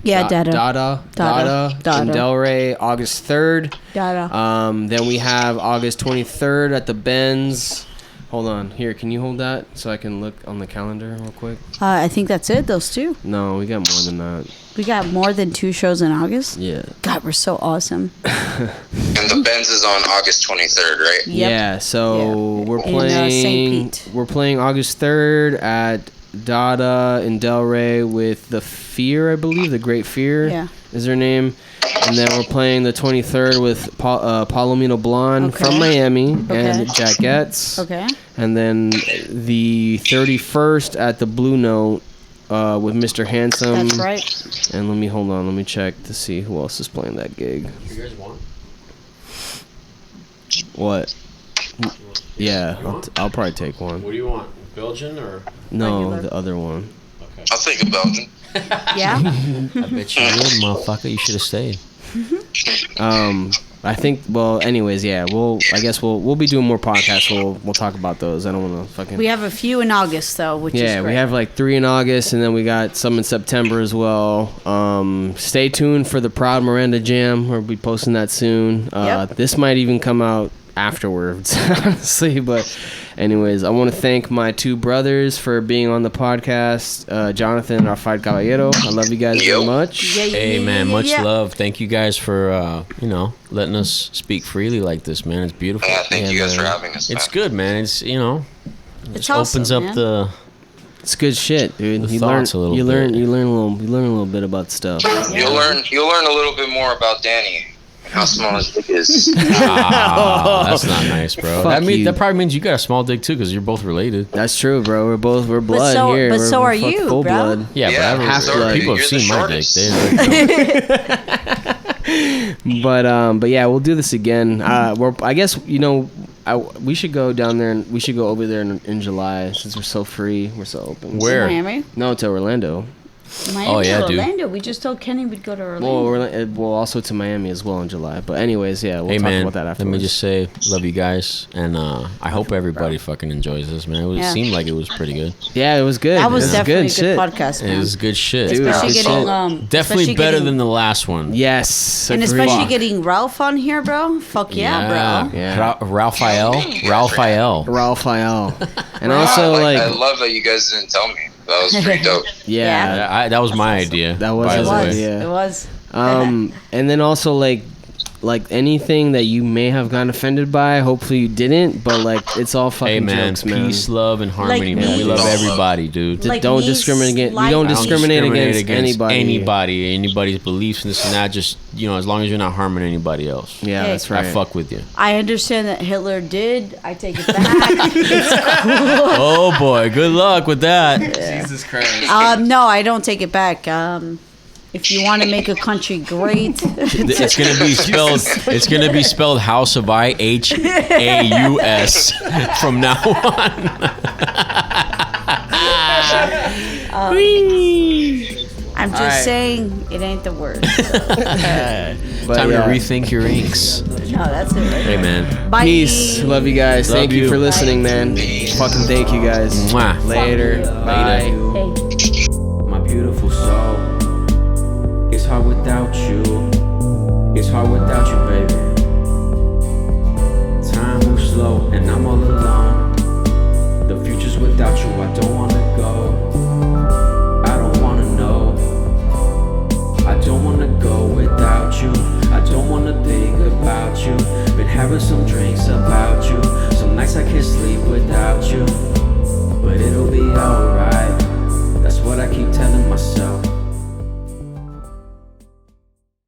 Yeah, Dada. Dada in Dada. Delray, August 3rd. Dada. Then we have August 23rd at the Benz. Hold on. Here, can you hold that so I can look on the calendar real quick? I think that's it, those two. No, we got more than that. We got more than 2 shows in August. Yeah. God, we're so awesome. And the Benz is on August 23rd, right? Yep. Yeah, so we're In, playing St. Pete. we're playing August 3rd at Dada in Delray with The Fear, I believe. The Great Fear Yeah. is her name. And then we're playing the 23rd with Palomino Blonde Okay. from Miami Okay. and Jack Getz. Okay. And then the 31st at the Blue Note with Mr. Handsome. That's right. And let me check to see who else is playing that gig. You guys want? What? Yeah, I'll probably take one. What do you want? Belgian or? No, Regular. the other one. Okay. I'll take a Belgian. Yeah. I bet you would, motherfucker. You should have stayed. I think. Well, anyways, yeah. I guess we'll be doing more podcasts. We'll talk about those. I don't want to fucking. We have a few in August though, which is great. We have like 3 in August, and then we got some in September as well. Stay tuned for the Proud Miranda Jam. We'll be posting that soon. Yep. This might even come out afterwards, honestly. But anyways, I want to thank my 2 brothers for being on the podcast, Jonathan and Raphael Caballero. I love you guys very much. Hey, man, much love. Thank you guys for, letting us speak freely like this, man. It's beautiful. Yeah, thank you guys for having us. It's good, man. It's, It's opens awesome, up man. the... It's good shit, dude. The You thoughts learn, a little you learn, bit. you learn a little bit about stuff. You'll learn a little bit more about Danny. How small his dick is. That's not nice, bro. Fuck you. That probably means you got a small dick too, because you're both related. That's true, bro. We're blood so- here. but We're so are fuck you, full bro. blood. Yeah, Yeah, but half so blood. people have you're the seen my dick. shortest. But yeah, we'll do this again. I guess we should go down there and we should go over there in July since we're so free. We're so open. Where? Miami. No, to Orlando. Miami Oh, yeah, or dude. Orlando. We just told Kenny we'd go to Orlando. Well, also to Miami as well in July. But anyways, yeah, we'll Hey, talk man, about that let afterwards. me just say, love you guys. And I hope everybody fucking enjoys this, man. It Yeah. seemed like it was pretty good. Yeah, it was good. That was It definitely a good shit. podcast, man. It was good shit. Dude, especially good getting shit. Definitely especially better getting- than the last one. Yes, and agreed. especially getting Ralph on here, bro. Fuck yeah, bro. Yeah. Raphael. Raphael. And also I like love that you guys didn't tell me. That was pretty dope. yeah. That was my idea. That was by his the way. idea. It was. And then also like anything that you may have gotten offended by, hopefully you didn't, but like it's all fucking Hey, man, jokes, man. peace, love, and harmony, Like man. We me. love Yeah. everybody, dude. Like Don't me discriminate. We sliding- don't I don't discriminate against anybody. anybody's beliefs and this and that. Just, as long as you're not harming anybody else. Yeah, Hey. that's right. I fuck with you. I understand that Hitler did. I take it back. Oh boy, good luck with that. Jesus Christ. No, I don't take it back. If you want to make a country great, It's gonna be spelled. It's gonna be spelled House of IHAUS from now on. I'm just Alright. saying it ain't the word. But, Time to yeah. rethink your inks. No, that's it. Right? Hey, man. Bye. Peace. Love you guys. Love Thank you you. for listening, man. Fucking thank you guys. Mwah. Later. Bye. Hey. My beautiful soul. It's hard without you. It's hard without you, baby. Time moves slow and I'm all alone. The future's without you, I don't wanna go.